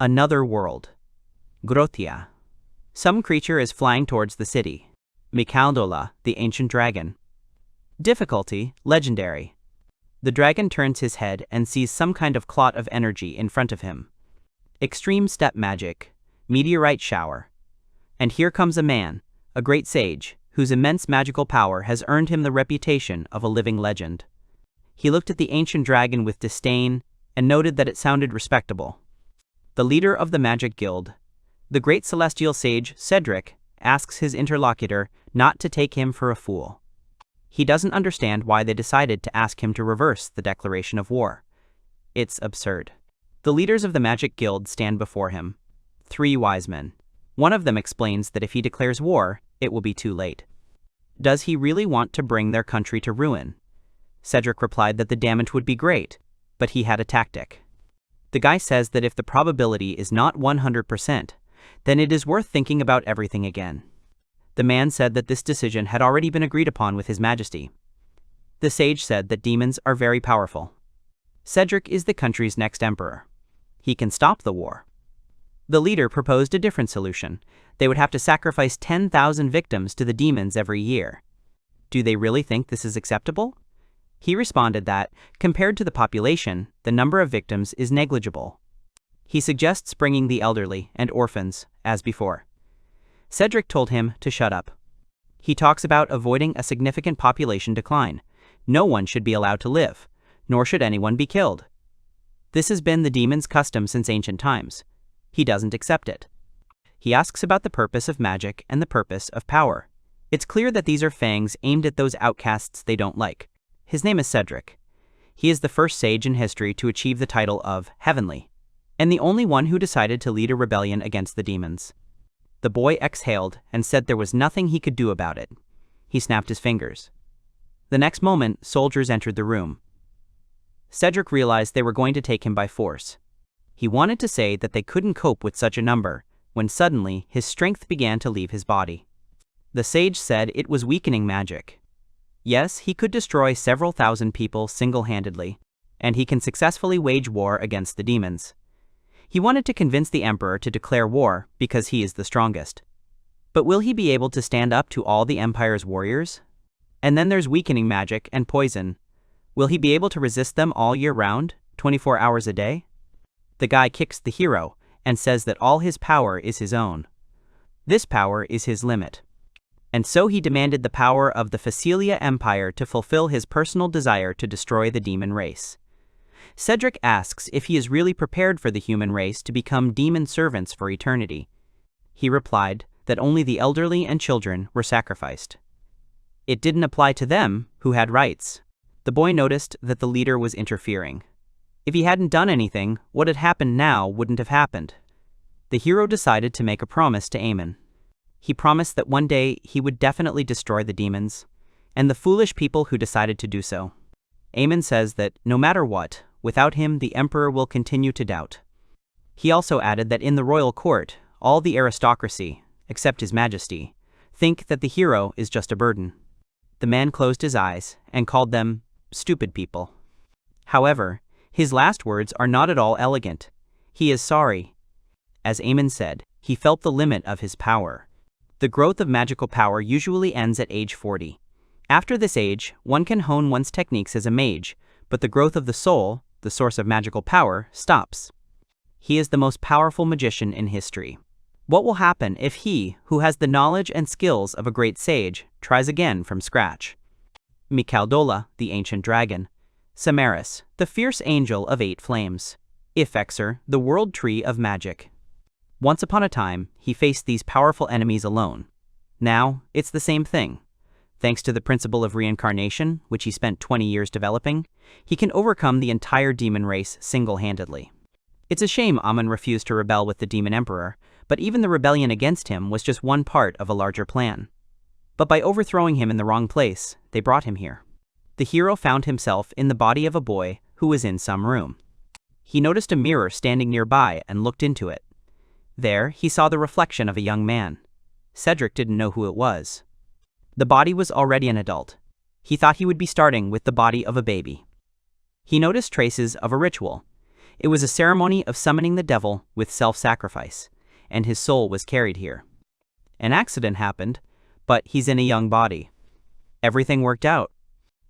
Another world. Grotia. Some creature is flying towards the city. Mikaldola, the ancient dragon. Difficulty, legendary. The dragon turns his head and sees some kind of clot of energy in front of him. Extreme step magic, meteorite shower. And here comes a man, a great sage, whose immense magical power has earned him the reputation of a living legend. He looked at the ancient dragon with disdain and noted that it sounded respectable. The leader of the magic guild, the great celestial sage Cedric, asks his interlocutor not to take him for a fool. He doesn't understand why they decided to ask him to reverse the declaration of war. It's absurd. The leaders of the magic guild stand before him. 3 wise men. One of them explains that if he declares war, it will be too late. Does he really want to bring their country to ruin? Cedric replied that the damage would be great, but he had a tactic. The guy says that if the probability is not 100%, then it is worth thinking about everything again. The man said that this decision had already been agreed upon with His Majesty. The sage said that demons are very powerful. Cedric is the country's next emperor. He can stop the war. The leader proposed a different solution. They would have to sacrifice 10,000 victims to the demons every year. Do they really think this is acceptable? He responded that, compared to the population, the number of victims is negligible. He suggests bringing the elderly and orphans, as before. Cedric told him to shut up. He talks about avoiding a significant population decline. No one should be allowed to live, nor should anyone be killed. This has been the demon's custom since ancient times. He doesn't accept it. He asks about the purpose of magic and the purpose of power. It's clear that these are fangs aimed at those outcasts they don't like. His name is Cedric. He is the first sage in history to achieve the title of Heavenly, and the only one who decided to lead a rebellion against the demons. The boy exhaled and said there was nothing he could do about it. He snapped his fingers. The next moment, soldiers entered the room. Cedric realized they were going to take him by force. He wanted to say that they couldn't cope with such a number, when suddenly his strength began to leave his body. The sage said it was weakening magic. Yes, he could destroy several thousand people single-handedly, and he can successfully wage war against the demons. He wanted to convince the emperor to declare war because he is the strongest. But will he be able to stand up to all the empire's warriors? And then there's weakening magic and poison. Will he be able to resist them all year round, 24 hours a day? The guy kicks the hero and says that all his power is his own. This power is his limit. And so he demanded the power of the Facilia Empire to fulfill his personal desire to destroy the demon race. Cedric asks if he is really prepared for the human race to become demon servants for eternity. He replied that only the elderly and children were sacrificed. It didn't apply to them, who had rights. The boy noticed that the leader was interfering. If he hadn't done anything, what had happened now wouldn't have happened. The hero decided to make a promise to Aemon. He promised that one day he would definitely destroy the demons, and the foolish people who decided to do so. Aemon says that, no matter what, without him the emperor will continue to doubt. He also added that in the royal court, all the aristocracy, except His Majesty, think that the hero is just a burden. The man closed his eyes and called them stupid people. However, his last words are not at all elegant. He is sorry. As Aemon said, he felt the limit of his power. The growth of magical power usually ends at age 40. After this age, one can hone one's techniques as a mage, but the growth of the soul, the source of magical power, stops. He is the most powerful magician in history. What will happen if he, who has the knowledge and skills of a great sage, tries again from scratch? Mikaldola, the ancient dragon. Samaris, the fierce angel of 8 flames. Ifexer, the world tree of magic. Once upon a time, he faced these powerful enemies alone. Now, it's the same thing. Thanks to the principle of reincarnation, which he spent 20 years developing, he can overcome the entire demon race single-handedly. It's a shame Amon refused to rebel with the demon emperor, but even the rebellion against him was just one part of a larger plan. But by overthrowing him in the wrong place, they brought him here. The hero found himself in the body of a boy who was in some room. He noticed a mirror standing nearby and looked into it. There, he saw the reflection of a young man. Cedric didn't know who it was. The body was already an adult. He thought he would be starting with the body of a baby. He noticed traces of a ritual. It was a ceremony of summoning the devil with self-sacrifice, and his soul was carried here. An accident happened, but he's in a young body. Everything worked out.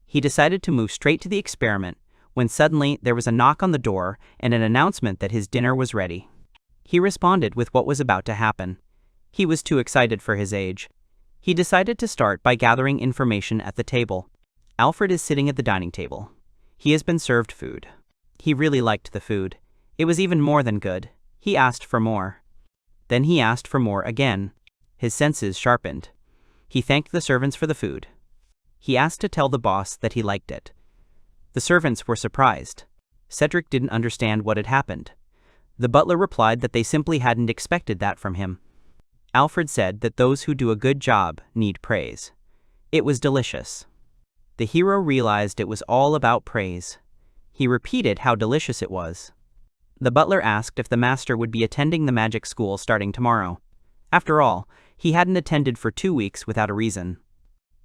He decided to move straight to the experiment when suddenly there was a knock on the door and an announcement that his dinner was ready. He responded with what was about to happen. He was too excited for his age. He decided to start by gathering information at the table. Alfred is sitting at the dining table. He has been served food. He really liked the food. It was even more than good. He asked for more. Then he asked for more again. His senses sharpened. He thanked the servants for the food. He asked to tell the boss that he liked it. The servants were surprised. Cedric didn't understand what had happened. The butler replied that they simply hadn't expected that from him. Alfred said that those who do a good job need praise. It was delicious. The hero realized it was all about praise. He repeated how delicious it was. The butler asked if the master would be attending the magic school starting tomorrow. After all, he hadn't attended for 2 weeks without a reason.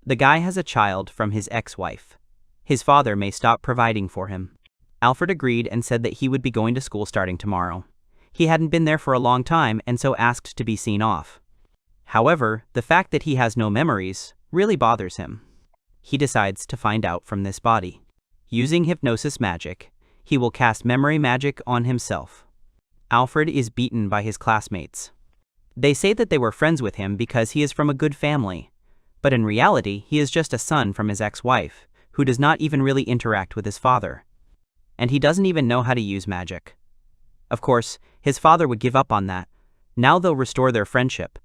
The guy has a child from his ex-wife. His father may stop providing for him. Alfred agreed and said that he would be going to school starting tomorrow. He hadn't been there for a long time and so asked to be seen off. However, the fact that he has no memories really bothers him. He decides to find out from this body. Using hypnosis magic, he will cast memory magic on himself. Alfred is beaten by his classmates. They say that they were friends with him because he is from a good family, but in reality he is just a son from his ex-wife, who does not even really interact with his father. And he doesn't even know how to use magic. Of course, his father would give up on that. Now they'll restore their friendship.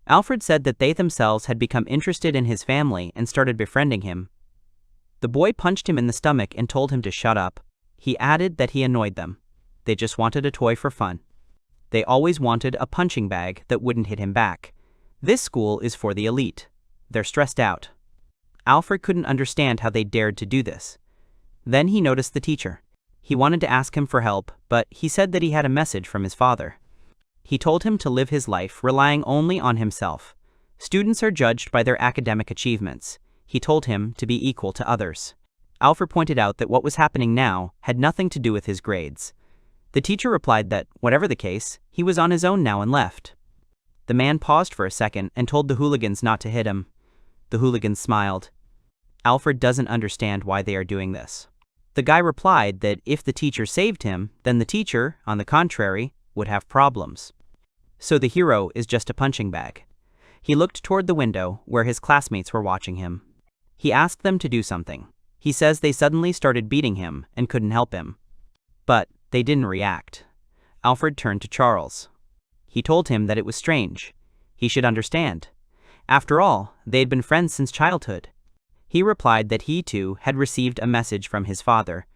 Alfred said that they themselves had become interested in his family and started befriending him. The boy punched him in the stomach and told him to shut up. He added that he annoyed them. They just wanted a toy for fun. They always wanted a punching bag that wouldn't hit him back. This school is for the elite. They're stressed out. Alfred couldn't understand how they dared to do this. Then he noticed the teacher. He wanted to ask him for help, but he said that he had a message from his father. He told him to live his life relying only on himself. Students are judged by their academic achievements. He told him to be equal to others. Alfred pointed out that what was happening now had nothing to do with his grades. The teacher replied that, whatever the case, he was on his own now and left. The man paused for a second and told the hooligans not to hit him. The hooligans smiled. Alfred doesn't understand why they are doing this. The guy replied that if the teacher saved him, then the teacher, on the contrary, would have problems. So the hero is just a punching bag. He looked toward the window where his classmates were watching him. He asked them to do something. He says they suddenly started beating him and couldn't help him. But they didn't react. Alfred turned to Charles. He told him that it was strange. He should understand. After all, they had been friends since childhood. He replied that he too had received a message from his father.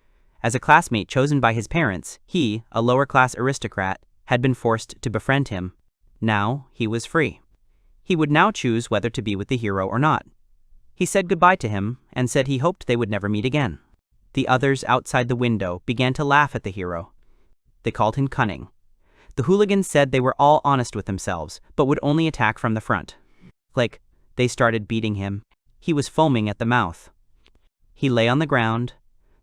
As a classmate chosen by his parents, he, a lower-class aristocrat, had been forced to befriend him. Now he was free. He would now choose whether to be with the hero or not. He said goodbye to him and said he hoped they would never meet again. The others outside the window began to laugh at the hero. They called him cunning. The hooligans said they were all honest with themselves, but would only attack from the front. They started beating him. He was foaming at the mouth. He lay on the ground.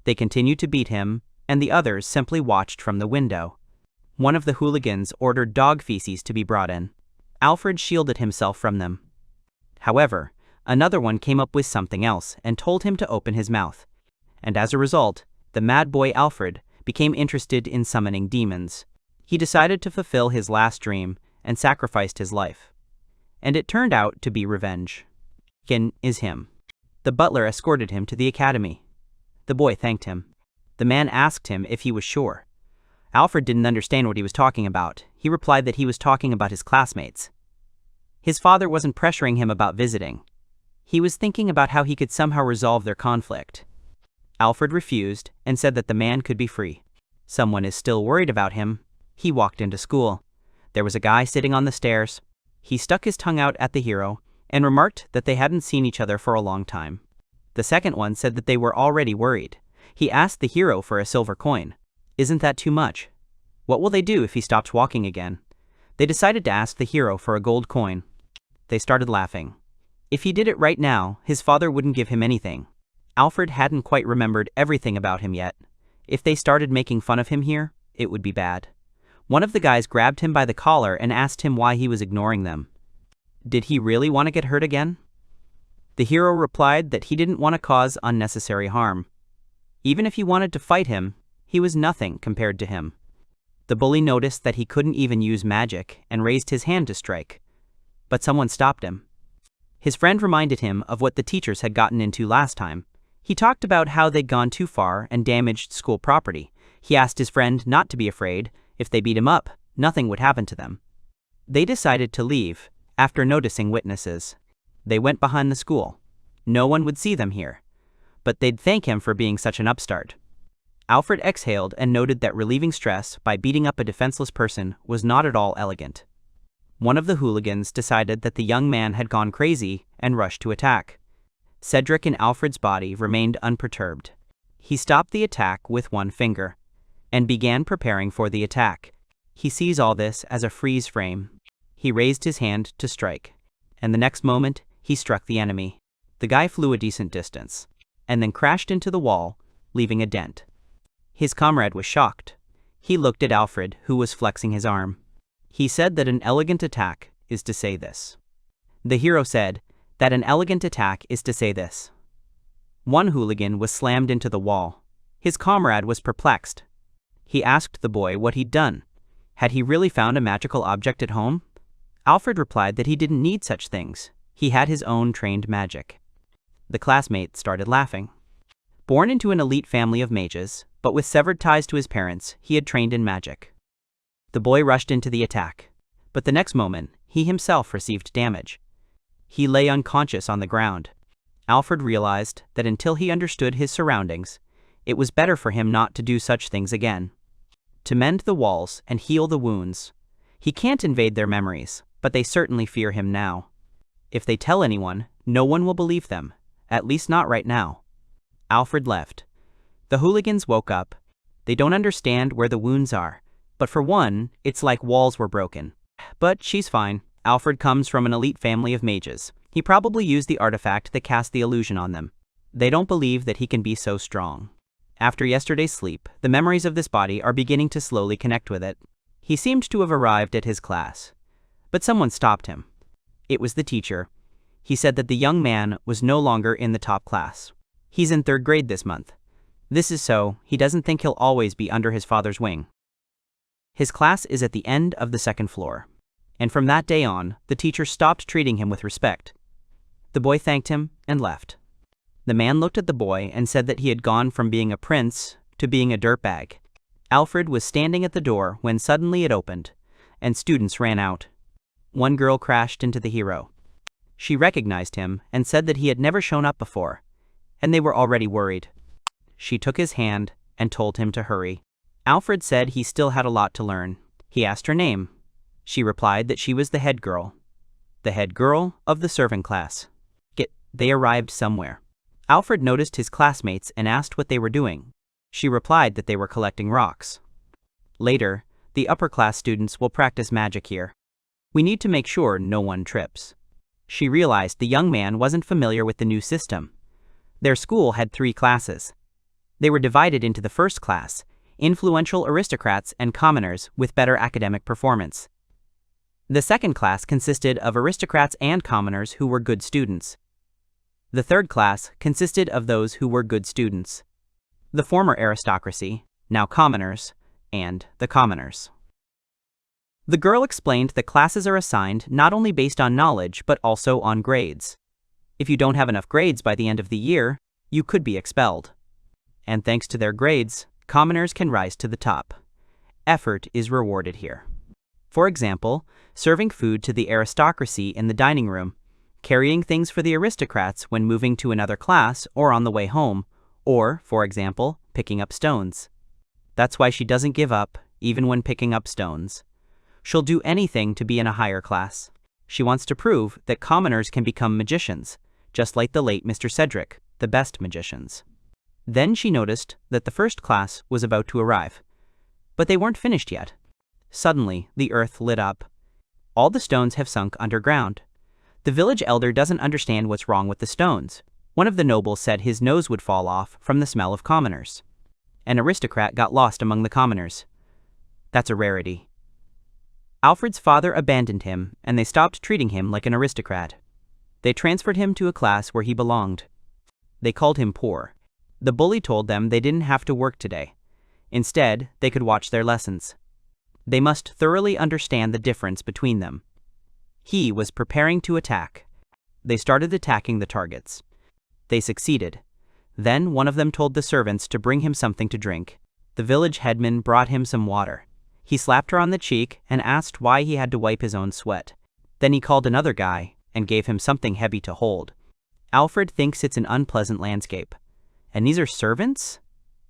They continued to beat him, and the others simply watched from the window. One of the hooligans ordered dog feces to be brought in. Alfred shielded himself from them. However, another one came up with something else and told him to open his mouth. And as a result, the mad boy Alfred became interested in summoning demons. He decided to fulfill his last dream and sacrificed his life. And it turned out to be revenge. Is him. The butler escorted him to the academy. The boy thanked him. The man asked him if he was sure. Alfred didn't understand what he was talking about. He replied that he was talking about his classmates. His father wasn't pressuring him about visiting. He was thinking about how he could somehow resolve their conflict. Alfred refused and said that the man could be free. Someone is still worried about him. He walked into school. There was a guy sitting on the stairs. He stuck his tongue out at the hero and remarked that they hadn't seen each other for a long time. The second one said that they were already worried. He asked the hero for a silver coin. Isn't that too much? What will they do if he stops walking again? They decided to ask the hero for a gold coin. They started laughing. If he did it right now, his father wouldn't give him anything. Alfred hadn't quite remembered everything about him yet. If they started making fun of him here, it would be bad. One of the guys grabbed him by the collar and asked him why he was ignoring them. Did he really want to get hurt again? The hero replied that he didn't want to cause unnecessary harm. Even if he wanted to fight him, he was nothing compared to him. The bully noticed that he couldn't even use magic and raised his hand to strike. But someone stopped him. His friend reminded him of what the teachers had gotten into last time. He talked about how they'd gone too far and damaged school property. He asked his friend not to be afraid. If they beat him up, nothing would happen to them. They decided to leave after noticing witnesses. They went behind the school. No one would see them here. But they'd thank him for being such an upstart. Alfred exhaled and noted that relieving stress by beating up a defenseless person was not at all elegant. One of the hooligans decided that the young man had gone crazy and rushed to attack. Cedric in Alfred's body remained unperturbed. He stopped the attack with one finger and began preparing for the attack. He sees all this as a freeze frame. He raised his hand to strike, and the next moment, he struck the enemy. The guy flew a decent distance, and then crashed into the wall, leaving a dent. His comrade was shocked. He looked at Alfred, who was flexing his arm. He said that an elegant attack is to say this. The hero said that an elegant attack is to say this. One hooligan was slammed into the wall. His comrade was perplexed. He asked the boy what he'd done. Had he really found a magical object at home? Alfred replied that he didn't need such things. He had his own trained magic. The classmate started laughing. Born into an elite family of mages, but with severed ties to his parents, he had trained in magic. The boy rushed into the attack, but the next moment, he himself received damage. He lay unconscious on the ground. Alfred realized that until he understood his surroundings, it was better for him not to do such things again. To mend the walls and heal the wounds. He can't invade their memories, but they certainly fear him now. If they tell anyone, no one will believe them, at least not right now. Alfred left. The hooligans woke up. They don't understand where the wounds are, but for one, it's like walls were broken. But she's fine. Alfred comes from an elite family of mages. He probably used the artifact that cast the illusion on them. They don't believe that he can be so strong. After yesterday's sleep, the memories of this body are beginning to slowly connect with it. He seemed to have arrived at his class. But someone stopped him. It was the teacher. He said that the young man was no longer in the top class. He's in 3rd grade this month. This is so, he doesn't think he'll always be under his father's wing. His class is at the end of the 2nd floor. And from that day on, the teacher stopped treating him with respect. The boy thanked him and left. The man looked at the boy and said that he had gone from being a prince to being a dirtbag. Alfred was standing at the door when suddenly it opened, and students ran out. One girl crashed into the hero. She recognized him and said that he had never shown up before, and they were already worried. She took his hand and told him to hurry. Alfred said he still had a lot to learn. He asked her name. She replied that she was the head girl. The head girl of the serving class. They arrived somewhere. Alfred noticed his classmates and asked what they were doing. She replied that they were collecting rocks. Later, the upper class students will practice magic here. We need to make sure no one trips. She realized the young man wasn't familiar with the new system. Their school had 3 classes. They were divided into the first class, influential aristocrats and commoners with better academic performance. The second class consisted of aristocrats and commoners who were good students. The third class consisted of those who were good students. The former aristocracy, now commoners, and the commoners. The girl explained that classes are assigned not only based on knowledge but also on grades. If you don't have enough grades by the end of the year, you could be expelled. And thanks to their grades, commoners can rise to the top. Effort is rewarded here. For example, serving food to the aristocracy in the dining room, carrying things for the aristocrats when moving to another class or on the way home, or, for example, picking up stones. That's why she doesn't give up, even when picking up stones. She'll do anything to be in a higher class. She wants to prove that commoners can become magicians, just like the late Mr. Cedric, the best magicians. Then she noticed that the first class was about to arrive. But they weren't finished yet. Suddenly, the earth lit up. All the stones have sunk underground. The village elder doesn't understand what's wrong with the stones. One of the nobles said his nose would fall off from the smell of commoners. An aristocrat got lost among the commoners. That's a rarity. Alfred's father abandoned him, and they stopped treating him like an aristocrat. They transferred him to a class where he belonged. They called him poor. The bully told them they didn't have to work today. Instead, they could watch their lessons. They must thoroughly understand the difference between them. He was preparing to attack. They started attacking the targets. They succeeded. Then one of them told the servants to bring him something to drink. The village headman brought him some water. He slapped her on the cheek and asked why he had to wipe his own sweat. Then he called another guy and gave him something heavy to hold. Alfred thinks it's an unpleasant landscape. And these are servants?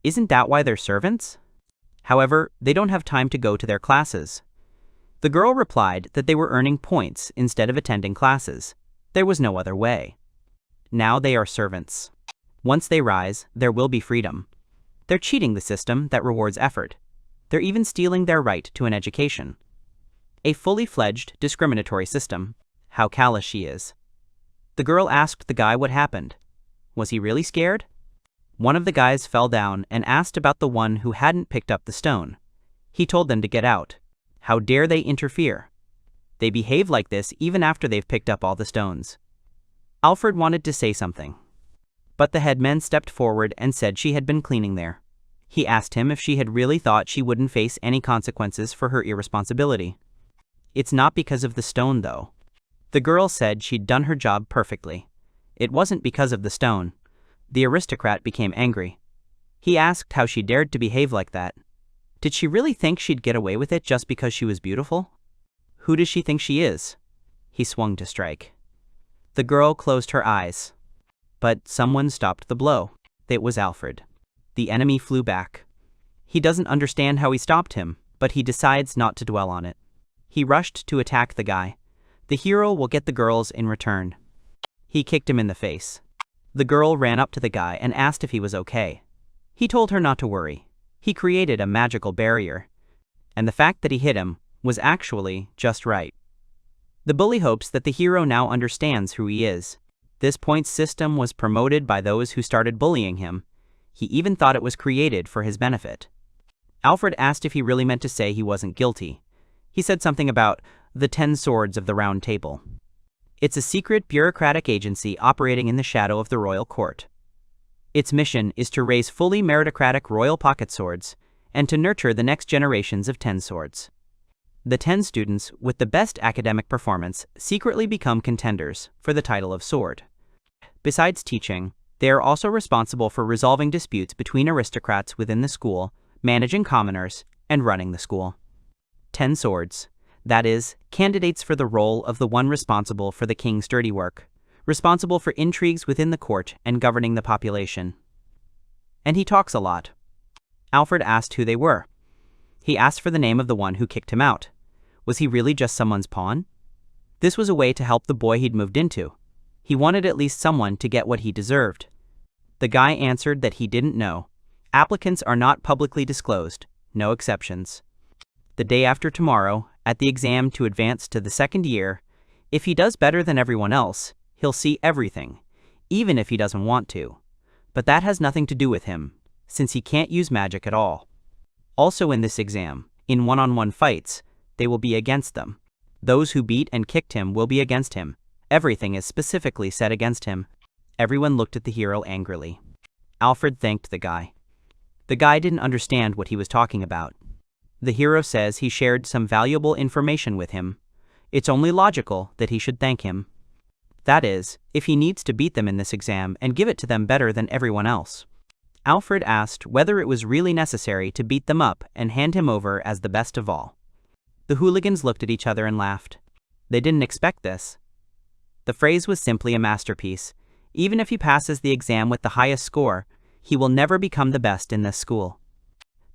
Isn't that why they're servants? However, they don't have time to go to their classes. The girl replied that they were earning points instead of attending classes. There was no other way. Now they are servants. Once they rise, there will be freedom. They're cheating the system that rewards effort. They're even stealing their right to an education. A fully fledged discriminatory system. How callous she is. The girl asked the guy what happened. Was he really scared? One of the guys fell down and asked about the one who hadn't picked up the stone. He told them to get out. How dare they interfere? They behave like this even after they've picked up all the stones. Alfred wanted to say something. But the headman stepped forward and said she had been cleaning there. He asked him if she had really thought she wouldn't face any consequences for her irresponsibility. It's not because of the stone, though. The girl said she'd done her job perfectly. It wasn't because of the stone. The aristocrat became angry. He asked how she dared to behave like that. Did she really think she'd get away with it just because she was beautiful? Who does she think she is? He swung to strike. The girl closed her eyes. But someone stopped the blow. It was Alfred. The enemy flew back. He doesn't understand how he stopped him, but he decides not to dwell on it. He rushed to attack the guy. The hero will get the girls in return. He kicked him in the face. The girl ran up to the guy and asked if he was okay. He told her not to worry. He created a magical barrier. And the fact that he hit him was actually just right. The bully hopes that the hero now understands who he is. This points system was promoted by those who started bullying him. He even thought it was created for his benefit. Alfred asked if he really meant to say he wasn't guilty. He said something about the 10 swords of the Round Table. It's a secret bureaucratic agency operating in the shadow of the royal court. Its mission is to raise fully meritocratic royal pocket swords and to nurture the next generations of 10 swords. The 10 students with the best academic performance secretly become contenders for the title of sword. Besides teaching, they are also responsible for resolving disputes between aristocrats within the school, managing commoners, and running the school. 10 swords. That is, candidates for the role of the one responsible for the king's dirty work, responsible for intrigues within the court and governing the population. And he talks a lot. Alfred asked who they were. He asked for the name of the one who kicked him out. Was he really just someone's pawn? This was a way to help the boy he'd moved into. He wanted at least someone to get what he deserved. The guy answered that he didn't know. Applicants are not publicly disclosed, no exceptions. The day after tomorrow, at the exam to advance to the second year, if he does better than everyone else, he'll see everything, even if he doesn't want to. But that has nothing to do with him, since he can't use magic at all. Also in this exam, in one-on-one fights, they will be against them. Those who beat and kicked him will be against him. Everything is specifically set against him. Everyone looked at the hero angrily. Alfred thanked the guy. The guy didn't understand what he was talking about. The hero says he shared some valuable information with him. It's only logical that he should thank him. That is, if he needs to beat them in this exam and give it to them better than everyone else. Alfred asked whether it was really necessary to beat them up and hand him over as the best of all. The hooligans looked at each other and laughed. They didn't expect this. The phrase was simply a masterpiece. Even if he passes the exam with the highest score, he will never become the best in this school.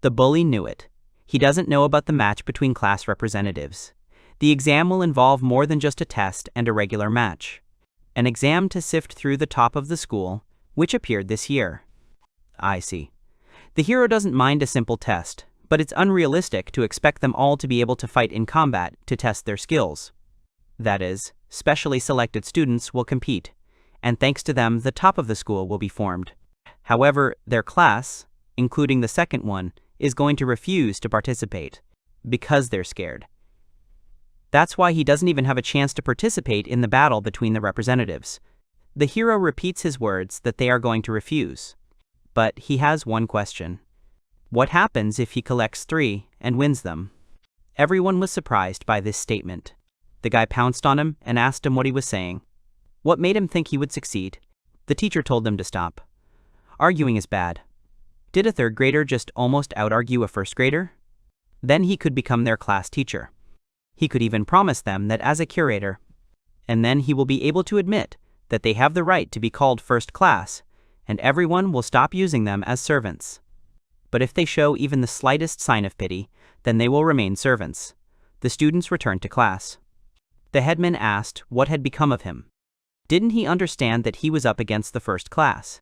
The bully knew it. He doesn't know about the match between class representatives. The exam will involve more than just a test and a regular match. An exam to sift through the top of the school, which appeared this year. I see. The hero doesn't mind a simple test, but it's unrealistic to expect them all to be able to fight in combat to test their skills. That is, specially selected students will compete, and thanks to them the top of the school will be formed. However, their class, including the second one, is going to refuse to participate. because they're scared. That's why he doesn't even have a chance to participate in the battle between the representatives. The hero repeats his words that they are going to refuse. But he has one question. What happens if he collects 3 and wins them? Everyone was surprised by this statement. The guy pounced on him and asked him what he was saying. What made him think he would succeed? The teacher told them to stop. Arguing is bad. Did a 3rd grader just almost out-argue a 1st grader? Then he could become their class teacher. He could even promise them that as a curator. And then he will be able to admit that they have the right to be called first class, and everyone will stop using them as servants. But if they show even the slightest sign of pity, then they will remain servants. The students returned to class. The headman asked what had become of him. Didn't he understand that he was up against the first class?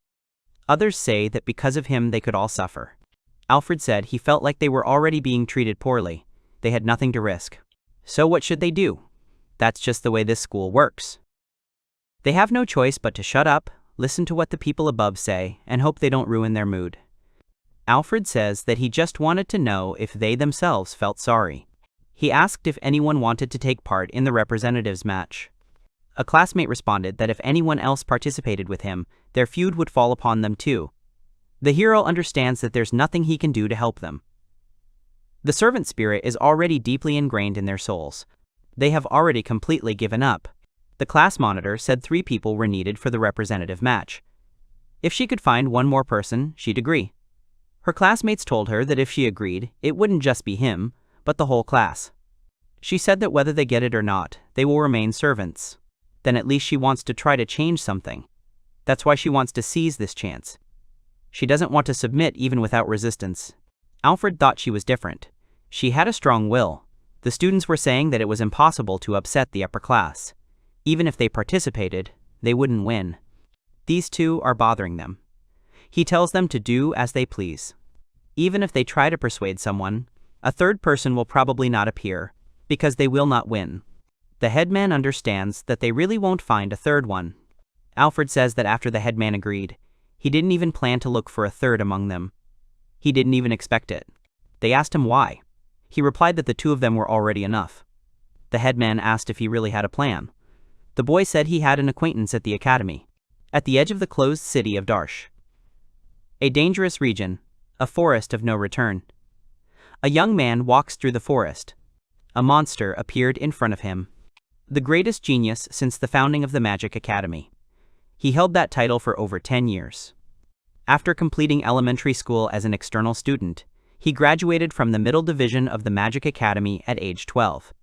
Others say that because of him they could all suffer. Alfred said he felt like they were already being treated poorly. They had nothing to risk. So what should they do? That's just the way this school works. They have no choice but to shut up, listen to what the people above say, and hope they don't ruin their mood. Alfred says that he just wanted to know if they themselves felt sorry. He asked if anyone wanted to take part in the representatives match. A classmate responded that if anyone else participated with him, their feud would fall upon them too. The hero understands that there's nothing he can do to help them. The servant spirit is already deeply ingrained in their souls. They have already completely given up. The class monitor said 3 people were needed for the representative match. If she could find one more person, she'd agree. Her classmates told her that if she agreed, it wouldn't just be him, but the whole class. She said that whether they get it or not, they will remain servants. Then at least she wants to try to change something. That's why she wants to seize this chance. She doesn't want to submit even without resistance. Alfred thought she was different. She had a strong will. The students were saying that it was impossible to upset the upper class. Even if they participated, they wouldn't win. These 2 are bothering them. He tells them to do as they please. Even if they try to persuade someone, a 3rd person will probably not appear, because they will not win. The headman understands that they really won't find a 3rd one. Alfred says that after the headman agreed, he didn't even plan to look for a 3rd among them. He didn't even expect it. They asked him why. He replied that the 2 of them were already enough. The headman asked if he really had a plan. The boy said he had an acquaintance at the academy, at the edge of the closed city of Darsh. A dangerous region, a forest of no return. A young man walks through the forest. A monster appeared in front of him. The greatest genius since the founding of the Magic Academy. He held that title for over 10 years. After completing elementary school as an external student, he graduated from the middle division of the Magic Academy at age 12.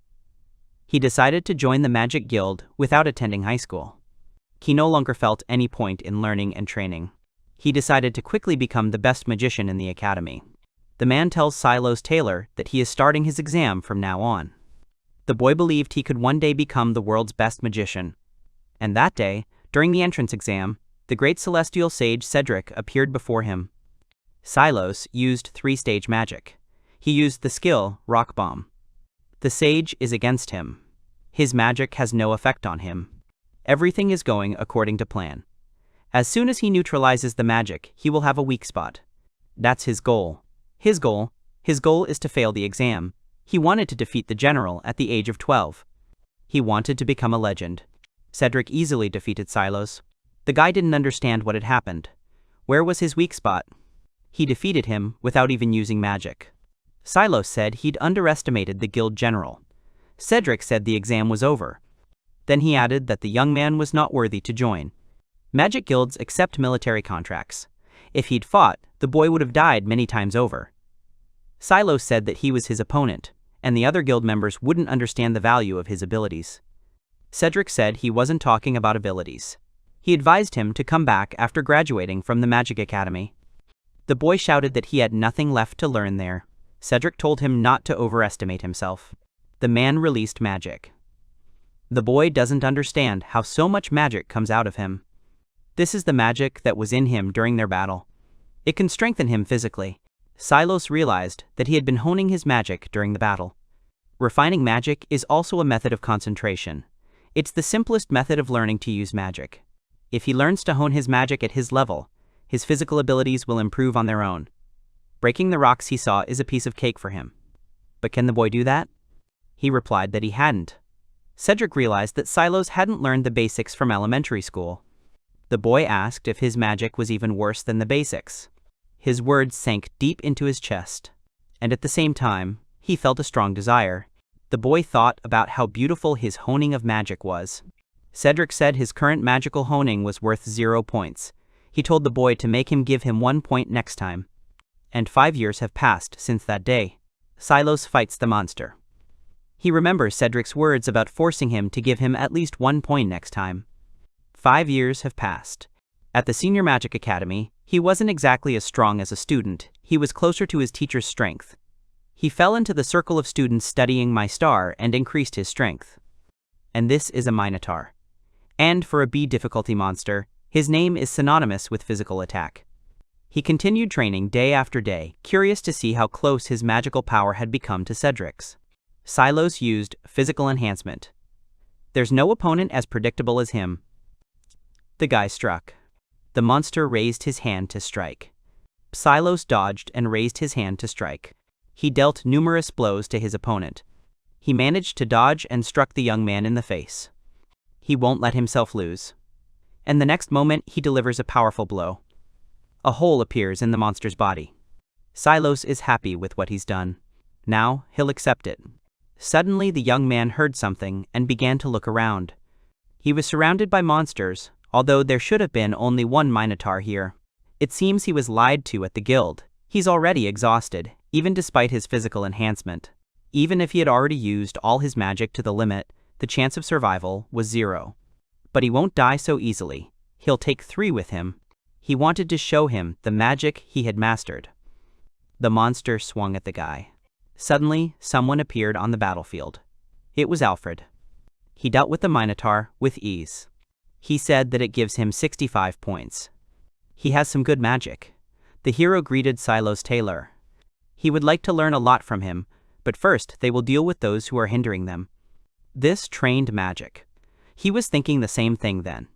He decided to join the Magic Guild without attending high school. He no longer felt any point in learning and training. He decided to quickly become the best magician in the academy. The man tells Silos Taylor that he is starting his exam from now on. The boy believed he could one day become the world's best magician. And that day, during the entrance exam, the great celestial sage Cedric appeared before him. Silos used 3-stage magic. He used the skill Rock Bomb. The sage is against him. His magic has no effect on him. Everything is going according to plan. As soon as he neutralizes the magic, he will have a weak spot. That's his goal. His goal is to fail the exam. He wanted to defeat the general at the age of 12. He wanted to become a legend. Cedric easily defeated Silos. The guy didn't understand what had happened. Where was his weak spot? He defeated him without even using magic. Silos said he'd underestimated the guild general. Cedric said the exam was over. Then he added that the young man was not worthy to join. Magic guilds accept military contracts. If he'd fought, the boy would have died many times over. Silos said that he was his opponent, and the other guild members wouldn't understand the value of his abilities. Cedric said he wasn't talking about abilities. He advised him to come back after graduating from the Magic Academy. The boy shouted that he had nothing left to learn there. Cedric told him not to overestimate himself. The man released magic. The boy doesn't understand how so much magic comes out of him. This is the magic that was in him during their battle. It can strengthen him physically. Silos realized that he had been honing his magic during the battle. Refining magic is also a method of concentration. It's the simplest method of learning to use magic. If he learns to hone his magic at his level, his physical abilities will improve on their own. Breaking the rocks he saw is a piece of cake for him. But can the boy do that? He replied that he hadn't. Cedric realized that Silos hadn't learned the basics from elementary school. The boy asked if his magic was even worse than the basics. His words sank deep into his chest, and at the same time, he felt a strong desire. The boy thought about how beautiful his honing of magic was. Cedric said his current magical honing was worth 0 points. He told the boy to make him give him 1 point next time. And 5 years have passed since that day. Silos fights the monster. He remembers Cedric's words about forcing him to give him at least 1 point next time. 5 years have passed. At the Senior Magic Academy, he wasn't exactly as strong as a student. He was closer to his teacher's strength. He fell into the circle of students studying My Star and increased his strength. And this is a Minotaur. And for a B difficulty monster, his name is synonymous with physical attack. He continued training day after day, curious to see how close his magical power had become to Cedric's. Silos used physical enhancement. There's no opponent as predictable as him. The guy struck. The monster raised his hand to strike. Silos dodged and raised his hand to strike. He dealt numerous blows to his opponent. He managed to dodge and struck the young man in the face. He won't let himself lose. And the next moment he delivers a powerful blow. A hole appears in the monster's body. Silos is happy with what he's done. Now he'll accept it. Suddenly the young man heard something and began to look around. He was surrounded by monsters, although there should have been only one Minotaur here. It seems he was lied to at the guild. He's already exhausted, even despite his physical enhancement. Even if he had already used all his magic to the limit, the chance of survival was 0. But he won't die so easily. He'll take 3 with him. He wanted to show him the magic he had mastered. The monster swung at the guy. Suddenly, someone appeared on the battlefield. It was Alfred. He dealt with the Minotaur with ease. He said that it gives him 65 points. He has some good magic. The hero greeted Silos Taylor. He would like to learn a lot from him, but first they will deal with those who are hindering them. This trained magic. He was thinking the same thing then.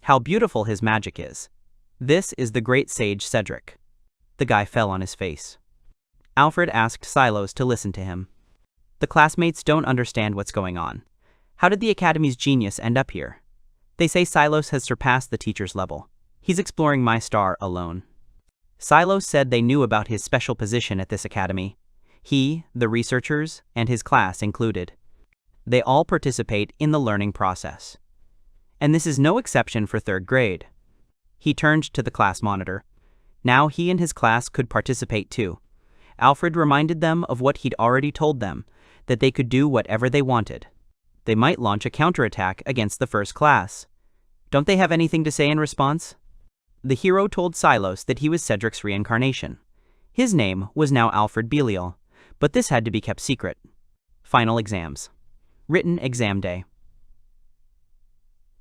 How beautiful his magic is. This is the great sage Cedric. The guy fell on his face. Alfred asked Silos to listen to him. The classmates don't understand what's going on. How did the Academy's genius end up here? They say Silos has surpassed the teacher's level. He's exploring My Star alone. Silos said they knew about his special position at this academy. He, the researchers, and his class included. They all participate in the learning process. And this is no exception for 3rd grade. He turned to the class monitor. Now he and his class could participate too. Alfred reminded them of what he'd already told them, that they could do whatever they wanted. They might launch a counterattack against the first class. Don't they have anything to say in response? The hero told Silos that he was Cedric's reincarnation. His name was now Alfred Belial, but this had to be kept secret. Final exams. Written exam day.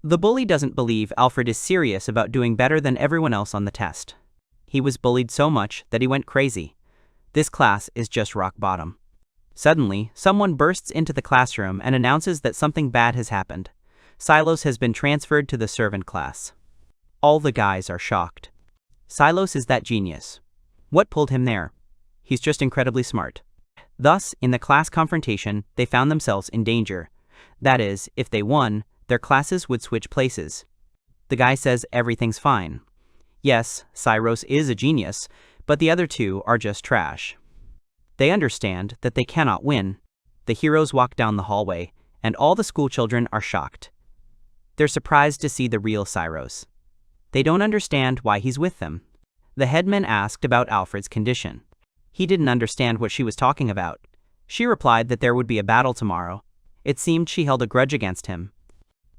The bully doesn't believe Alfred is serious about doing better than everyone else on the test. He was bullied so much that he went crazy. This class is just rock bottom. Suddenly, someone bursts into the classroom and announces that something bad has happened. Silos has been transferred to the servant class. All the guys are shocked. Silos is that genius. What pulled him there? He's just incredibly smart. Thus, in the class confrontation, they found themselves in danger. That is, if they won, their classes would switch places. The guy says everything's fine. Yes, Silos is a genius, but the other two are just trash. They understand that they cannot win. The heroes walk down the hallway, and all the schoolchildren are shocked. They're surprised to see the real Silos. They don't understand why he's with them. The headman asked about Alfred's condition. He didn't understand what she was talking about. She replied that there would be a battle tomorrow. It seemed she held a grudge against him.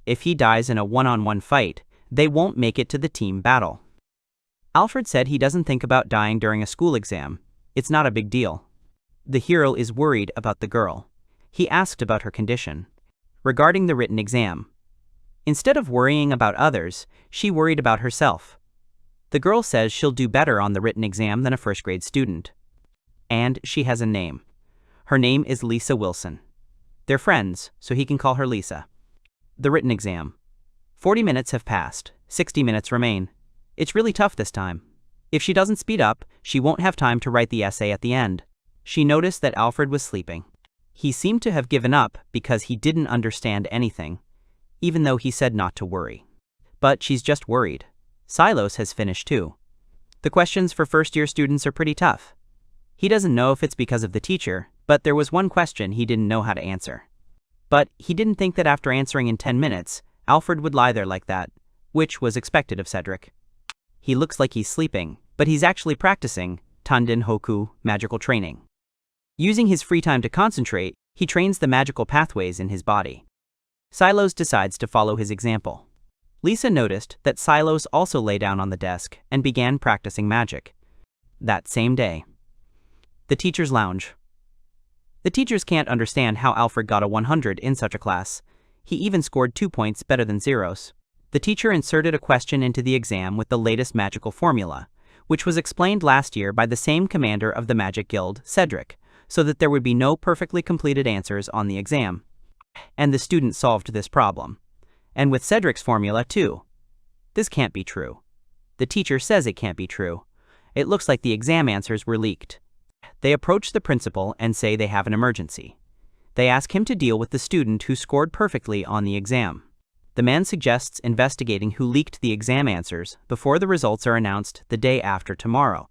If he dies in a one-on-one fight, they won't make it to the team battle. Alfred said he doesn't think about dying during a school exam. It's not a big deal. The hero is worried about the girl. He asked about her condition. Regarding the written exam. Instead of worrying about others, she worried about herself. The girl says she'll do better on the written exam than a first-grade student. And she has a name. Her name is Lisa Wilson. They're friends, so he can call her Lisa. The written exam. 40 minutes have passed. 60 minutes remain. It's really tough this time. If she doesn't speed up, she won't have time to write the essay at the end. She noticed that Alfred was sleeping. He seemed to have given up because he didn't understand anything, even though he said not to worry. But she's just worried. Silos has finished too. The questions for first-year students are pretty tough. He doesn't know if it's because of the teacher, but there was one question he didn't know how to answer. But he didn't think that after answering in 10 minutes, Alfred would lie there like that, which was expected of Cedric. He looks like he's sleeping, but he's actually practicing Tanden Hoku magical training. Using his free time to concentrate, he trains the magical pathways in his body. Silos decides to follow his example. Lisa noticed that Silos also lay down on the desk and began practicing magic. That same day. The teacher's lounge. The teachers can't understand how Alfred got a 100 in such a class. He even scored 2 points better than zeros. The teacher inserted a question into the exam with the latest magical formula, which was explained last year by the same commander of the Magic Guild, Cedric, so that there would be no perfectly completed answers on the exam. And the student solved this problem. And with Cedric's formula too. This can't be true. The teacher says it can't be true. It looks like the exam answers were leaked. They approach the principal and say they have an emergency. They ask him to deal with the student who scored perfectly on the exam. The man suggests investigating who leaked the exam answers before the results are announced the day after tomorrow.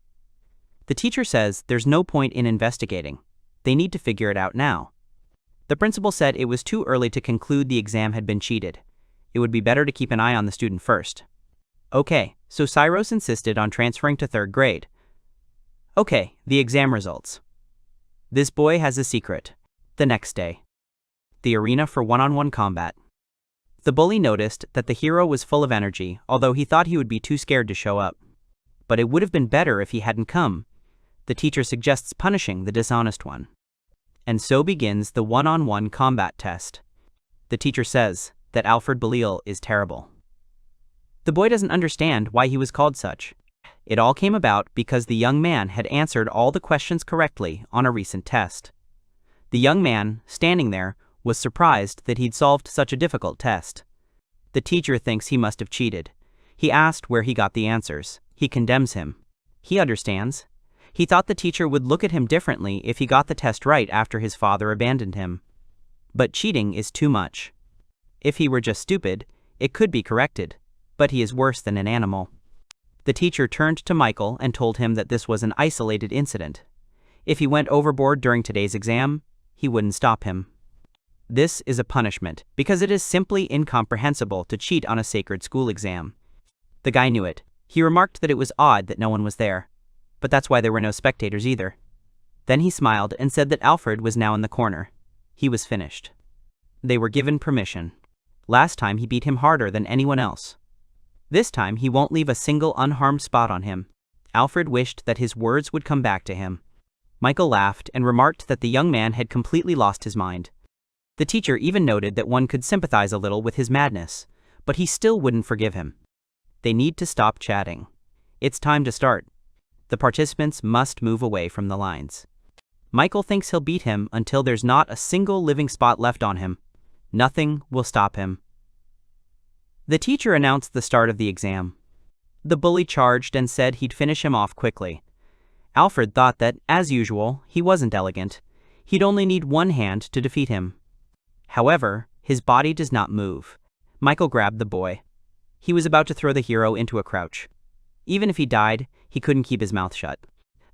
The teacher says there's no point in investigating. They need to figure it out now. The principal said it was too early to conclude the exam had been cheated. It would be better to keep an eye on the student first. Okay, so Cyrus insisted on transferring to 3rd grade. Okay, the exam results. This boy has a secret. The next day. The arena for one-on-one combat. The bully noticed that the hero was full of energy, although he thought he would be too scared to show up. But it would have been better if he hadn't come. The teacher suggests punishing the dishonest one. And so begins the one-on-one combat test. The teacher says that Alfred Belial is terrible. The boy doesn't understand why he was called such. It all came about because the young man had answered all the questions correctly on a recent test. The young man, standing there, was surprised that he'd solved such a difficult test. The teacher thinks he must have cheated. He asked where he got the answers. He condemns him. He understands. He thought the teacher would look at him differently if he got the test right after his father abandoned him. But cheating is too much. If he were just stupid, it could be corrected, but he is worse than an animal. The teacher turned to Michael and told him that this was an isolated incident. If he went overboard during today's exam, he wouldn't stop him. This is a punishment because it is simply incomprehensible to cheat on a sacred school exam. The guy knew it. He remarked that it was odd that no one was there. But that's why there were no spectators either. Then he smiled and said that Alfred was now in the corner. He was finished. They were given permission. Last time he beat him harder than anyone else. This time he won't leave a single unharmed spot on him. Alfred wished that his words would come back to him. Michael laughed and remarked that the young man had completely lost his mind. The teacher even noted that one could sympathize a little with his madness, but he still wouldn't forgive him. They need to stop chatting. It's time to start. The participants must move away from the lines. Michael thinks he'll beat him until there's not a single living spot left on him. Nothing will stop him. The teacher announced the start of the exam. The bully charged and said he'd finish him off quickly. Alfred thought that, as usual, he wasn't elegant. He'd only need one hand to defeat him. However, his body does not move. Michael grabbed the boy. He was about to throw the hero into a crouch. Even if he died, he couldn't keep his mouth shut.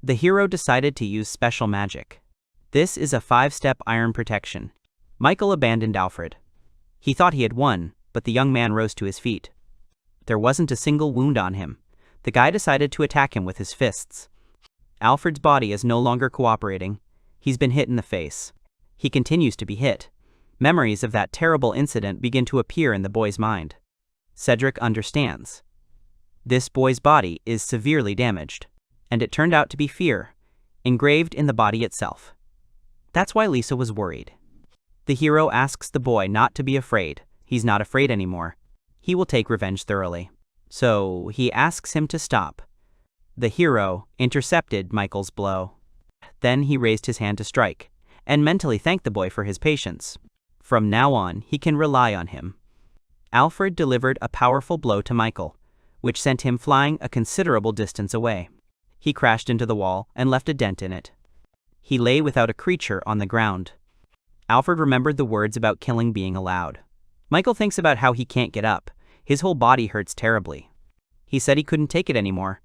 The hero decided to use special magic. This is a 5-step iron protection. Michael abandoned Alfred. He thought he had won, but the young man rose to his feet. There wasn't a single wound on him. The guy decided to attack him with his fists. Alfred's body is no longer cooperating. He's been hit in the face. He continues to be hit. Memories of that terrible incident begin to appear in the boy's mind. Cedric understands. This boy's body is severely damaged, and it turned out to be fear, engraved in the body itself. That's why Lisa was worried. The hero asks the boy not to be afraid. He's not afraid anymore. He will take revenge thoroughly. So he asks him to stop. The hero intercepted Michael's blow. Then he raised his hand to strike, and mentally thanked the boy for his patience. From now on, he can rely on him. Alfred delivered a powerful blow to Michael, which sent him flying a considerable distance away. He crashed into the wall and left a dent in it. He lay without a creature on the ground. Alfred remembered the words about killing being allowed. Michael thinks about how he can't get up. His whole body hurts terribly. He said he couldn't take it anymore.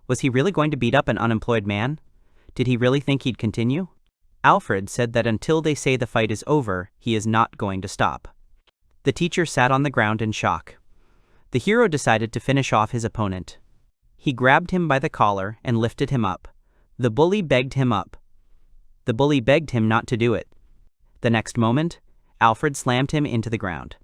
Was he really going to beat up an unemployed man? Did he really think he'd continue? Alfred said that until they say the fight is over, he is not going to stop. The teacher sat on the ground in shock. The hero decided to finish off his opponent. He grabbed him by the collar and lifted him up. The bully begged him up. The bully begged him not to do it. The next moment, Alfred slammed him into the ground.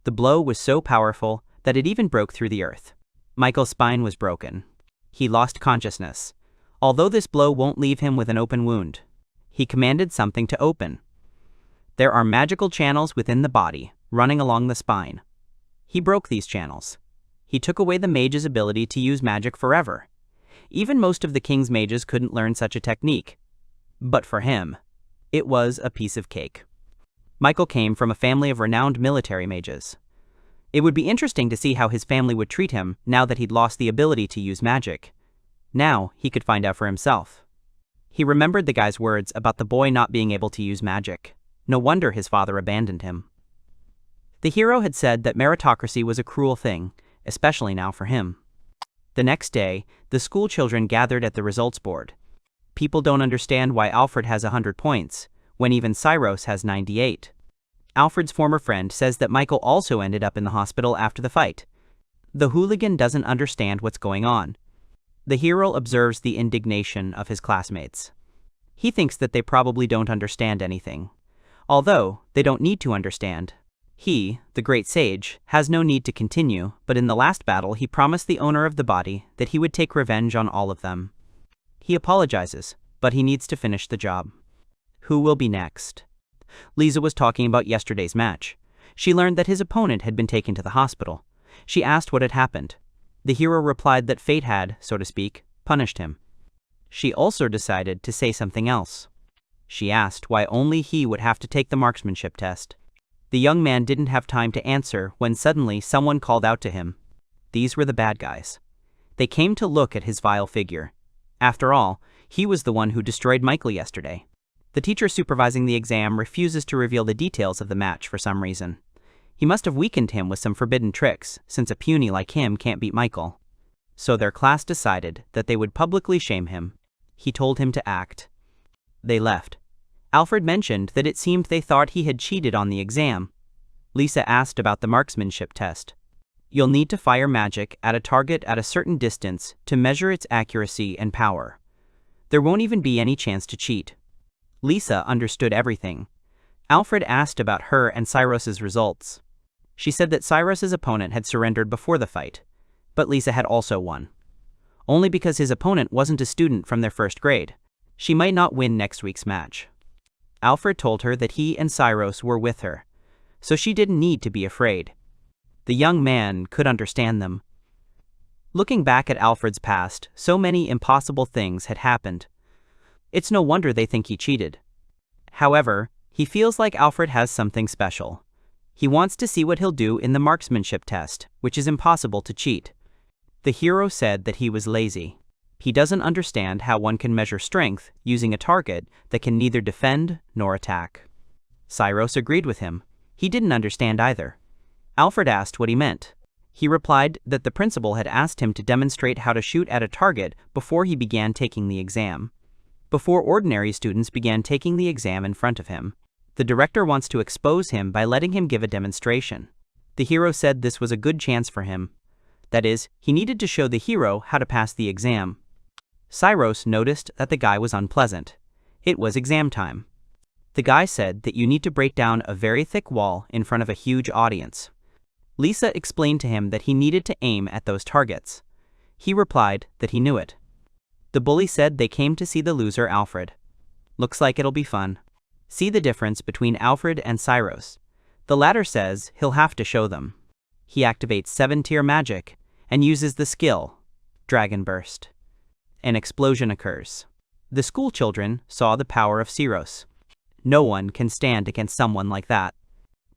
The blow was so powerful that it even broke through the earth. Michael's spine was broken. He lost consciousness. Although this blow won't leave him with an open wound, he commanded something to open. There are magical channels within the body, running along the spine. He broke these channels. He took away the mage's ability to use magic forever. Even most of the king's mages couldn't learn such a technique. But for him, it was a piece of cake. Michael came from a family of renowned military mages. It would be interesting to see how his family would treat him now that he'd lost the ability to use magic. Now he could find out for himself. He remembered the guy's words about the boy not being able to use magic. No wonder his father abandoned him. The hero had said that meritocracy was a cruel thing, especially now for him. The next day, the school children gathered at the results board. People don't understand why Alfred has 100 points, when even Cyrus has 98. Alfred's former friend says that Michael also ended up in the hospital after the fight. The hooligan doesn't understand what's going on. The hero observes the indignation of his classmates. He thinks that they probably don't understand anything. Although, they don't need to understand. He, the great sage, has no need to continue, but in the last battle he promised the owner of the body that he would take revenge on all of them. He apologizes, but he needs to finish the job. Who will be next? Lisa was talking about yesterday's match. She learned that his opponent had been taken to the hospital. She asked what had happened. The hero replied that fate had, so to speak, punished him. She also decided to say something else. She asked why only he would have to take the marksmanship test. The young man didn't have time to answer when suddenly someone called out to him. These were the bad guys. They came to look at his vile figure. After all, he was the one who destroyed Michael yesterday. The teacher supervising the exam refuses to reveal the details of the match for some reason. He must have weakened him with some forbidden tricks, since a puny like him can't beat Michael. So their class decided that they would publicly shame him. He told him to act. They left. Alfred mentioned that it seemed they thought he had cheated on the exam. Lisa asked about the marksmanship test. You'll need to fire magic at a target at a certain distance to measure its accuracy and power. There won't even be any chance to cheat. Lisa understood everything. Alfred asked about her and Cyrus's results. She said that Cyrus's opponent had surrendered before the fight, but Lisa had also won. Only because his opponent wasn't a student from their first grade. She might not win next week's match. Alfred told her that he and Cyrus were with her, so she didn't need to be afraid. The young man could understand them. Looking back at Alfred's past, so many impossible things had happened. It's no wonder they think he cheated. However, he feels like Alfred has something special. He wants to see what he'll do in the marksmanship test, which is impossible to cheat. The hero said that he was lazy. He doesn't understand how one can measure strength using a target that can neither defend nor attack. Cyrus agreed with him. He didn't understand either. Alfred asked what he meant. He replied that the principal had asked him to demonstrate how to shoot at a target before he began taking the exam. Before ordinary students began taking the exam in front of him. The director wants to expose him by letting him give a demonstration. The hero said this was a good chance for him. That is, he needed to show the hero how to pass the exam. Cyrus noticed that the guy was unpleasant. It was exam time. The guy said that you need to break down a very thick wall in front of a huge audience. Lisa explained to him that he needed to aim at those targets. He replied that he knew it. The bully said they came to see the loser Alfred. Looks like it'll be fun. See the difference between Alfred and Cyrus. The latter says he'll have to show them. He activates 7-tier magic and uses the skill, Dragon Burst. An explosion occurs. The school children saw the power of Cyrus. No one can stand against someone like that.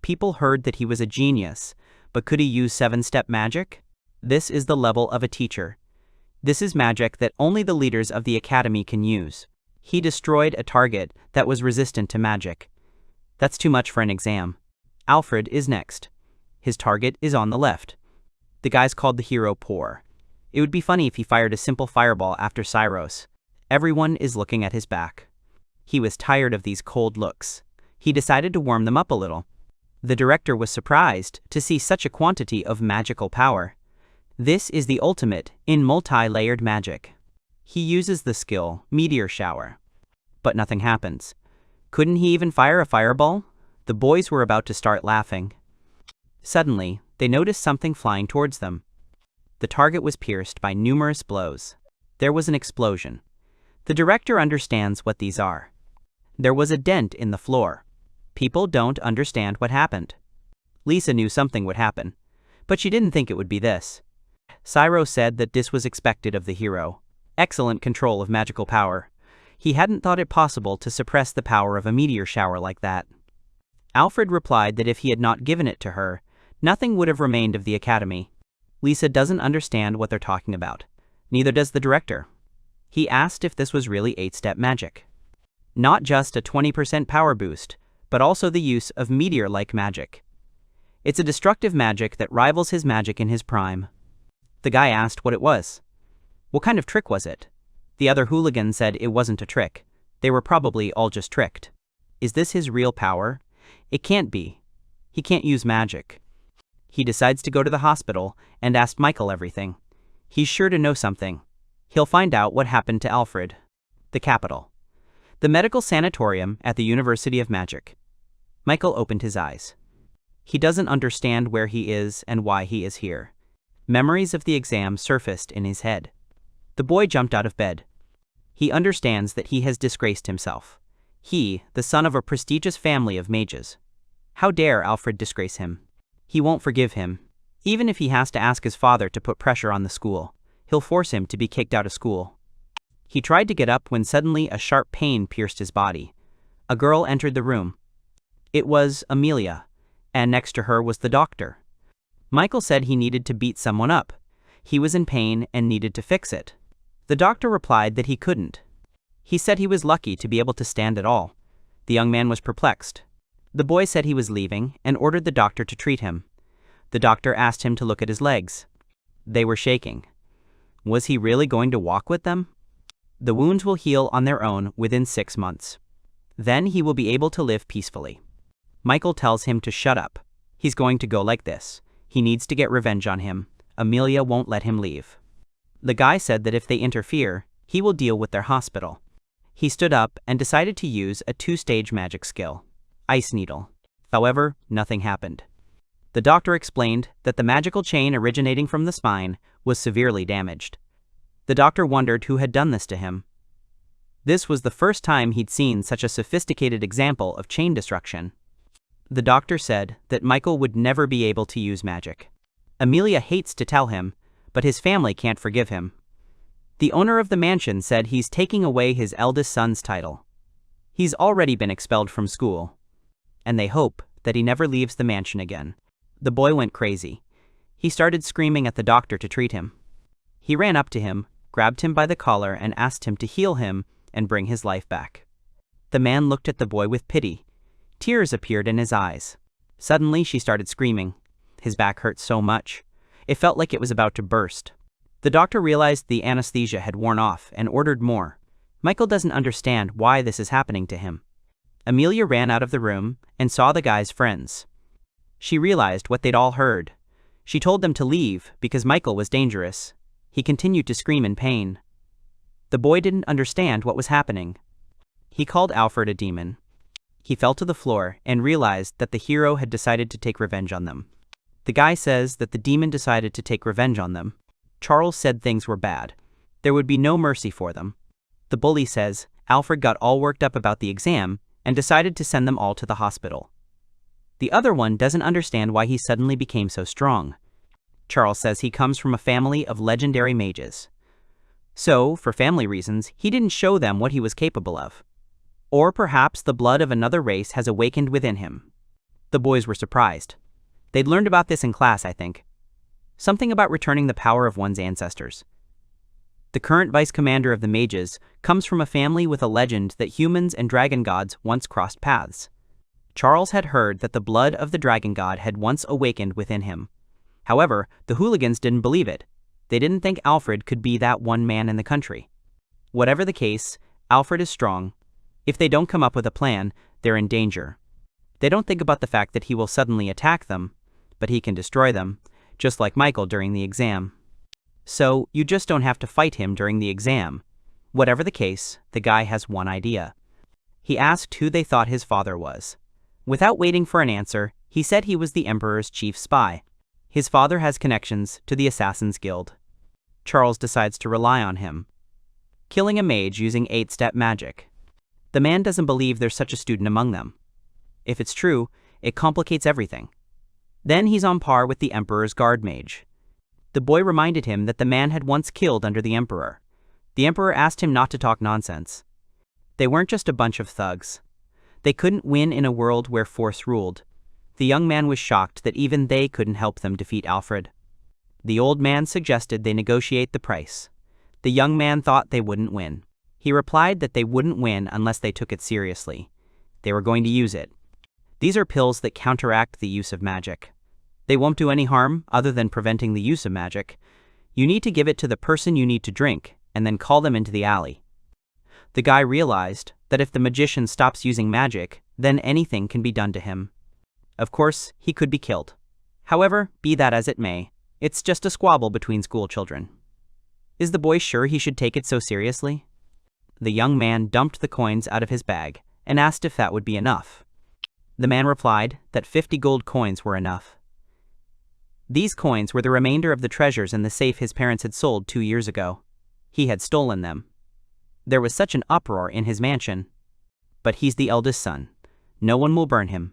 People heard that he was a genius, but could he use 7-step magic? This is the level of a teacher. This is magic that only the leaders of the academy can use. He destroyed a target that was resistant to magic. That's too much for an exam. Alfred is next. His target is on the left. The guys called the hero poor. It would be funny if he fired a simple fireball after Cyros. Everyone is looking at his back. He was tired of these cold looks. He decided to warm them up a little. The director was surprised to see such a quantity of magical power. This is the ultimate in multi-layered magic. He uses the skill Meteor Shower. But nothing happens. Couldn't he even fire a fireball? The boys were about to start laughing. Suddenly, they noticed something flying towards them. The target was pierced by numerous blows. There was an explosion. The director understands what these are. There was a dent in the floor. People don't understand what happened. Lisa knew something would happen, but she didn't think it would be this. Cyro said that this was expected of the hero. Excellent control of magical power. He hadn't thought it possible to suppress the power of a meteor shower like that. Alfred replied that if he had not given it to her, nothing would have remained of the academy. Lisa doesn't understand what they're talking about. Neither does the director. He asked if this was really 8-step magic. Not just a 20% power boost, but also the use of meteor-like magic. It's a destructive magic that rivals his magic in his prime. The guy asked what it was. What kind of trick was it? The other hooligan said it wasn't a trick. They were probably all just tricked. Is this his real power? It can't be. He can't use magic. He decides to go to the hospital and ask Michael everything. He's sure to know something. He'll find out what happened to Alfred. The capital. The medical sanatorium at the University of Magic. Michael opened his eyes. He doesn't understand where he is and why he is here. Memories of the exam surfaced in his head. The boy jumped out of bed. He understands that he has disgraced himself. He, the son of a prestigious family of mages. How dare Alfred disgrace him? He won't forgive him. Even if he has to ask his father to put pressure on the school, he'll force him to be kicked out of school. He tried to get up when suddenly a sharp pain pierced his body. A girl entered the room. It was Amelia, and next to her was the doctor. Michael said he needed to beat someone up. He was in pain and needed to fix it. The doctor replied that he couldn't. He said he was lucky to be able to stand at all. The young man was perplexed. The boy said he was leaving and ordered the doctor to treat him. The doctor asked him to look at his legs. They were shaking. Was he really going to walk with them? The wounds will heal on their own within 6 months. Then he will be able to live peacefully. Michael tells him to shut up. He's going to go like this. He needs to get revenge on him. Amelia won't let him leave. The guy said that if they interfere, he will deal with their hospital. He stood up and decided to use a 2-stage magic skill. Ice Needle. However, nothing happened. The doctor explained that the magical chain originating from the spine was severely damaged. The doctor wondered who had done this to him. This was the first time he'd seen such a sophisticated example of chain destruction. The doctor said that Michael would never be able to use magic. Amelia hates to tell him, but his family can't forgive him. The owner of the mansion said he's taking away his eldest son's title. He's already been expelled from school. And they hope that he never leaves the mansion again. The boy went crazy. He started screaming at the doctor to treat him. He ran up to him, grabbed him by the collar and asked him to heal him and bring his life back. The man looked at the boy with pity. Tears appeared in his eyes. Suddenly she started screaming. His back hurt so much. It felt like it was about to burst. The doctor realized the anesthesia had worn off and ordered more. Michael doesn't understand why this is happening to him. Amelia ran out of the room and saw the guy's friends. She realized what they'd all heard. She told them to leave because Michael was dangerous. He continued to scream in pain. The boy didn't understand what was happening. He called Alfred a demon. He fell to the floor and realized that the hero had decided to take revenge on them. The guy says that the demon decided to take revenge on them. Charles said things were bad. There would be no mercy for them. The bully says Alfred got all worked up about the exam and decided to send them all to the hospital. The other one doesn't understand why he suddenly became so strong. Charles says he comes from a family of legendary mages. So, for family reasons, he didn't show them what he was capable of. Or perhaps the blood of another race has awakened within him. The boys were surprised. They'd learned about this in class, I think. Something about returning the power of one's ancestors. The current vice commander of the mages comes from a family with a legend that humans and dragon gods once crossed paths. Charles had heard that the blood of the dragon god had once awakened within him. However, the hooligans didn't believe it. They didn't think Alfred could be that one man in the country. Whatever the case, Alfred is strong. If they don't come up with a plan, they're in danger. They don't think about the fact that he will suddenly attack them, but he can destroy them, just like Michael during the exam. So, you just don't have to fight him during the exam. Whatever the case, the guy has one idea. He asked who they thought his father was. Without waiting for an answer, he said he was the Emperor's chief spy. His father has connections to the Assassin's Guild. Charles decides to rely on him, killing a mage using 8-step magic. The man doesn't believe there's such a student among them. If it's true, it complicates everything. Then he's on par with the Emperor's guard mage. The boy reminded him that the man had once killed under the Emperor. The Emperor asked him not to talk nonsense. They weren't just a bunch of thugs. They couldn't win in a world where force ruled. The young man was shocked that even they couldn't help them defeat Alfred. The old man suggested they negotiate the price. The young man thought they wouldn't win. He replied that they wouldn't win unless they took it seriously. They were going to use it. These are pills that counteract the use of magic. They won't do any harm other than preventing the use of magic. You need to give it to the person you need to drink, and then call them into the alley. The guy realized that if the magician stops using magic, then anything can be done to him. Of course, he could be killed. However, be that as it may, it's just a squabble between school children. Is the boy sure he should take it so seriously? The young man dumped the coins out of his bag and asked if that would be enough. The man replied that 50 gold coins were enough. These coins were the remainder of the treasures in the safe his parents had sold 2 years ago. He had stolen them. There was such an uproar in his mansion. But he's the eldest son. No one will burn him.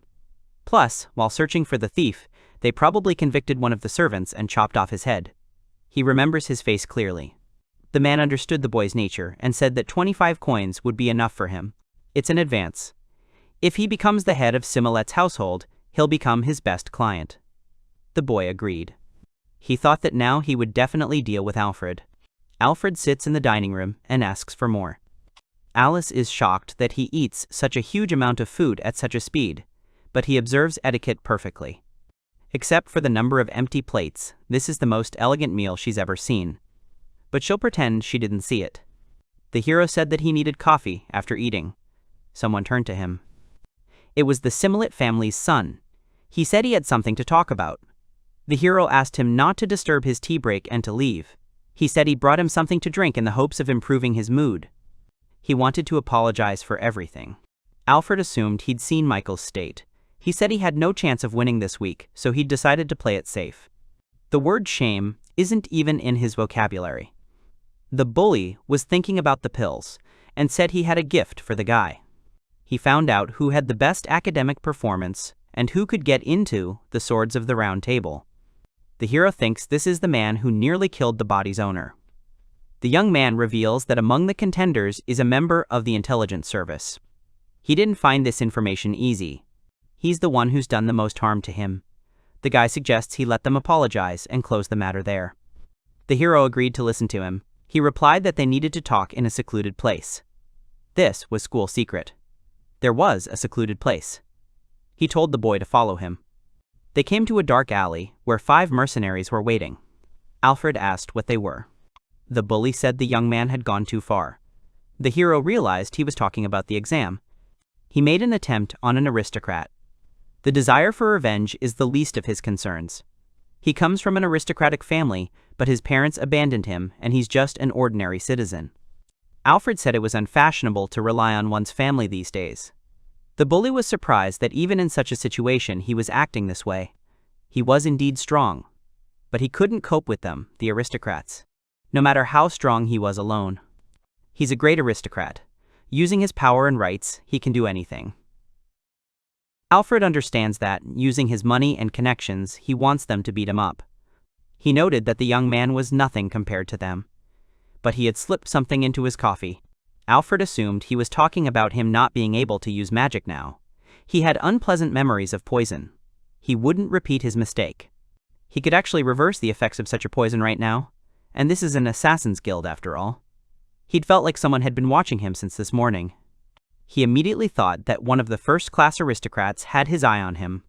Plus, while searching for the thief, they probably convicted one of the servants and chopped off his head. He remembers his face clearly. The man understood the boy's nature and said that 25 coins would be enough for him. It's an advance. If he becomes the head of Simolet's household, he'll become his best client. The boy agreed. He thought that now he would definitely deal with Alfred. Alfred sits in the dining room and asks for more. Alice is shocked that he eats such a huge amount of food at such a speed, but he observes etiquette perfectly. Except for the number of empty plates, this is the most elegant meal she's ever seen. But she'll pretend she didn't see it. The hero said that he needed coffee after eating. Someone turned to him. It was the Simolet family's son. He said he had something to talk about. The hero asked him not to disturb his tea break and to leave. He said he brought him something to drink in the hopes of improving his mood. He wanted to apologize for everything. Alfred assumed he'd seen Michael's state. He said he had no chance of winning this week, so he'd decided to play it safe. The word shame isn't even in his vocabulary. The bully was thinking about the pills and said he had a gift for the guy. He found out who had the best academic performance and who could get into the Swords of the Round Table. The hero thinks this is the man who nearly killed the body's owner. The young man reveals that among the contenders is a member of the intelligence service. He didn't find this information easy. He's the one who's done the most harm to him. The guy suggests he let them apologize and close the matter there. The hero agreed to listen to him. He replied that they needed to talk in a secluded place. This was school secret. There was a secluded place. He told the boy to follow him. They came to a dark alley where 5 mercenaries were waiting. Alfred asked what they were. The bully said the young man had gone too far. The hero realized he was talking about the exam. He made an attempt on an aristocrat. The desire for revenge is the least of his concerns. He comes from an aristocratic family, but his parents abandoned him and he's just an ordinary citizen. Alfred said it was unfashionable to rely on one's family these days. The bully was surprised that even in such a situation he was acting this way. He was indeed strong. But he couldn't cope with them, the aristocrats. No matter how strong he was alone. He's a great aristocrat. Using his power and rights, he can do anything. Alfred understands that, using his money and connections, he wants them to beat him up. He noted that the young man was nothing compared to them. But he had slipped something into his coffee. Alfred assumed he was talking about him not being able to use magic now. He had unpleasant memories of poison. He wouldn't repeat his mistake. He could actually reverse the effects of such a poison right now. And this is an assassin's guild after all. He'd felt like someone had been watching him since this morning. He immediately thought that one of the first-class aristocrats had his eye on him.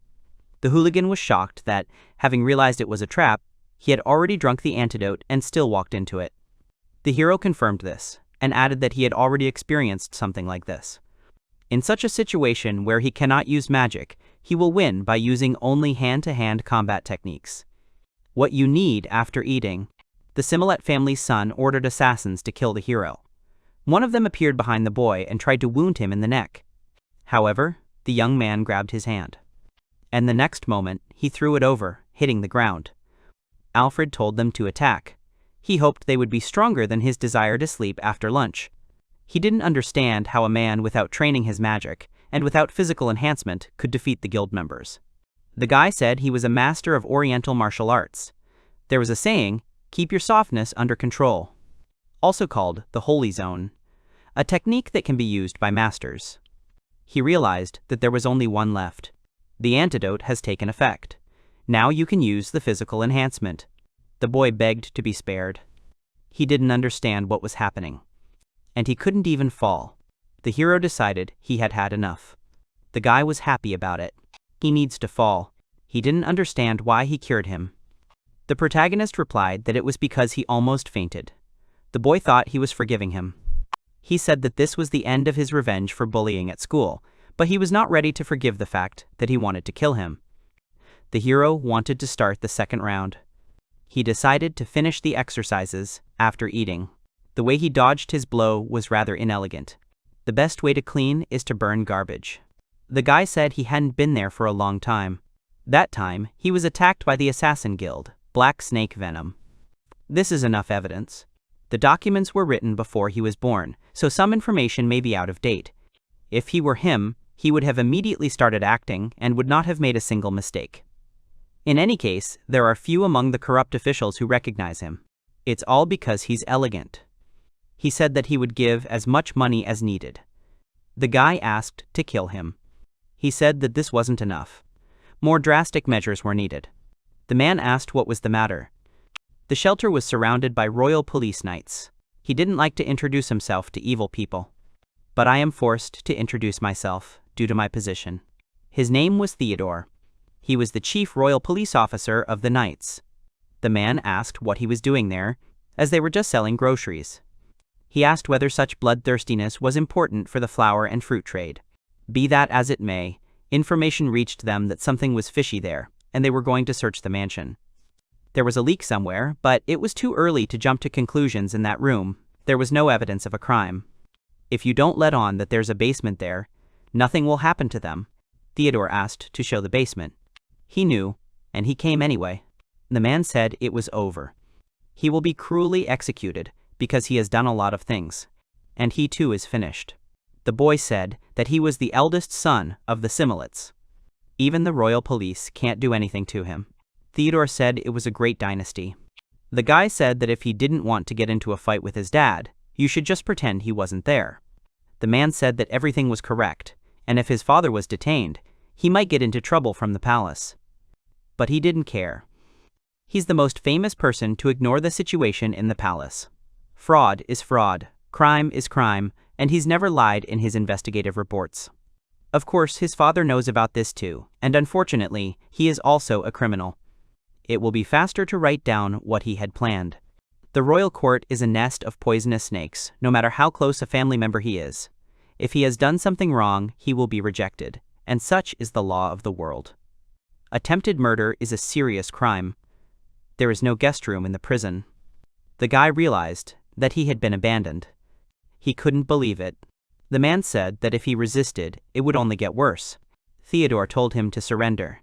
The hooligan was shocked that, having realized it was a trap, he had already drunk the antidote and still walked into it. The hero confirmed this, and added that he had already experienced something like this. In such a situation where he cannot use magic, he will win by using only hand-to-hand combat techniques. What you need after eating. The Simolet family's son ordered assassins to kill the hero. One of them appeared behind the boy and tried to wound him in the neck. However, the young man grabbed his hand. And the next moment, he threw it over, hitting the ground. Alfred told them to attack. He hoped they would be stronger than his desire to sleep after lunch. He didn't understand how a man without training his magic, and without physical enhancement, could defeat the guild members. The guy said he was a master of Oriental martial arts. There was a saying, "Keep your softness under control," also called the Holy Zone, a technique that can be used by masters. He realized that there was only one left. The antidote has taken effect. Now you can use the physical enhancement. The boy begged to be spared. He didn't understand what was happening. And he couldn't even fall. The hero decided he had had enough. The guy was happy about it. He needs to fall. He didn't understand why he cured him. The protagonist replied that it was because he almost fainted. The boy thought he was forgiving him. He said that this was the end of his revenge for bullying at school, but he was not ready to forgive the fact that he wanted to kill him. The hero wanted to start the second round. He decided to finish the exercises after eating. The way he dodged his blow was rather inelegant. The best way to clean is to burn garbage. The guy said he hadn't been there for a long time. That time, he was attacked by the Assassin Guild, Black Snake Venom. This is enough evidence. The documents were written before he was born, so some information may be out of date. If he were him, he would have immediately started acting and would not have made a single mistake. In any case, there are few among the corrupt officials who recognize him. It's all because he's elegant. He said that he would give as much money as needed. The guy asked to kill him. He said that this wasn't enough. More drastic measures were needed. The man asked what was the matter. The shelter was surrounded by royal police knights. He didn't like to introduce himself to evil people. But I am forced to introduce myself due to my position. His name was Theodore. He was the chief royal police officer of the knights. The man asked what he was doing there, as they were just selling groceries. He asked whether such bloodthirstiness was important for the flower and fruit trade. Be that as it may, information reached them that something was fishy there, and they were going to search the mansion. There was a leak somewhere, but it was too early to jump to conclusions in that room. There was no evidence of a crime. If you don't let on that there's a basement there, nothing will happen to them. Theodore asked to show the basement. He knew, and he came anyway. The man said it was over. He will be cruelly executed because he has done a lot of things. And he too is finished. The boy said that he was the eldest son of the Similets. Even the royal police can't do anything to him. Theodore said it was a great dynasty. The guy said that if he didn't want to get into a fight with his dad, you should just pretend he wasn't there. The man said that everything was correct, and if his father was detained, he might get into trouble from the palace. But he didn't care. He's the most famous person to ignore the situation in the palace. Fraud is fraud, crime is crime, and he's never lied in his investigative reports. Of course, his father knows about this too, and unfortunately, he is also a criminal. It will be faster to write down what he had planned. The royal court is a nest of poisonous snakes, no matter how close a family member he is. If he has done something wrong, he will be rejected, and such is the law of the world. Attempted murder is a serious crime. There is no guest room in the prison. The guy realized that he had been abandoned. He couldn't believe it. The man said that if he resisted, it would only get worse. Theodore told him to surrender.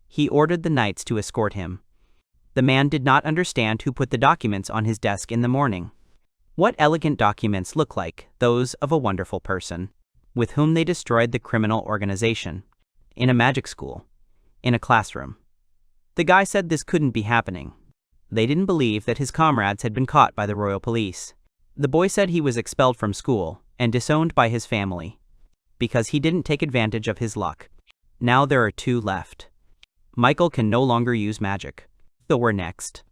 He ordered the knights to escort him. The man did not understand who put the documents on his desk in the morning. What elegant documents look like those of a wonderful person, with whom they destroyed the criminal organization. In a magic school. In a classroom. The guy said this couldn't be happening. They didn't believe that his comrades had been caught by the royal police. The boy said he was expelled from school and disowned by his family because he didn't take advantage of his luck. Now there are two left. Michael can no longer use magic. So we're next.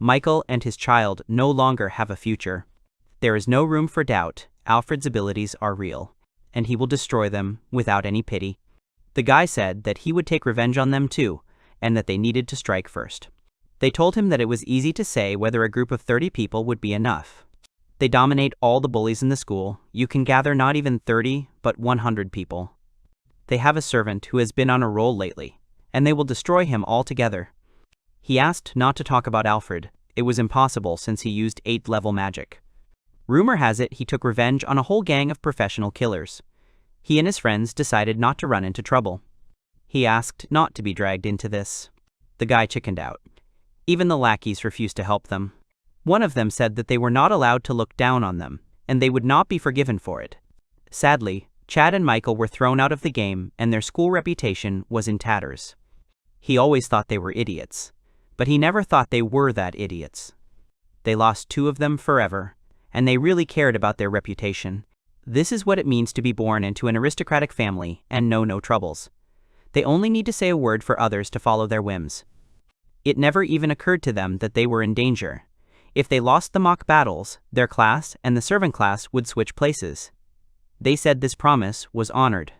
Michael and his child no longer have a future. There is no room for doubt, Alfred's abilities are real, and he will destroy them without any pity. The guy said that he would take revenge on them too, and that they needed to strike first. They told him that it was easy to say whether a group of 30 people would be enough. They dominate all the bullies in the school. You can gather not even 30, but 100 people. They have a servant who has been on a roll lately, and they will destroy him altogether. He asked not to talk about Alfred. It was impossible since he used 8th level magic. Rumor has it he took revenge on a whole gang of professional killers. He and his friends decided not to run into trouble. He asked not to be dragged into this. The guy chickened out. Even the lackeys refused to help them. One of them said that they were not allowed to look down on them, and they would not be forgiven for it. Sadly, Chad and Michael were thrown out of the game and their school reputation was in tatters. He always thought they were idiots, but he never thought they were that idiots. They lost 2 of them forever, and they really cared about their reputation. This is what it means to be born into an aristocratic family and know no troubles. They only need to say a word for others to follow their whims. It never even occurred to them that they were in danger. If they lost the mock battles, their class and the servant class would switch places. They said this promise was honored.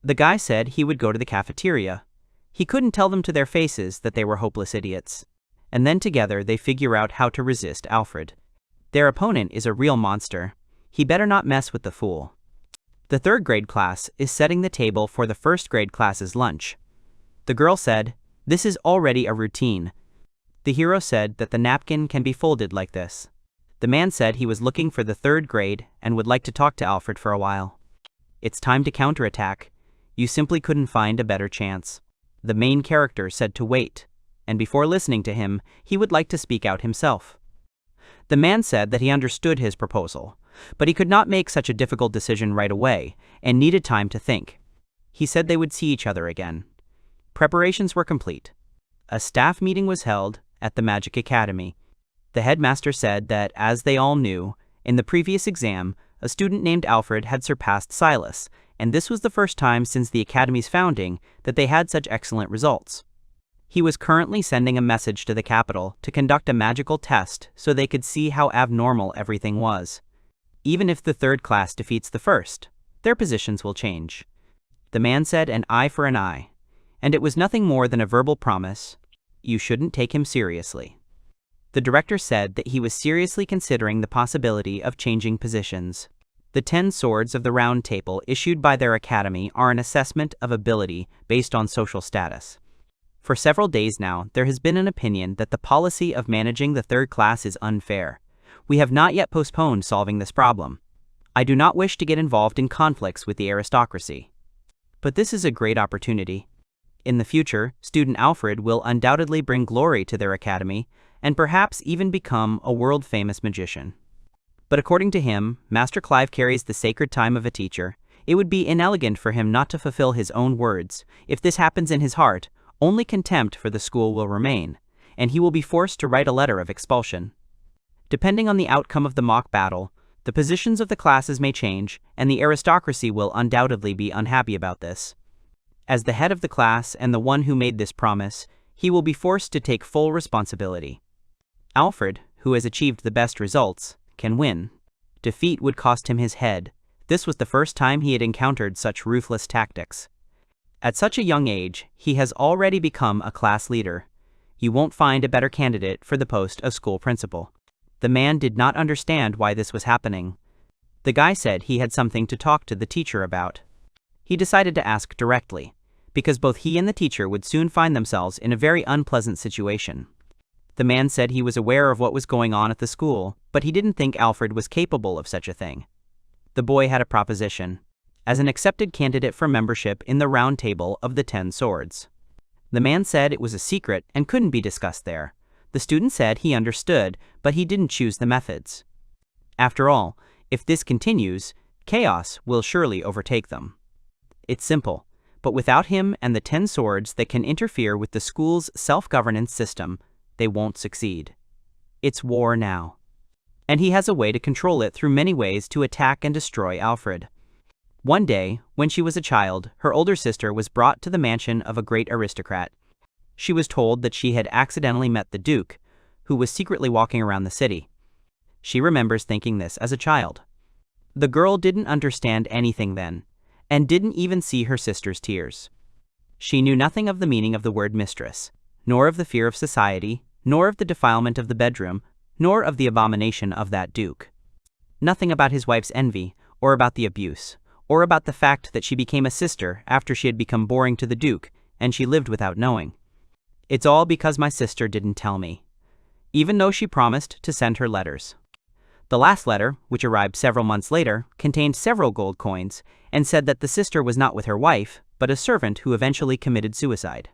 The guy said he would go to the cafeteria. He couldn't tell them to their faces that they were hopeless idiots. And then together they figure out how to resist Alfred. Their opponent is a real monster. He better not mess with the fool. The 3rd grade class is setting the table for the 1st grade class's lunch. The girl said, "This is already a routine." The hero said that the napkin can be folded like this. The man said he was looking for the 3rd grade and would like to talk to Alfred for a while. It's time to counterattack. You simply couldn't find a better chance. The main character said to wait, and before listening to him, he would like to speak out himself. The man said that he understood his proposal, but he could not make such a difficult decision right away and needed time to think. He said they would see each other again. Preparations were complete. A staff meeting was held at the Magic Academy. The headmaster said that, as they all knew, in the previous exam, a student named Alfred had surpassed Silas, and this was the first time since the Academy's founding that they had such excellent results. He was currently sending a message to the capital to conduct a magical test so they could see how abnormal everything was. Even if the 3rd class defeats the 1st, their positions will change. The man said an eye for an eye, and it was nothing more than a verbal promise. You shouldn't take him seriously. The director said that he was seriously considering the possibility of changing positions. The 10 swords of the Round Table issued by their academy are an assessment of ability based on social status. For several days now, there has been an opinion that the policy of managing the 3rd class is unfair. We have not yet postponed solving this problem. I do not wish to get involved in conflicts with the aristocracy. But this is a great opportunity. In the future, student Alfred will undoubtedly bring glory to their academy, and perhaps even become a world-famous magician. But according to him, Master Clive carries the sacred time of a teacher. It would be inelegant for him not to fulfill his own words. If this happens in his heart, only contempt for the school will remain, and he will be forced to write a letter of expulsion. Depending on the outcome of the mock battle, the positions of the classes may change, and the aristocracy will undoubtedly be unhappy about this. As the head of the class and the one who made this promise, he will be forced to take full responsibility. Alfred, who has achieved the best results, can win. Defeat would cost him his head. This was the first time he had encountered such ruthless tactics. At such a young age, he has already become a class leader. You won't find a better candidate for the post of school principal. The man did not understand why this was happening. The guy said he had something to talk to the teacher about. He decided to ask directly, because both he and the teacher would soon find themselves in a very unpleasant situation. The man said he was aware of what was going on at the school, but he didn't think Alfred was capable of such a thing. The boy had a proposition. As an accepted candidate for membership in the Round Table of the 10 Swords. The man said it was a secret and couldn't be discussed there. The student said he understood, but he didn't choose the methods. After all, if this continues, chaos will surely overtake them. It's simple, but without him and the 10 swords that can interfere with the school's self-governance system, they won't succeed. It's war now. And he has a way to control it through many ways to attack and destroy Alfred. One day, when she was a child, her older sister was brought to the mansion of a great aristocrat. She was told that she had accidentally met the Duke, who was secretly walking around the city. She remembers thinking this as a child. The girl didn't understand anything then, and didn't even see her sister's tears. She knew nothing of the meaning of the word mistress, nor of the fear of society, nor of the defilement of the bedroom, nor of the abomination of that duke. Nothing about his wife's envy, or about the abuse, or about the fact that she became a sister after she had become boring to the duke, and she lived without knowing. It's all because my sister didn't tell me, even though she promised to send her letters. The last letter, which arrived several months later, contained several gold coins, and said that the sister was not with her wife, but a servant who eventually committed suicide.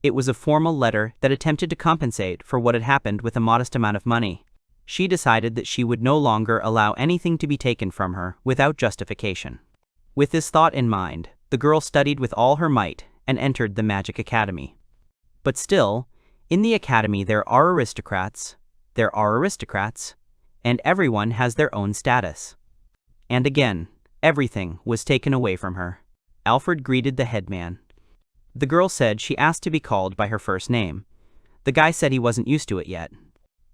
It was a formal letter that attempted to compensate for what had happened with a modest amount of money. She decided that she would no longer allow anything to be taken from her without justification. With this thought in mind, the girl studied with all her might and entered the Magic Academy. But still, in the academy there are aristocrats, and everyone has their own status. And again, everything was taken away from her. Alfred greeted the headman. The girl said she asked to be called by her first name. The guy said he wasn't used to it yet.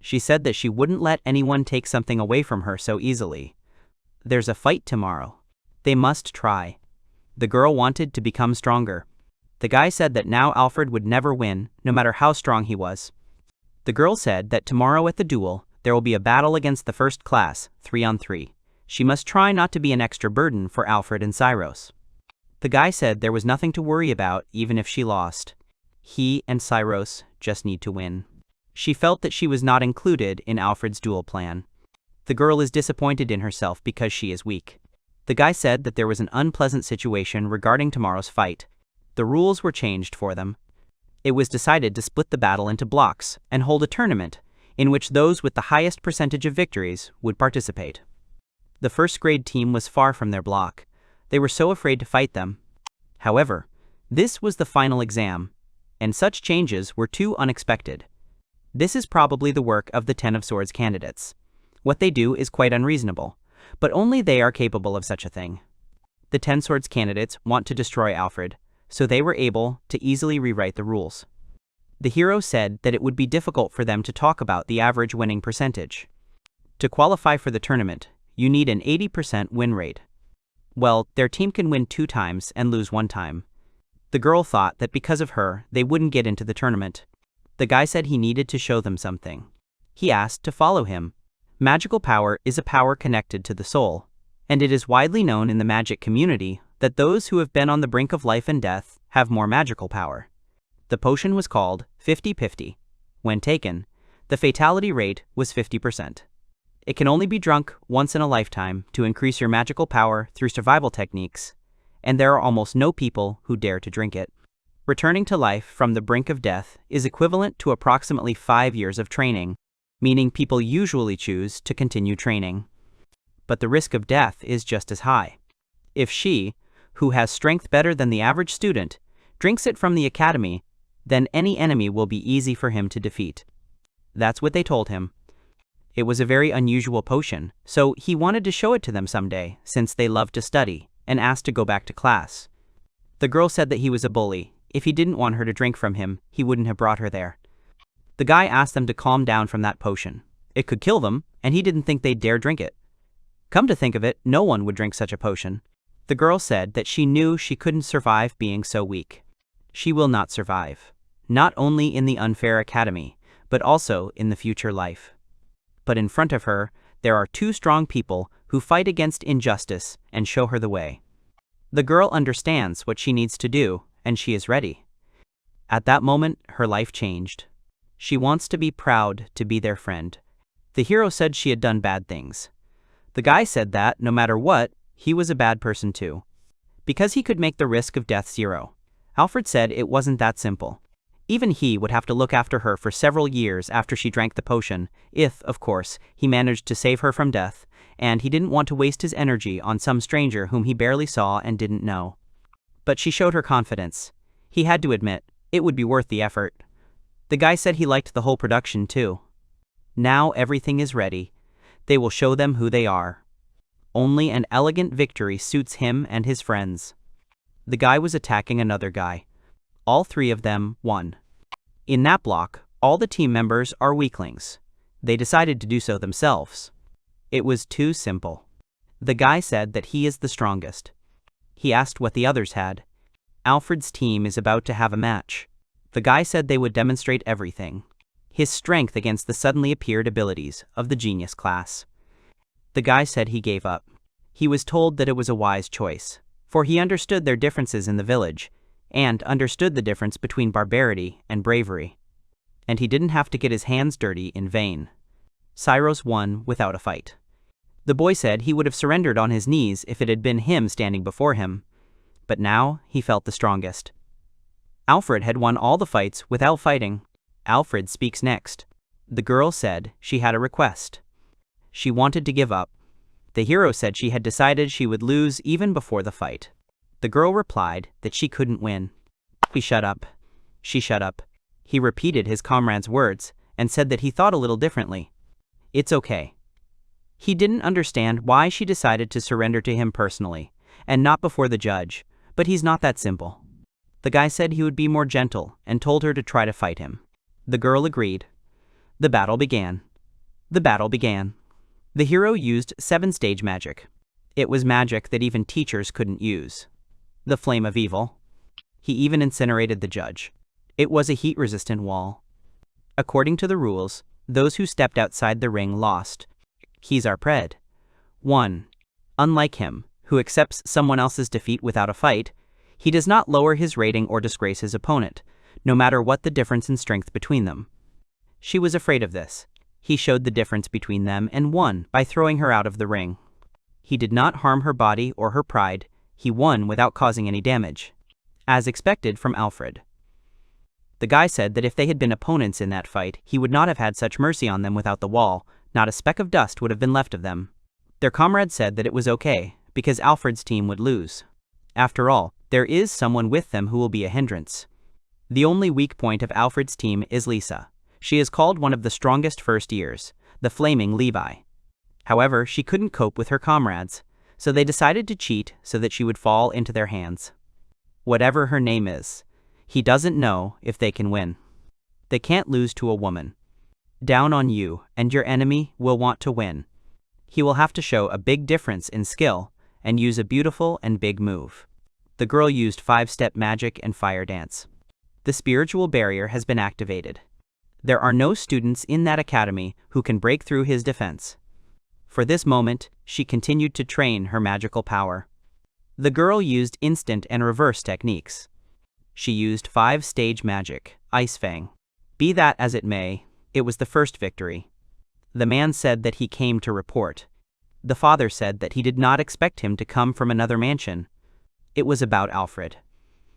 She said that she wouldn't let anyone take something away from her so easily. There's a fight tomorrow. They must try. The girl wanted to become stronger. The guy said that now Alfred would never win, no matter how strong he was. The girl said that tomorrow at the duel, there will be a battle against the first class, 3-on-3. She must try not to be an extra burden for Alfred and Cyros. The guy said there was nothing to worry about even if she lost. He and Cyros just need to win. She felt that she was not included in Alfred's duel plan. The girl is disappointed in herself because she is weak. The guy said that there was an unpleasant situation regarding tomorrow's fight. The rules were changed for them. It was decided to split the battle into blocks and hold a tournament in which those with the highest percentage of victories would participate. The first grade team was far from their block. They were so afraid to fight them. However, this was the final exam, and such changes were too unexpected. This is probably the work of the Ten of Swords candidates. What they do is quite unreasonable, but only they are capable of such a thing. The Ten Swords candidates want to destroy Alfred, so they were able to easily rewrite the rules. The hero said that it would be difficult for them to talk about the average winning percentage. To qualify for the tournament, you need an 80% win rate. Well, their team can win 2 times and lose 1 time. The girl thought that because of her, they wouldn't get into the tournament. The guy said he needed to show them something. He asked to follow him. Magical power is a power connected to the soul, and it is widely known in the magic community that those who have been on the brink of life and death have more magical power. The potion was called 50-50. When taken, the fatality rate was 50%. It can only be drunk once in a lifetime to increase your magical power through survival techniques, and there are almost no people who dare to drink it. Returning to life from the brink of death is equivalent to approximately 5 years of training, meaning people usually choose to continue training. But the risk of death is just as high. If she, who has strength better than the average student, drinks it from the academy, then any enemy will be easy for him to defeat. That's what they told him. It was a very unusual potion, so he wanted to show it to them someday, since they loved to study, and asked to go back to class. The girl said that he was a bully. If he didn't want her to drink from him, he wouldn't have brought her there. The guy asked them to calm down from that potion. It could kill them, and he didn't think they'd dare drink it. Come to think of it, no one would drink such a potion. The girl said that she knew she couldn't survive being so weak. She will not survive, not only in the unfair academy, but also in the future life. But in front of her, there are 2 strong people who fight against injustice and show her the way. The girl understands what she needs to do, and she is ready. At that moment, her life changed. She wants to be proud to be their friend. The hero said she had done bad things. The guy said that, no matter what, he was a bad person too. Because he could make the risk of death 0. Alfred said it wasn't that simple. Even he would have to look after her for several years after she drank the potion, if, of course, he managed to save her from death, and he didn't want to waste his energy on some stranger whom he barely saw and didn't know. But she showed her confidence. He had to admit, it would be worth the effort. The guy said he liked the whole production too. Now everything is ready. They will show them who they are. Only an elegant victory suits him and his friends. The guy was attacking another guy. All 3 of them won. In that block, All the team members are weaklings. They decided to do so themselves. It was too simple. The guy said that he is the strongest. He asked what the others had. Alfred's team is about to have a match. The guy said they would demonstrate everything. His strength against the suddenly appeared abilities of the genius class. The guy said he gave up. He was told that it was a wise choice, for he understood their differences in the village, and understood the difference between barbarity and bravery. And he didn't have to get his hands dirty in vain. Cyrus won without a fight. The boy said he would have surrendered on his knees if it had been him standing before him, but now he felt the strongest. Alfred had won all the fights without fighting. Alfred speaks next. The girl said she had a request. She wanted to give up. The hero said she had decided she would lose even before the fight. The girl replied that she couldn't win. He shut up. She shut up. He repeated his comrade's words and said that he thought a little differently. It's okay. He didn't understand why she decided to surrender to him personally, and not before the judge, but he's not that simple. The guy said he would be more gentle and told her to try to fight him. The girl agreed. The battle began. The battle began. The hero used 7-stage magic. It was magic that even teachers couldn't use. The flame of evil. He even incinerated the judge. It was a heat-resistant wall. According to the rules, those who stepped outside the ring lost. He's our pred. 1. Unlike him, who accepts someone else's defeat without a fight, he does not lower his rating or disgrace his opponent, no matter what the difference in strength between them. She was afraid of this. He showed the difference between them and won by throwing her out of the ring. He did not harm her body or her pride. He won without causing any damage. As expected from Alfred. The guy said that if they had been opponents in that fight, he would not have had such mercy on them without the wall. Not a speck of dust would have been left of them. Their comrade said that it was okay, because Alfred's team would lose. After all, there is someone with them who will be a hindrance. The only weak point of Alfred's team is Lisa. She is called one of the strongest first years, the Flaming Levi. However, she couldn't cope with her comrades, so they decided to cheat so that she would fall into their hands. Whatever her name is, he doesn't know if they can win. They can't lose to a woman. Down on you, and your enemy will want to win. He will have to show a big difference in skill and use a beautiful and big move. The girl used 5-step magic and fire dance. The spiritual barrier has been activated. There are no students in that academy who can break through his defense. For this moment, she continued to train her magical power. The girl used instant and reverse techniques. She used 5-stage magic, Ice Fang. Be that as it may, it was the first victory. The man said that he came to report. The father said that he did not expect him to come from another mansion. It was about Alfred.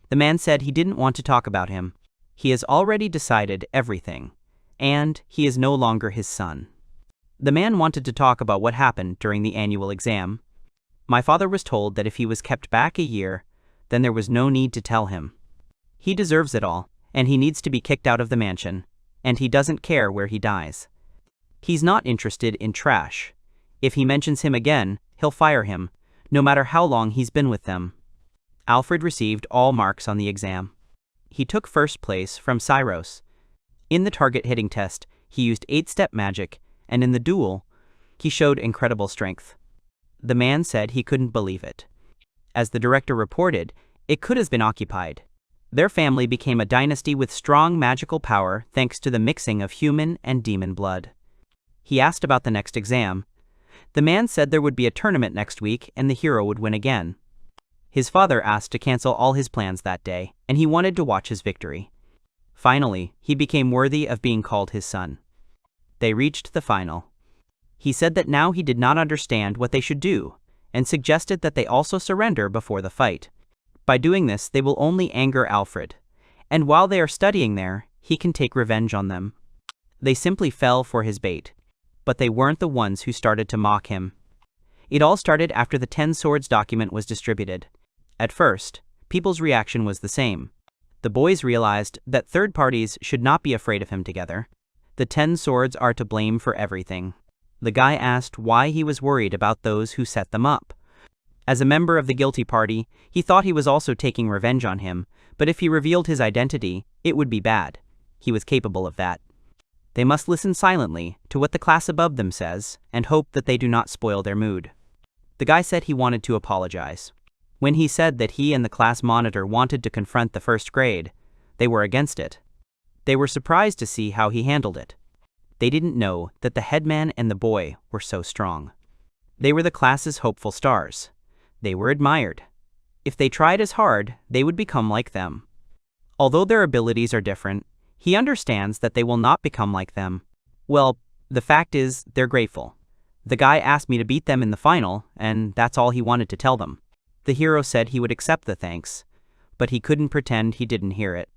The man said he didn't want to talk about him. He has already decided everything, and he is no longer his son. The man wanted to talk about what happened during the annual exam. My father was told that if he was kept back a year, then there was no need to tell him. He deserves it all, and he needs to be kicked out of the mansion, and he doesn't care where he dies. He's not interested in trash. If he mentions him again, he'll fire him, no matter how long he's been with them. Alfred received all marks on the exam. He took first place from Cyrus. In the target hitting test, he used 8-step magic, and in the duel, he showed incredible strength. The man said he couldn't believe it. As the director reported, it could have been occupied. Their family became a dynasty with strong magical power thanks to the mixing of human and demon blood. He asked about the next exam. The man said there would be a tournament next week and the hero would win again. His father asked to cancel all his plans that day, and he wanted to watch his victory. Finally, he became worthy of being called his son. They reached the final. He said that now he did not understand what they should do, and suggested that they also surrender before the fight. By doing this, they will only anger Alfred, and while they are studying there, he can take revenge on them. They simply fell for his bait, but they weren't the ones who started to mock him. It all started after the 10 Swords document was distributed. At first, people's reaction was the same. The boys realized that third parties should not be afraid of him together. The 10 Swords are to blame for everything. The guy asked why he was worried about those who set them up. As a member of the guilty party, he thought he was also taking revenge on him, but if he revealed his identity, it would be bad. He was capable of that. They must listen silently to what the class above them says and hope that they do not spoil their mood. The guy said he wanted to apologize. When he said that he and the class monitor wanted to confront the first grade, they were against it. They were surprised to see how he handled it. They didn't know that the headman and the boy were so strong. They were the class's hopeful stars. They were admired. If they tried as hard, they would become like them. Although their abilities are different, he understands that they will not become like them. Well, the fact is, they're grateful. The guy asked me to beat them in the final, and that's all he wanted to tell them. The hero said he would accept the thanks, but he couldn't pretend he didn't hear it.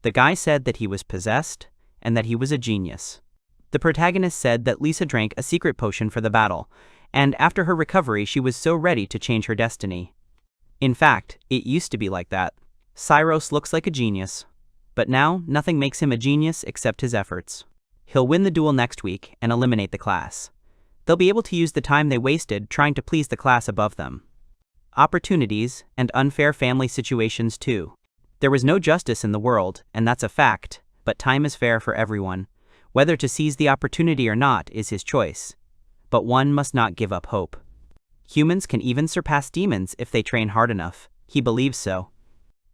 The guy said that he was possessed, and that he was a genius. The protagonist said that Lisa drank a secret potion for the battle, and after her recovery she was so ready to change her destiny. In fact, it used to be like that. Cyrus looks like a genius, but now nothing makes him a genius except his efforts. He'll win the duel next week and eliminate the class. They'll be able to use the time they wasted trying to please the class above them. Opportunities and unfair family situations too. There was no justice in the world, and that's a fact, but time is fair for everyone. Whether to seize the opportunity or not is his choice. But one must not give up hope. Humans can even surpass demons if they train hard enough. He believes so.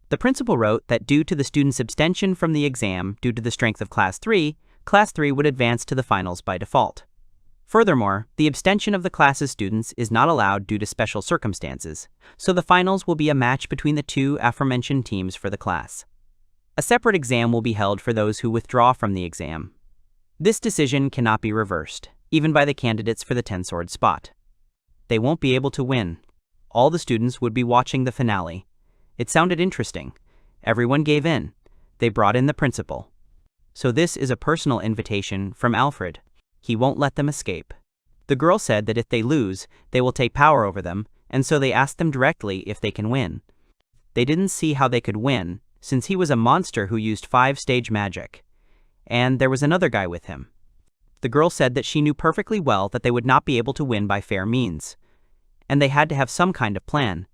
The principal wrote that due to the student's abstention from the exam due to the strength of Class 3 would advance to the finals by default. Furthermore, the abstention of the class's students is not allowed due to special circumstances, so the finals will be a match between the two aforementioned teams for the class. A separate exam will be held for those who withdraw from the exam. This decision cannot be reversed, even by the candidates for the 10-sword spot. They won't be able to win. All the students would be watching the finale. It sounded interesting. Everyone gave in. They brought in the principal. So this is a personal invitation from Alfred. He won't let them escape. The girl said that if they lose, they will take power over them, and so they asked them directly if they can win. They didn't see how they could win, since he was a monster who used 5-stage magic. And there was another guy with him. The girl said that she knew perfectly well that they would not be able to win by fair means, and they had to have some kind of plan.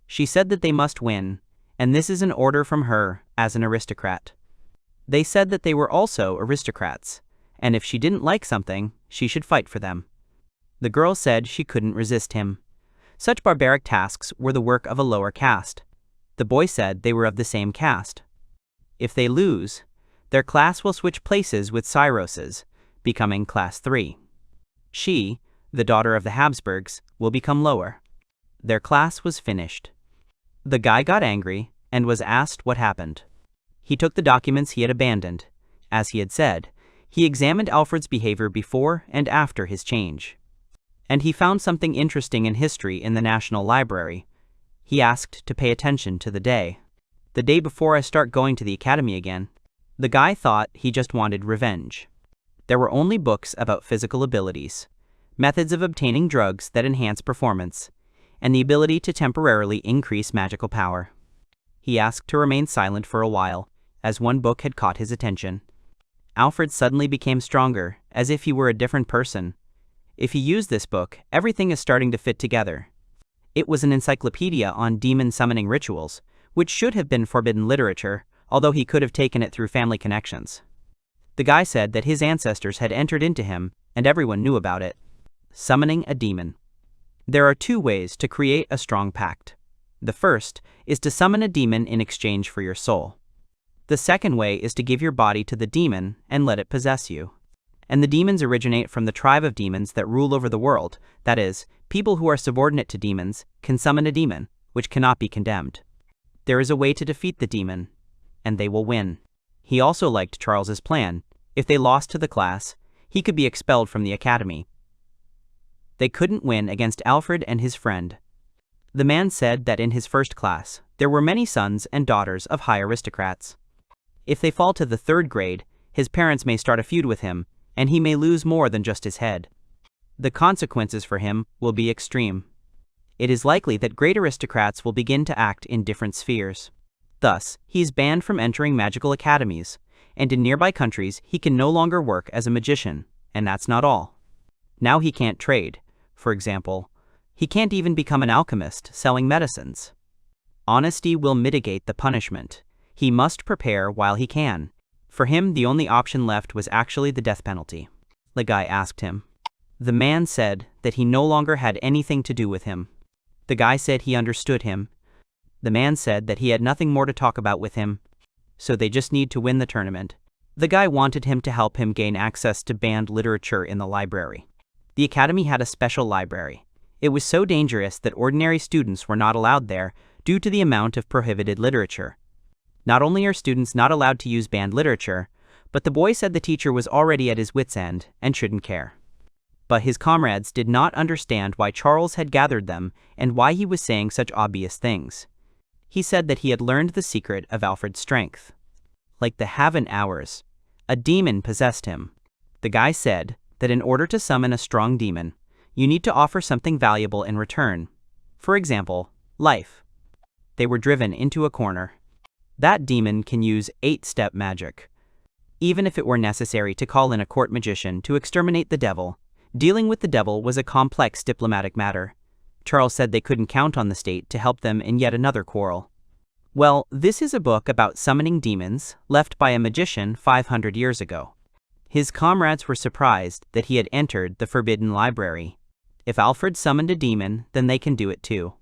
She said that they must win, and this is an order from her as an aristocrat. They said that they were also aristocrats, and if she didn't like something, she should fight for them. The girl said she couldn't resist him. Such barbaric tasks were the work of a lower caste. The boy said they were of the same caste. If they lose, their class will switch places with Cyrus's, becoming Class 3. She, the daughter of the Habsburgs, will become lower. Their class was finished. The guy got angry and was asked what happened. He took the documents he had abandoned. As he had said, he examined Alfred's behavior before and after his change. And he found something interesting in history in the National Library. He asked to pay attention to the day before I start going to the academy again. The guy thought he just wanted revenge. There were only books about physical abilities, methods of obtaining drugs that enhance performance, and the ability to temporarily increase magical power. He asked to remain silent for a while, as one book had caught his attention. Alfred suddenly became stronger, as if he were a different person. If he used this book, everything is starting to fit together. It was an encyclopedia on demon summoning rituals, which should have been forbidden literature, although he could have taken it through family connections. The guy said that his ancestors had entered into him, and everyone knew about it. Summoning a demon. There are 2 ways to create a strong pact. The first is to summon a demon in exchange for your soul. The second way is to give your body to the demon and let it possess you. And the demons originate from the tribe of demons that rule over the world, that is, people who are subordinate to demons can summon a demon, which cannot be condemned. There is a way to defeat the demon, and they will win. He also liked Charles's plan. If they lost to the class, he could be expelled from the academy. They couldn't win against Alfred and his friend. The man said that in his first class, there were many sons and daughters of high aristocrats. If they fall to the 3rd grade, his parents may start a feud with him, and he may lose more than just his head. The consequences for him will be extreme. It is likely that great aristocrats will begin to act in different spheres. Thus, he is banned from entering magical academies, and in nearby countries he can no longer work as a magician, and that's not all. Now he can't trade. For example, he can't even become an alchemist selling medicines. Honesty will mitigate the punishment. He must prepare while he can. For him, the only option left was actually the death penalty. The guy asked him. The man said that he no longer had anything to do with him. The guy said he understood him. The man said that he had nothing more to talk about with him, so they just need to win the tournament. The guy wanted him to help him gain access to banned literature in the library. The academy had a special library. It was so dangerous that ordinary students were not allowed there due to the amount of prohibited literature. Not only are students not allowed to use banned literature, but the boy said the teacher was already at his wit's end and shouldn't care. But his comrades did not understand why Charles had gathered them and why he was saying such obvious things. He said that he had learned the secret of Alfred's strength. Like the Haven hours, a demon possessed him. The guy said that in order to summon a strong demon, you need to offer something valuable in return. For example, life. They were driven into a corner. That demon can use 8-step magic. Even if it were necessary to call in a court magician to exterminate the devil, dealing with the devil was a complex diplomatic matter. Charles said they couldn't count on the state to help them in yet another quarrel. Well, this is a book about summoning demons left by a magician 500 years ago. His comrades were surprised that he had entered the forbidden library. If Alfred summoned a demon, then they can do it too.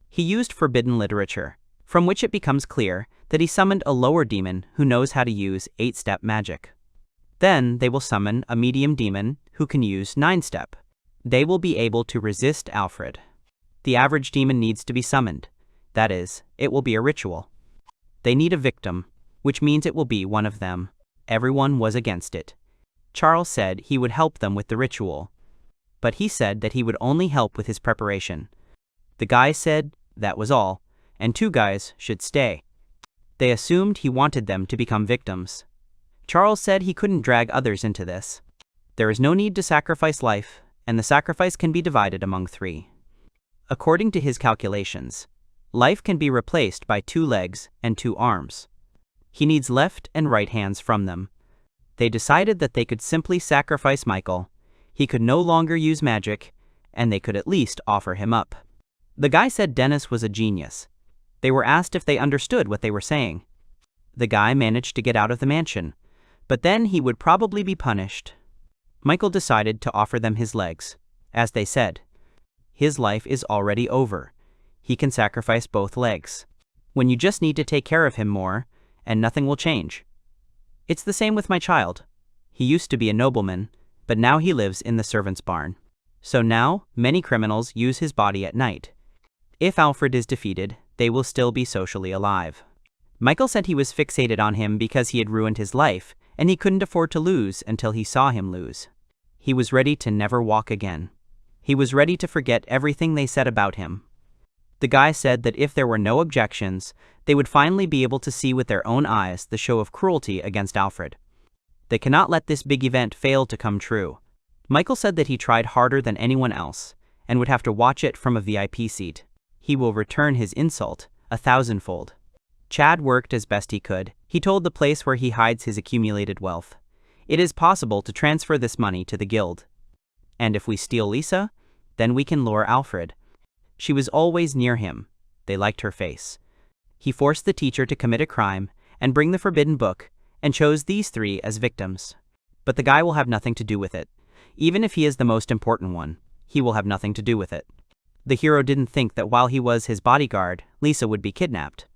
He used forbidden literature, from which it becomes clear that he summoned a lower demon who knows how to use 8-step magic. Then they will summon a medium demon who can use 9-step. They will be able to resist Alfred. The average demon needs to be summoned. That is, it will be a ritual. They need a victim, which means it will be one of them. Everyone was against it. Charles said he would help them with the ritual, but he said that he would only help with his preparation. The guy said that was all, and 2 guys should stay. They assumed he wanted them to become victims. Charles said he couldn't drag others into this. There is no need to sacrifice life, and the sacrifice can be divided among 3. According to his calculations, life can be replaced by 2 legs and 2 arms. He needs left and right hands from them. They decided that they could simply sacrifice Michael. He could no longer use magic, and they could at least offer him up. The guy said Dennis was a genius. They were asked if they understood what they were saying. The guy managed to get out of the mansion, but then he would probably be punished. Michael decided to offer them his legs. As they said, his life is already over. He can sacrifice both legs. When you just need to take care of him more, and nothing will change. It's the same with my child. He used to be a nobleman, but now he lives in the servant's barn. So now, many criminals use his body at night. If Alfred is defeated, they will still be socially alive. Michael said he was fixated on him because he had ruined his life, and he couldn't afford to lose until he saw him lose. He was ready to never walk again. He was ready to forget everything they said about him. The guy said that if there were no objections, they would finally be able to see with their own eyes the show of cruelty against Alfred. They cannot let this big event fail to come true. Michael said that he tried harder than anyone else, and would have to watch it from a VIP seat. He will return his insult 1,000-fold. Chad worked as best he could. He told the place where he hides his accumulated wealth. It is possible to transfer this money to the guild. And if we steal Lisa, then we can lure Alfred. She was always near him. They liked her face. He forced the teacher to commit a crime and bring the forbidden book, and chose these 3 as victims. But the guy will have nothing to do with it. Even if he is the most important one, he will have nothing to do with it. The hero didn't think that while he was his bodyguard, Lisa would be kidnapped.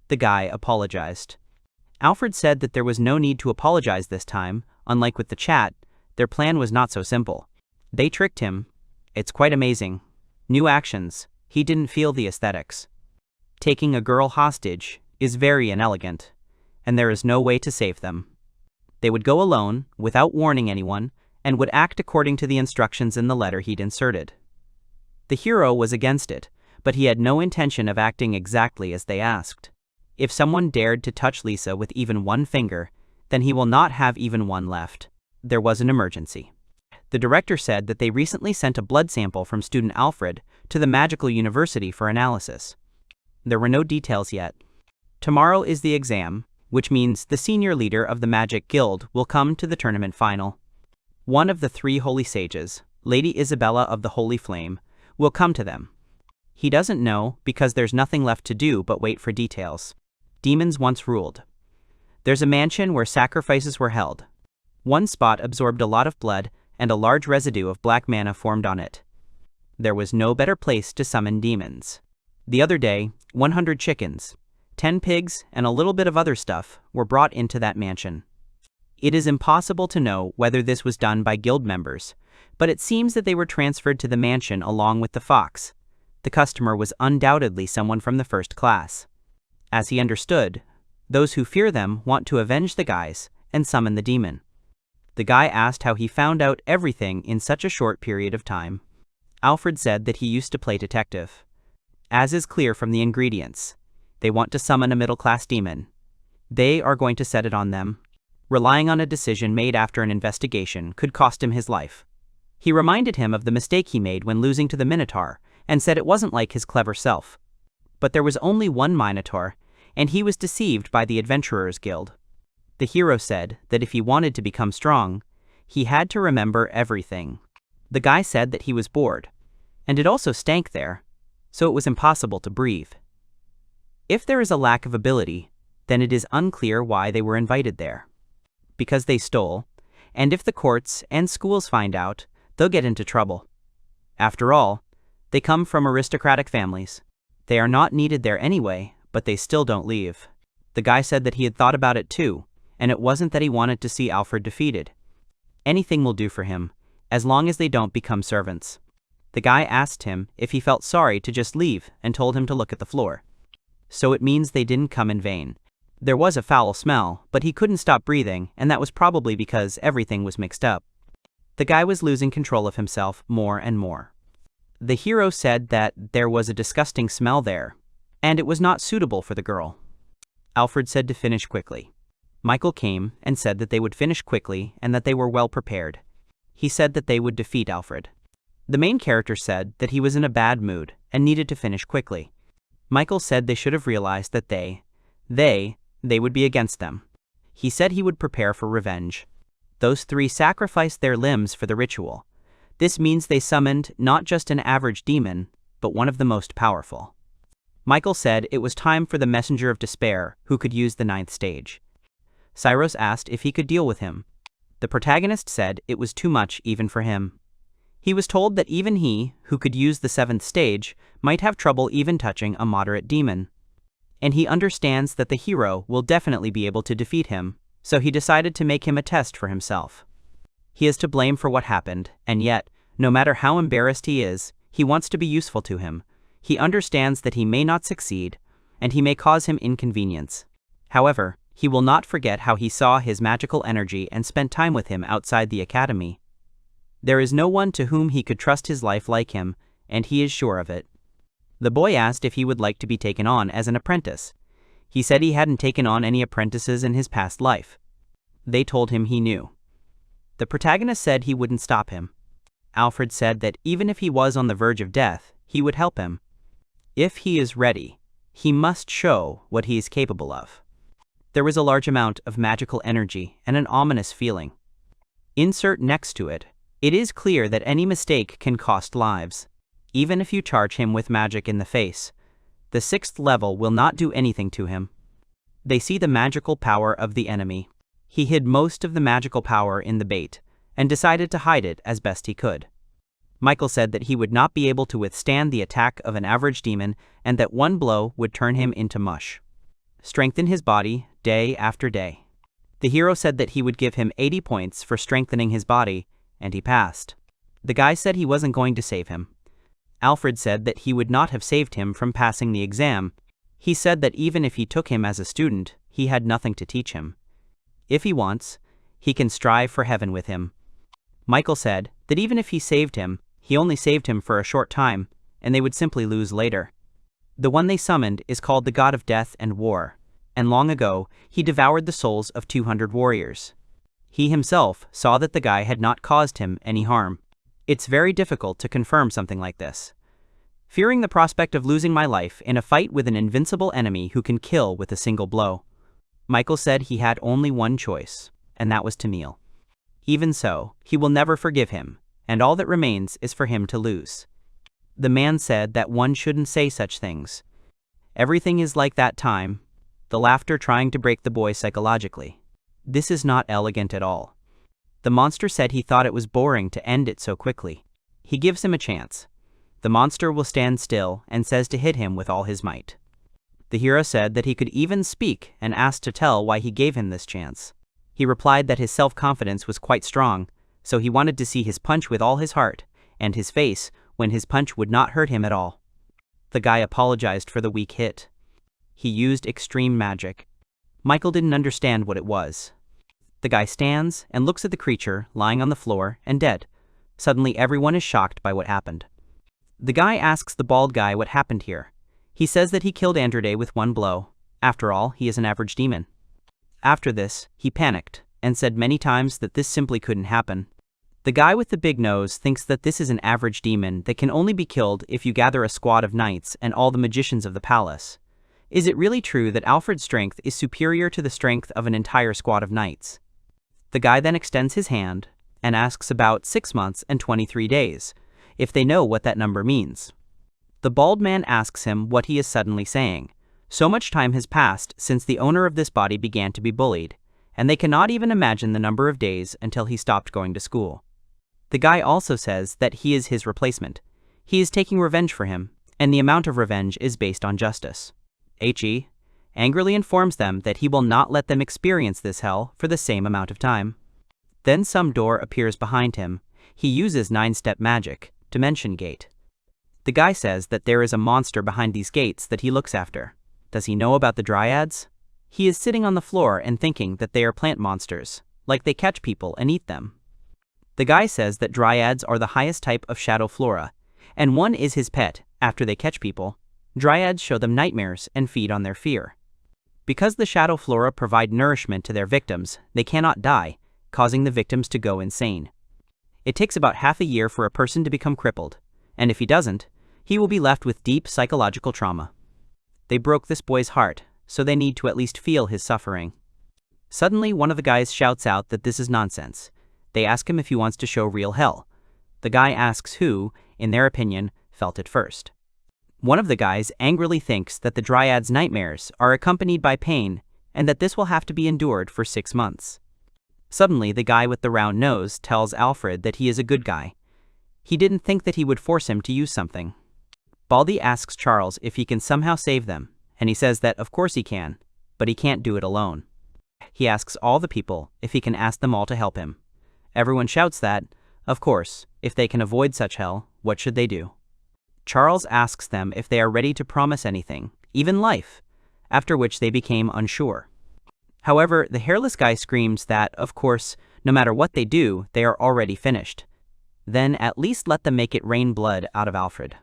The guy apologized. Alfred said that there was no need to apologize this time. Unlike with the chat, their plan was not so simple. They tricked him. It's quite amazing. New actions. He didn't feel the aesthetics. Taking a girl hostage is very inelegant, and there is no way to save them. They would go alone, without warning anyone, and would act according to the instructions in the letter he'd inserted. The hero was against it, but he had no intention of acting exactly as they asked. If someone dared to touch Lisa with even 1 finger, then he will not have even 1 left. There was an emergency. The director said that they recently sent a blood sample from student Alfred to the Magical University for analysis. There were no details yet. Tomorrow is the exam, which means the senior leader of the Magic Guild will come to the tournament final. One of the 3 holy sages, Lady Isabella of the Holy Flame, will come to them. He doesn't know because there's nothing left to do but wait for details. Demons once ruled. There's a mansion where sacrifices were held. One spot absorbed a lot of blood, and a large residue of black mana formed on it. There was no better place to summon demons. The other day, 100 chickens, 10 pigs, and a little bit of other stuff were brought into that mansion. It is impossible to know whether this was done by guild members, but it seems that they were transferred to the mansion along with the fox. The customer was undoubtedly someone from the first class. As he understood, those who fear them want to avenge the guys and summon the demon. The guy asked how he found out everything in such a short period of time. Alfred said that he used to play detective. As is clear from the ingredients, they want to summon a middle-class demon. They are going to set it on them. Relying on a decision made after an investigation could cost him his life. He reminded him of the mistake he made when losing to the Minotaur, and said it wasn't like his clever self. But there was only one Minotaur, and he was deceived by the Adventurers Guild. The hero said that if he wanted to become strong, he had to remember everything. The guy said that he was bored, and it also stank there, so it was impossible to breathe. If there is a lack of ability, then it is unclear why they were invited there. Because they stole, and if the courts and schools find out, they'll get into trouble. After all, they come from aristocratic families. They are not needed there anyway, but they still don't leave. The guy said that he had thought about it too, and it wasn't that he wanted to see Alfred defeated. Anything will do for him, as long as they don't become servants. The guy asked him if he felt sorry to just leave and told him to look at the floor. So it means they didn't come in vain. There was a foul smell, but he couldn't stop breathing, and that was probably because everything was mixed up. The guy was losing control of himself more and more. The hero said that there was a disgusting smell there, and it was not suitable for the girl. Alfred said to finish quickly. Michael came and said that they would finish quickly and that they were well prepared. He said that they would defeat Alfred. The main character said that he was in a bad mood and needed to finish quickly. Michael said they should have realized that they would be against them. He said he would prepare for revenge. Those three sacrificed their limbs for the ritual. This means they summoned not just an average demon, but one of the most powerful. Michael said it was time for the Messenger of Despair, who could use the 9th stage. Cyrus asked if he could deal with him. The protagonist said it was too much even for him. He was told that even he, who could use the 7th stage, might have trouble even touching a moderate demon. And he understands that the hero will definitely be able to defeat him, so he decided to make him a test for himself. He is to blame for what happened, and yet, no matter how embarrassed he is, he wants to be useful to him. He understands that he may not succeed, and he may cause him inconvenience. However, he will not forget how he saw his magical energy and spent time with him outside the academy. There is no one to whom he could trust his life like him, and he is sure of it. The boy asked if he would like to be taken on as an apprentice. He said he hadn't taken on any apprentices in his past life. They told him he knew. The protagonist said he wouldn't stop him. Alfred said that even if he was on the verge of death, he would help him. If he is ready, he must show what he is capable of. There was a large amount of magical energy and an ominous feeling. Insert next to it, it is clear that any mistake can cost lives. Even if you charge him with magic in the face, the 6th level will not do anything to him. They see the magical power of the enemy. He hid most of the magical power in the bait, and decided to hide it as best he could. Michael said that he would not be able to withstand the attack of an average demon, and that one blow would turn him into mush. Strengthen his body day after day. The hero said that he would give him 80 points for strengthening his body, and he passed. The guy said he wasn't going to save him. Alfred said that he would not have saved him from passing the exam. He said that even if he took him as a student, he had nothing to teach him. If he wants, he can strive for heaven with him. Michael said that even if he saved him, he only saved him for a short time, and they would simply lose later. The one they summoned is called the God of Death and War, and long ago, he devoured the souls of 200 warriors. He himself saw that the guy had not caused him any harm. It's very difficult to confirm something like this. Fearing the prospect of losing my life in a fight with an invincible enemy who can kill with a single blow. Michael said he had only one choice, and that was to kneel. Even so, he will never forgive him, and all that remains is for him to lose. The man said that one shouldn't say such things. Everything is like that time. the laughter trying to break the boy psychologically. This is not elegant at all. The monster said he thought it was boring to end it so quickly. He gives him a chance. The monster will stand still and says to hit him with all his might. The hero said that he could even speak and asked to tell why he gave him this chance. He replied that his self-confidence was quite strong, so he wanted to see his punch with all his heart, and his face, when his punch would not hurt him at all. The guy apologized for the weak hit. He used extreme magic. Michael didn't understand what it was. The guy stands and looks at the creature lying on the floor and dead. Suddenly everyone is shocked by what happened. The guy asks the bald guy what happened here. He says that he killed Andrade with one blow. After all, he is an average demon. After this, he panicked and said many times that this simply couldn't happen. The guy with the big nose thinks that this is an average demon that can only be killed if you gather a squad of knights and all the magicians of the palace. Is it really true that Alfred's strength is superior to the strength of an entire squad of knights? The guy then extends his hand and asks about 6 months and 23 days, if they know what that number means. The bald man asks him what he is suddenly saying. So much time has passed since the owner of this body began to be bullied, and they cannot even imagine the number of days until he stopped going to school. The guy also says that he is his replacement. He is taking revenge for him, and the amount of revenge is based on justice. He angrily informs them that he will not let them experience this hell for the same amount of time. Then some door appears behind him. He uses 9-step magic, Dimension Gate. The guy says that there is a monster behind these gates that he looks after. Does he know about the dryads? He is sitting on the floor and thinking that they are plant monsters, like they catch people and eat them. The guy says that dryads are the highest type of shadow flora, and one is his pet. After they catch people, dryads show them nightmares and feed on their fear. Because the shadow flora provide nourishment to their victims, they cannot die, causing the victims to go insane. It takes about half a year for a person to become crippled, and if he doesn't, he will be left with deep psychological trauma. They broke this boy's heart, so they need to at least feel his suffering. Suddenly, one of the guys shouts out that this is nonsense. They ask him if he wants to show real hell. The guy asks who, in their opinion, felt it first. One of the guys angrily thinks that the Dryad's nightmares are accompanied by pain and that this will have to be endured for 6 months. Suddenly, the guy with the round nose tells Alfred that he is a good guy. He didn't think that he would force him to use something. Baldy asks Charles if he can somehow save them, and he says that of course he can, but he can't do it alone. He asks all the people if he can ask them all to help him. Everyone shouts that, of course, if they can avoid such hell, what should they do? Charles asks them if they are ready to promise anything, even life, after which they became unsure. However, the hairless guy screams that, of course, no matter what they do, they are already finished. Then at least let them make it rain blood out of Alfred.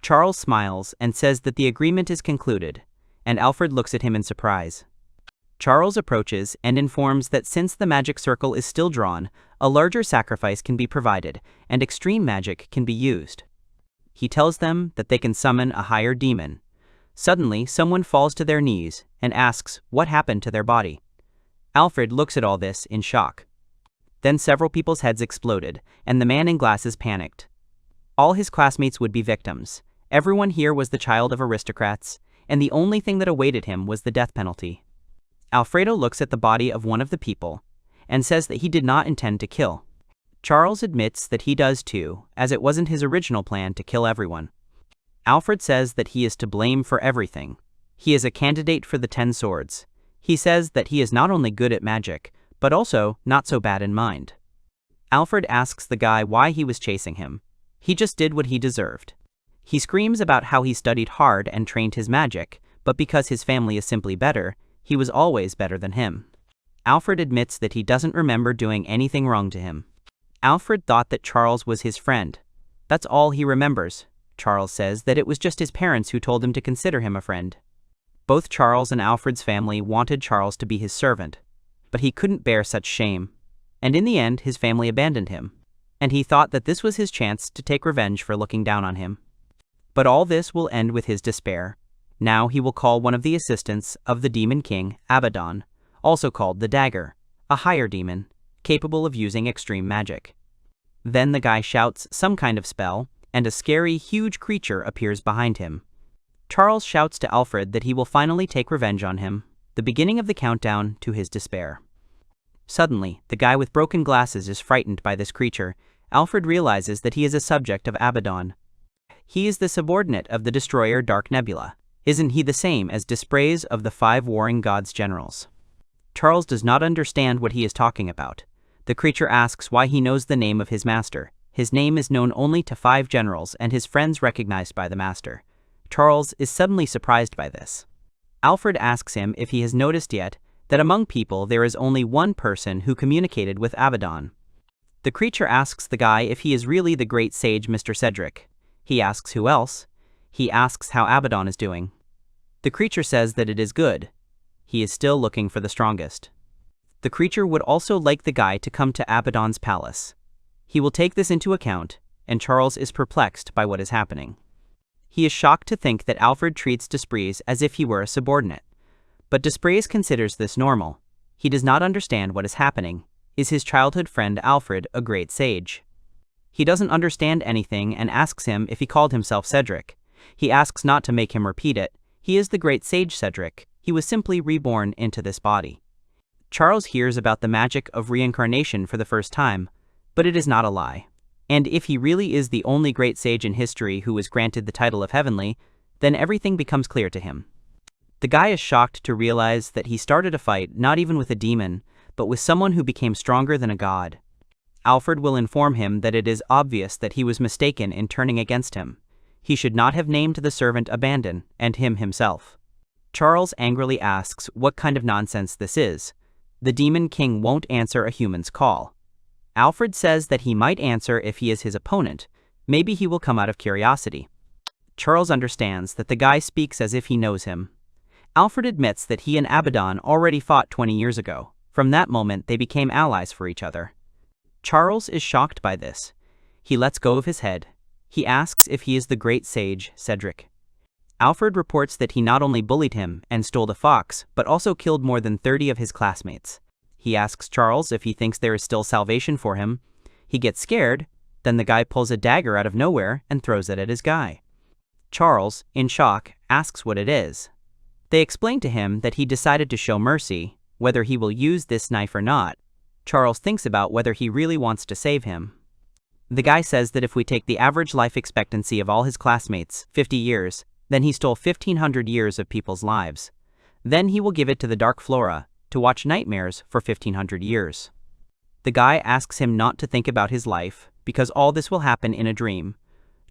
Charles smiles and says that the agreement is concluded, and Alfred looks at him in surprise. Charles approaches and informs that since the magic circle is still drawn, a larger sacrifice can be provided, and extreme magic can be used. He tells them that they can summon a higher demon. Suddenly, someone falls to their knees and asks what happened to their body. Alfred looks at all this in shock. Then several people's heads exploded, and the man in glasses panicked. All his classmates would be victims. Everyone here was the child of aristocrats, and the only thing that awaited him was the death penalty. Alfredo looks at the body of one of the people and says that he did not intend to kill. Charles admits that he does too, as it wasn't his original plan to kill everyone. Alfred says that he is to blame for everything. He is a candidate for the 10 swords. He says that he is not only good at magic, but also not so bad in mind. Alfred asks the guy why he was chasing him. He just did what he deserved. He screams about how he studied hard and trained his magic, but because his family is simply better, he was always better than him. Alfred admits that he doesn't remember doing anything wrong to him. Alfred thought that Charles was his friend. That's all he remembers. Charles says that it was just his parents who told him to consider him a friend. Both Charles and Alfred's family wanted Charles to be his servant, but he couldn't bear such shame, and in the end his family abandoned him, and he thought that this was his chance to take revenge for looking down on him. But all this will end with his despair. Now he will call one of the assistants of the Demon King, Abaddon, also called the Dagger, a higher demon, capable of using extreme magic. Then the guy shouts some kind of spell, and a scary, huge creature appears behind him. Charles shouts to Alfred that he will finally take revenge on him, the beginning of the countdown to his despair. Suddenly, the guy with broken glasses is frightened by this creature. Alfred realizes that he is a subject of Abaddon. He is the subordinate of the destroyer Dark Nebula. Isn't he the same as Dispraise of the 5 warring gods' generals? Charles does not understand what he is talking about. The creature asks why he knows the name of his master. His name is known only to 5 generals and his friends recognized by the master. Charles is suddenly surprised by this. Alfred asks him if he has noticed yet that among people there is only one person who communicated with Abaddon. The creature asks the guy if he is really the great sage Mr. Cedric. He asks who else. He asks how Abaddon is doing. The creature says that it is good. He is still looking for the strongest. The creature would also like the guy to come to Abaddon's palace. He will take this into account, and Charles is perplexed by what is happening. He is shocked to think that Alfred treats Dispraise as if he were a subordinate. But Dispraise considers this normal. He does not understand what is happening. Is his childhood friend Alfred a great sage? He doesn't understand anything and asks him if he called himself Cedric. He asks not to make him repeat it. He is the great sage Cedric. He was simply reborn into this body. Charles hears about the magic of reincarnation for the first time, but it is not a lie. And if he really is the only great sage in history who is granted the title of heavenly, then everything becomes clear to him. The guy is shocked to realize that he started a fight not even with a demon, but with someone who became stronger than a god. Alfred will inform him that it is obvious that he was mistaken in turning against him. He should not have named the servant Abandon, and him himself. Charles angrily asks what kind of nonsense this is. The demon king won't answer a human's call. Alfred says that he might answer if he is his opponent. Maybe he will come out of curiosity. Charles understands that the guy speaks as if he knows him. Alfred admits that he and Abaddon already fought 20 years ago. From that moment they became allies for each other. Charles is shocked by this. He lets go of his head. He asks if he is the great sage, Cedric. Alfred reports that he not only bullied him and stole the fox, but also killed more than 30 of his classmates. He asks Charles if he thinks there is still salvation for him. He gets scared, then the guy pulls a dagger out of nowhere and throws it at his guy. Charles, in shock, asks what it is. They explain to him that he decided to show mercy, whether he will use this knife or not. Charles thinks about whether he really wants to save him. The guy says that if we take the average life expectancy of all his classmates, 50 years, then he stole 1,500 years of people's lives. Then he will give it to the Dark Flora, to watch nightmares for 1,500 years. The guy asks him not to think about his life, because all this will happen in a dream.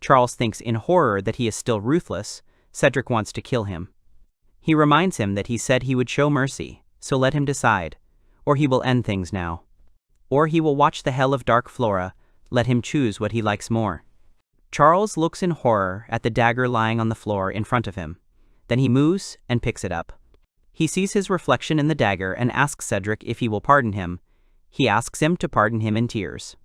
Charles thinks in horror that he is still ruthless. Cedric wants to kill him. He reminds him that he said he would show mercy, so let him decide. Or he will end things now. Or he will watch the hell of Dark Flora, let him choose what he likes more. Charles looks in horror at the dagger lying on the floor in front of him. Then he moves and picks it up. He sees his reflection in the dagger and asks Cedric if he will pardon him. He asks him to pardon him in tears.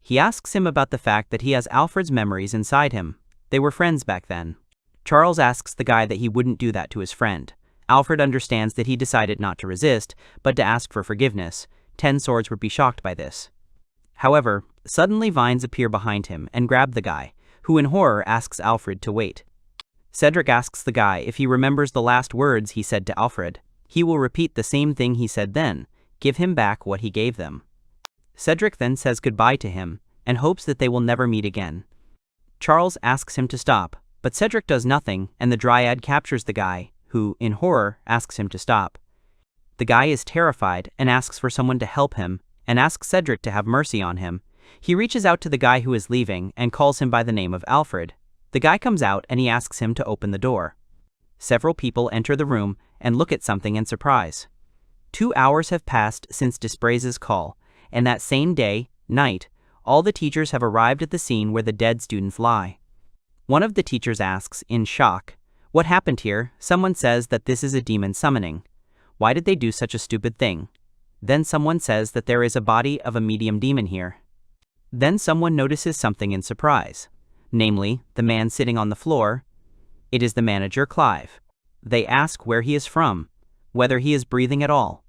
He asks him about the fact that he has Alfred's memories inside him. They were friends back then. Charles asks the guy that he wouldn't do that to his friend. Alfred understands that he decided not to resist, but to ask for forgiveness. 10 Swords would be shocked by this. However, suddenly vines appear behind him and grab the guy, who in horror asks Alfred to wait. Cedric asks the guy if he remembers the last words he said to Alfred. He will repeat the same thing he said then, give him back what he gave them. Cedric then says goodbye to him, and hopes that they will never meet again. Charles asks him to stop, but Cedric does nothing, and the Dryad captures the guy, who, in horror, asks him to stop. The guy is terrified and asks for someone to help him, and asks Cedric to have mercy on him. He reaches out to the guy who is leaving and calls him by the name of Alfred. The guy comes out and he asks him to open the door. Several people enter the room and look at something in surprise. 2 hours have passed since Dispraise's call, and that same day, night, all the teachers have arrived at the scene where the dead students lie. One of the teachers asks, in shock, "What happened here?" Someone says that this is a demon summoning. Why did they do such a stupid thing? Then someone says that there is a body of a medium demon here. Then someone notices something in surprise. Namely, the man sitting on the floor. It is the manager Clive. They ask where he is from, whether he is breathing at all.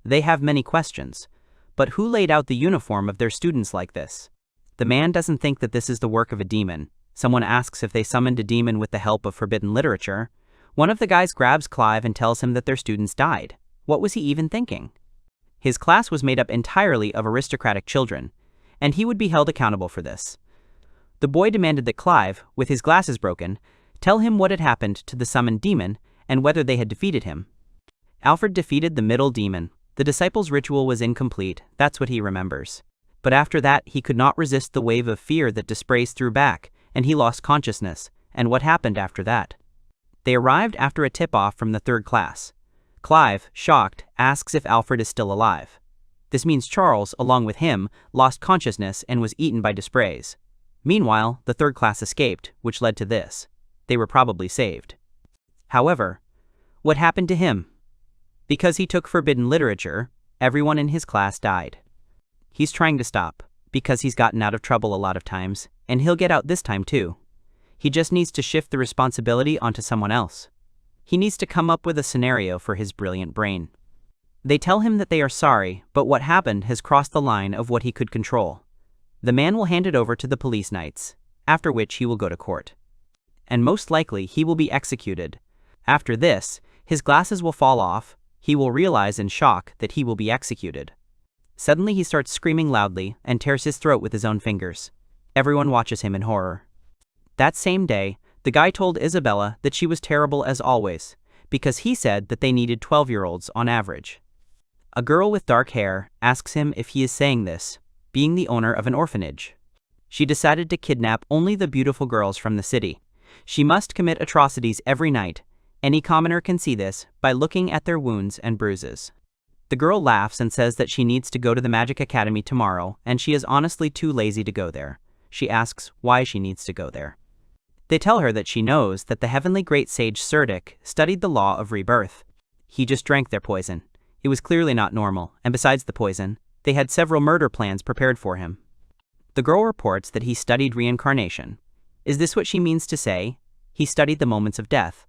They have many questions. But who laid out the uniform of their students like this? The man doesn't think that this is the work of a demon. Someone asks if they summoned a demon with the help of forbidden literature. One of the guys grabs Clive and tells him that their students died. What was he even thinking? His class was made up entirely of aristocratic children, and he would be held accountable for this. The boy demanded that Clive, with his glasses broken, tell him what had happened to the summoned demon and whether they had defeated him. Alfred defeated the middle demon. The disciple's ritual was incomplete, that's what he remembers. But after that, he could not resist the wave of fear that Dispraise threw back, and he lost consciousness. And what happened after that? They arrived after a tip-off from the third class. Clive, shocked, asks if Alfred is still alive. This means Charles, along with him, lost consciousness and was eaten by Dispraise. Meanwhile, the third class escaped, which led to this. They were probably saved. However, what happened to him? Because he took forbidden literature, everyone in his class died. He's trying to stop, because he's gotten out of trouble a lot of times, and he'll get out this time too. He just needs to shift the responsibility onto someone else. He needs to come up with a scenario for his brilliant brain. They tell him that they are sorry, but what happened has crossed the line of what he could control. The man will hand it over to the police knights, after which he will go to court. And most likely he will be executed. After this, his glasses will fall off, he will realize in shock that he will be executed. Suddenly he starts screaming loudly and tears his throat with his own fingers. Everyone watches him in horror. That same day, the guy told Isabella that she was terrible as always, because he said that they needed 12-year-olds on average. A girl with dark hair asks him if he is saying this, being the owner of an orphanage. She decided to kidnap only the beautiful girls from the city. She must commit atrocities every night. Any commoner can see this by looking at their wounds and bruises. The girl laughs and says that she needs to go to the Magic Academy tomorrow, and she is honestly too lazy to go there. She asks why she needs to go there. They tell her that she knows that the heavenly great sage Cedric studied the law of rebirth. He just drank their poison. It was clearly not normal, and besides the poison, they had several murder plans prepared for him. The girl reports that he studied reincarnation. Is this what she means to say? He studied the moments of death.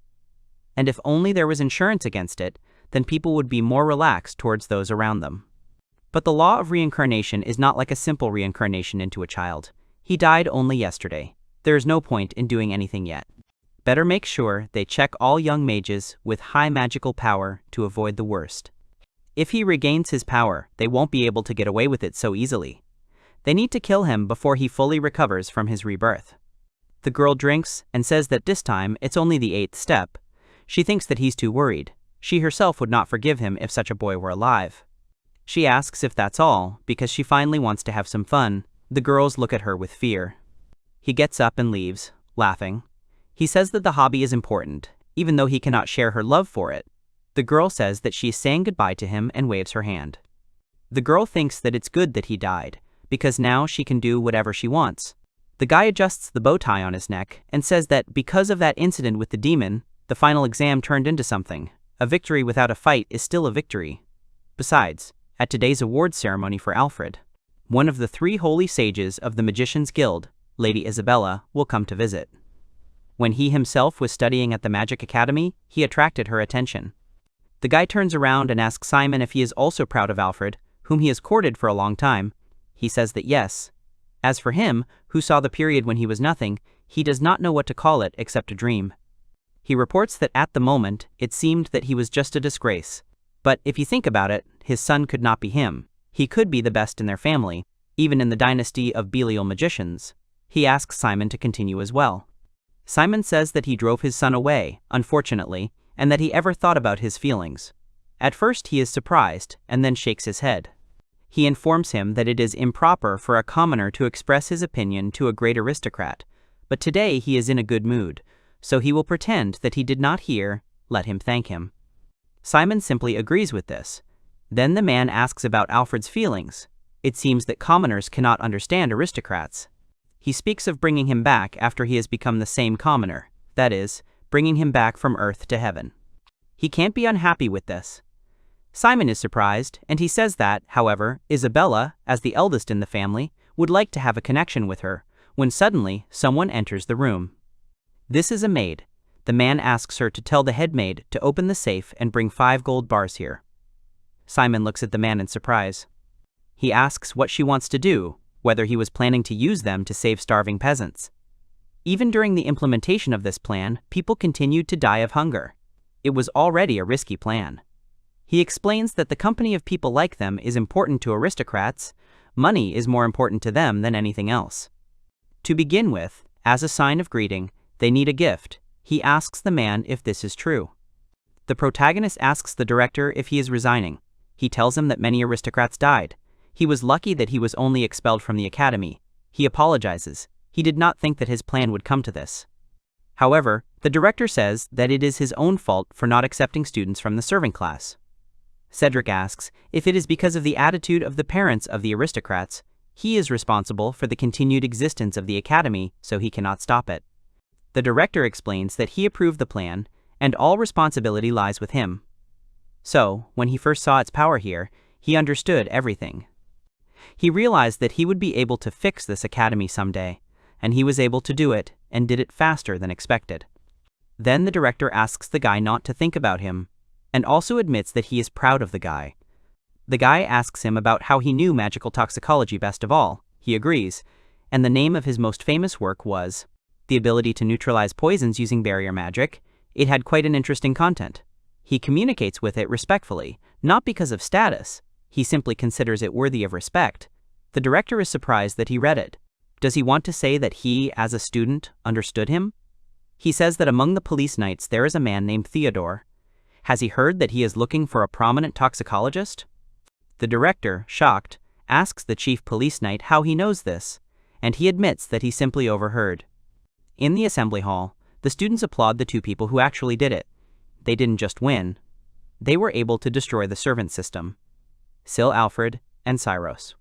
And if only there was insurance against it, then people would be more relaxed towards those around them. But the law of reincarnation is not like a simple reincarnation into a child. He died only yesterday. There is no point in doing anything yet. Better make sure they check all young mages with high magical power to avoid the worst. If he regains his power, they won't be able to get away with it so easily. They need to kill him before he fully recovers from his rebirth. The girl drinks and says that this time it's only the 8th step. She thinks that he's too worried. She herself would not forgive him if such a boy were alive. She asks if that's all, because she finally wants to have some fun. The girls look at her with fear. He gets up and leaves, laughing. He says that the hobby is important, even though he cannot share her love for it. The girl says that she is saying goodbye to him and waves her hand. The girl thinks that it's good that he died, because now she can do whatever she wants. The guy adjusts the bow tie on his neck and says that because of that incident with the demon, the final exam turned into something. A victory without a fight is still a victory. Besides, at today's awards ceremony for Alfred, one of the 3 holy sages of the Magician's Guild, Lady Isabella, will come to visit. When he himself was studying at the Magic Academy, he attracted her attention. The guy turns around and asks Simon if he is also proud of Alfred, whom he has courted for a long time. He says that yes. As for him, who saw the period when he was nothing, he does not know what to call it except a dream. He reports that at the moment, it seemed that he was just a disgrace. But if you think about it, his son could not be him. He could be the best in their family, even in the dynasty of Belial magicians. He asks Simon to continue as well. Simon says that he drove his son away, unfortunately, and that he ever thought about his feelings. At first he is surprised, and then shakes his head. He informs him that it is improper for a commoner to express his opinion to a great aristocrat, but today he is in a good mood, so he will pretend that he did not hear. Let him thank him. Simon simply agrees with this. Then the man asks about Alfred's feelings. It seems that commoners cannot understand aristocrats. He speaks of bringing him back after he has become the same commoner, that is, bringing him back from earth to heaven. He can't be unhappy with this. Simon is surprised, and he says that, however, Isabella, as the eldest in the family, would like to have a connection with her, when suddenly someone enters the room. This is a maid. The man asks her to tell the head maid to open the safe and bring 5 gold bars here. Simon looks at the man in surprise. He asks what she wants to do, whether he was planning to use them to save starving peasants. Even during the implementation of this plan, people continued to die of hunger. It was already a risky plan. He explains that the company of people like them is important to aristocrats. Money is more important to them than anything else. To begin with, as a sign of greeting, they need a gift. He asks the man if this is true. The protagonist asks the director if he is resigning. He tells him that many aristocrats died. He was lucky that he was only expelled from the academy. He apologizes. He did not think that his plan would come to this. However, the director says that it is his own fault for not accepting students from the serving class. Cedric asks if it is because of the attitude of the parents of the aristocrats. He is responsible for the continued existence of the academy, so he cannot stop it. The director explains that he approved the plan, and all responsibility lies with him. So, when he first saw its power here, he understood everything. He realized that he would be able to fix this academy someday, and he was able to do it, and did it faster than expected. Then the director asks the guy not to think about him, and also admits that he is proud of the guy. The guy asks him about how he knew magical toxicology best of all. He agrees, and the name of his most famous work was The Ability to Neutralize Poisons Using Barrier Magic. It had quite an interesting content. He communicates with it respectfully, not because of status. He simply considers it worthy of respect. The director is surprised that he read it. Does he want to say that he, as a student, understood him? He says that among the police knights there is a man named Theodore. Has he heard that he is looking for a prominent toxicologist? The director, shocked, asks the chief police knight how he knows this, and he admits that he simply overheard. In the assembly hall, the students applaud the two people who actually did it. They didn't just win. They were able to destroy the servant system. Sil Alfred and Cyros.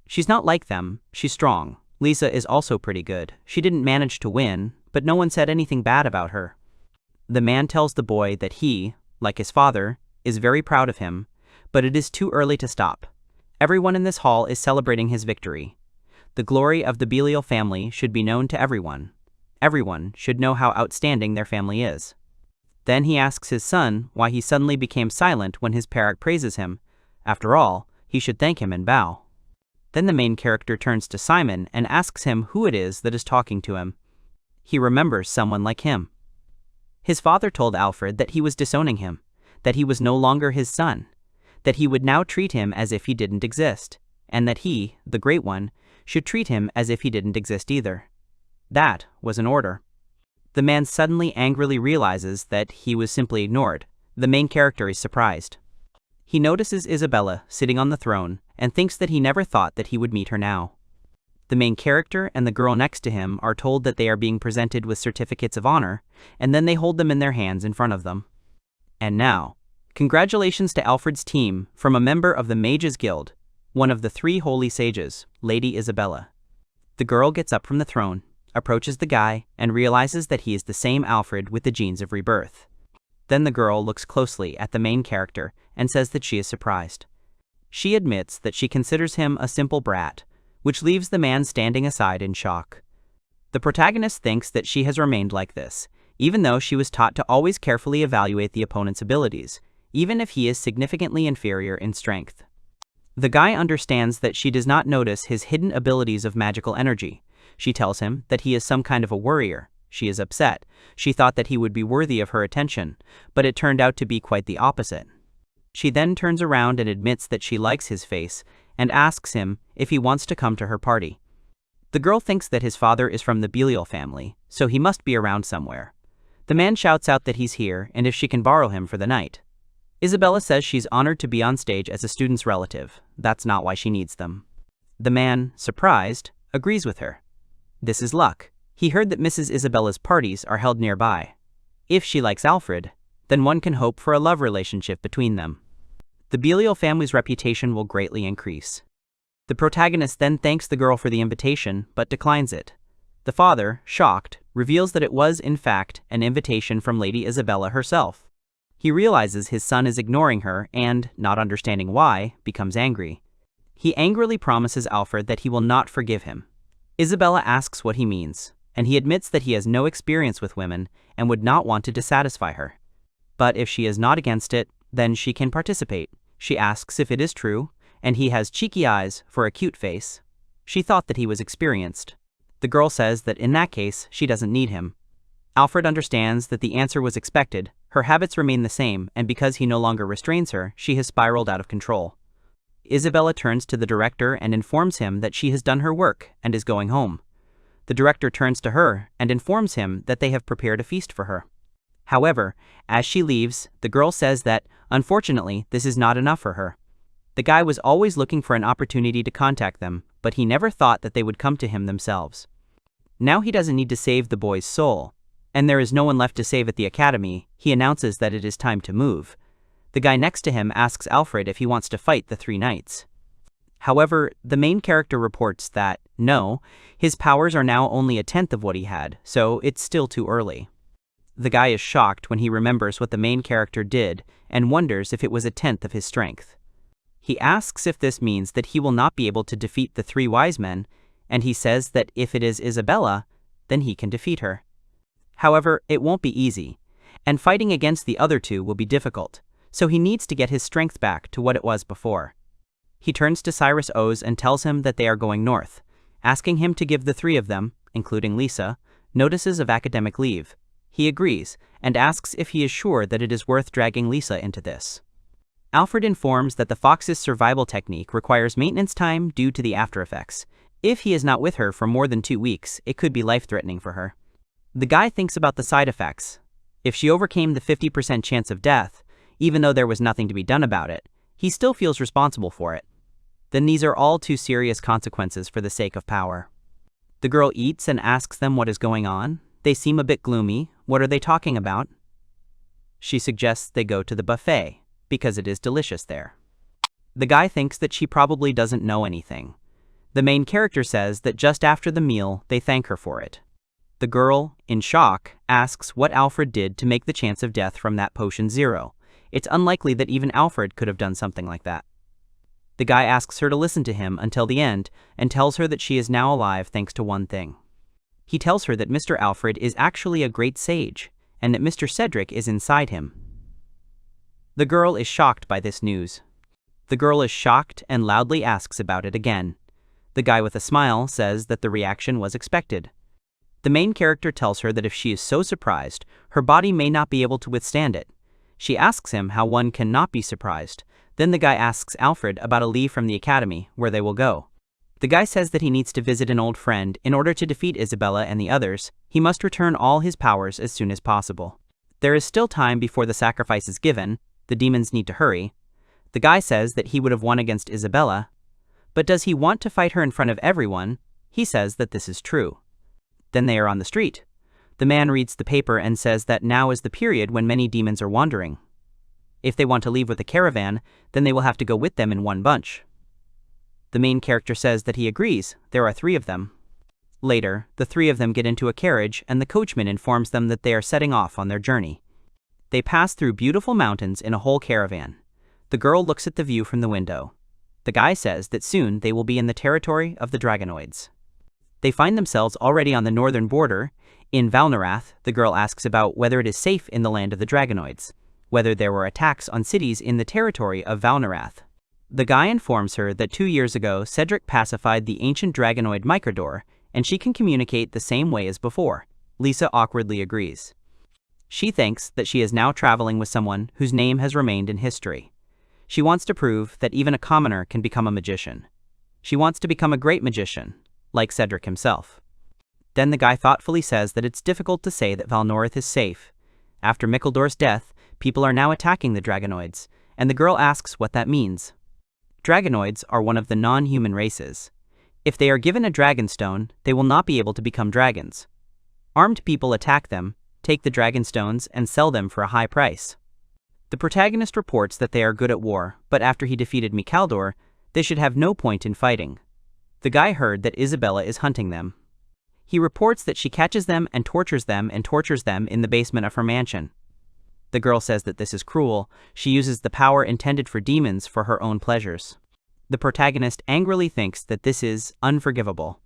She's not like them, she's strong. Lisa is also pretty good. She didn't manage to win, but no one said anything bad about her. The man tells the boy that he, like his father, is very proud of him, but it is too early to stop. Everyone in this hall is celebrating his victory. The glory of the Belial family should be known to everyone. Everyone should know how outstanding their family is. Then he asks his son why he suddenly became silent when his parent praises him. After all, he should thank him and bow. Then the main character turns to Simon and asks him who it is that is talking to him. He remembers someone like him. His father told Alfred that he was disowning him, that he was no longer his son, that he would now treat him as if he didn't exist, and that he, the Great One, should treat him as if he didn't exist either. That was an order. The man suddenly angrily realizes that he was simply ignored. The main character is surprised. He notices Isabella sitting on the throne and thinks that he never thought that he would meet her now. The main character and the girl next to him are told that they are being presented with certificates of honor, and then they hold them in their hands in front of them. And now, congratulations to Alfred's team from a member of the Mages Guild, one of the 3 holy sages, Lady Isabella. The girl gets up from the throne, approaches the guy, and realizes that he is the same Alfred with the genes of rebirth. Then the girl looks closely at the main character and says that she is surprised. She admits that she considers him a simple brat, which leaves the man standing aside in shock. The protagonist thinks that she has remained like this, even though she was taught to always carefully evaluate the opponent's abilities, even if he is significantly inferior in strength. The guy understands that she does not notice his hidden abilities of magical energy. She tells him that he is some kind of a warrior. She is upset. She thought that he would be worthy of her attention, but it turned out to be quite the opposite. She then turns around and admits that she likes his face, and asks him if he wants to come to her party. The girl thinks that his father is from the Belial family, so he must be around somewhere. The man shouts out that he's here and if she can borrow him for the night. Isabella says she's honored to be on stage as a student's relative. That's not why she needs them. The man, surprised, agrees with her. This is luck. He heard that Mrs. Isabella's parties are held nearby. If she likes Alfred, then one can hope for a love relationship between them. The Belial family's reputation will greatly increase. The protagonist then thanks the girl for the invitation, but declines it. The father, shocked, reveals that it was, in fact, an invitation from Lady Isabella herself. He realizes his son is ignoring her and, not understanding why, becomes angry. He angrily promises Alfred that he will not forgive him. Isabella asks what he means, and he admits that he has no experience with women and would not want to dissatisfy her. But if she is not against it, then she can participate. She asks if it is true, and he has cheeky eyes for a cute face. She thought that he was experienced. The girl says that in that case, she doesn't need him. Alfred understands that the answer was expected. Her habits remain the same, and because he no longer restrains her, she has spiraled out of control. Isabella turns to the director and informs him that she has done her work and is going home. The director turns to her and informs him that they have prepared a feast for her. However, as she leaves, the girl says that, unfortunately, this is not enough for her. The guy was always looking for an opportunity to contact them, but he never thought that they would come to him themselves. Now he doesn't need to save the boy's soul, and there is no one left to save at the academy. He announces that it is time to move. The guy next to him asks Alfred if he wants to fight the three knights. However, the main character reports that, no, his powers are now only a tenth of what he had, so it's still too early. The guy is shocked when he remembers what the main character did and wonders if it was a tenth of his strength. He asks if this means that he will not be able to defeat the three wise men, and he says that if it is Isabella, then he can defeat her. However, it won't be easy, and fighting against the other two will be difficult, so he needs to get his strength back to what it was before. He turns to Cyrus Oz and tells him that they are going north, asking him to give the three of them, including Lisa, notices of academic leave. He agrees, and asks if he is sure that it is worth dragging Lisa into this. Alfred informs that the fox's survival technique requires maintenance time due to the after effects. If he is not with her for more than 2 weeks, it could be life-threatening for her. The guy thinks about the side effects. If she overcame the 50% chance of death, even though there was nothing to be done about it, he still feels responsible for it. Then these are all too serious consequences for the sake of power. The girl eats and asks them what is going on. They seem a bit gloomy. What are they talking about? She suggests they go to the buffet, because it is delicious there. The guy thinks that she probably doesn't know anything. The main character says that just after the meal, they thank her for it. The girl, in shock, asks what Alfred did to make the chance of death from that potion 0. It's unlikely that even Alfred could have done something like that. The guy asks her to listen to him until the end and tells her that she is now alive thanks to one thing. He tells her that Mr. Alfred is actually a great sage, and that Mr. Cedric is inside him. The girl is shocked by this news. The girl is shocked and loudly asks about it again. The guy with a smile says that the reaction was expected. The main character tells her that if she is so surprised, her body may not be able to withstand it. She asks him how one can not be surprised. Then the guy asks Alfred about a leave from the academy, where they will go. The guy says that he needs to visit an old friend. In order to defeat Isabella and the others, he must return all his powers as soon as possible. There is still time before the sacrifice is given. The demons need to hurry. The guy says that he would have won against Isabella, but does he want to fight her in front of everyone? He says that this is true. Then they are on the street. The man reads the paper and says that now is the period when many demons are wandering. If they want to leave with a caravan, then they will have to go with them in one bunch. The main character says that he agrees. There are 3 of them. Later, the 3 of them get into a carriage and the coachman informs them that they are setting off on their journey. They pass through beautiful mountains in a whole caravan. The girl looks at the view from the window. The guy says that soon they will be in the territory of the Dragonoids. They find themselves already on the northern border. In Valnarath, the girl asks about whether it is safe in the land of the Dragonoids, whether there were attacks on cities in the territory of Valnarath. The guy informs her that 2 years ago Cedric pacified the ancient Dragonoid Microdor, and she can communicate the same way as before. Lisa awkwardly agrees. She thinks that she is now traveling with someone whose name has remained in history. She wants to prove that even a commoner can become a magician. She wants to become a great magician, like Cedric himself. Then the guy thoughtfully says that it's difficult to say that Valnorith is safe. After Mickeldor's death, people are now attacking the Dragonoids, and the girl asks what that means. Dragonoids are one of the non-human races. If they are given a dragonstone, they will not be able to become dragons. Armed people attack them, take the dragonstones, and sell them for a high price. The protagonist reports that they are good at war, but after he defeated Mikaldor, they should have no point in fighting. The guy heard that Isabella is hunting them. He reports that she catches them and tortures them in the basement of her mansion. The girl says that this is cruel. She uses the power intended for demons for her own pleasures. The protagonist angrily thinks that this is unforgivable.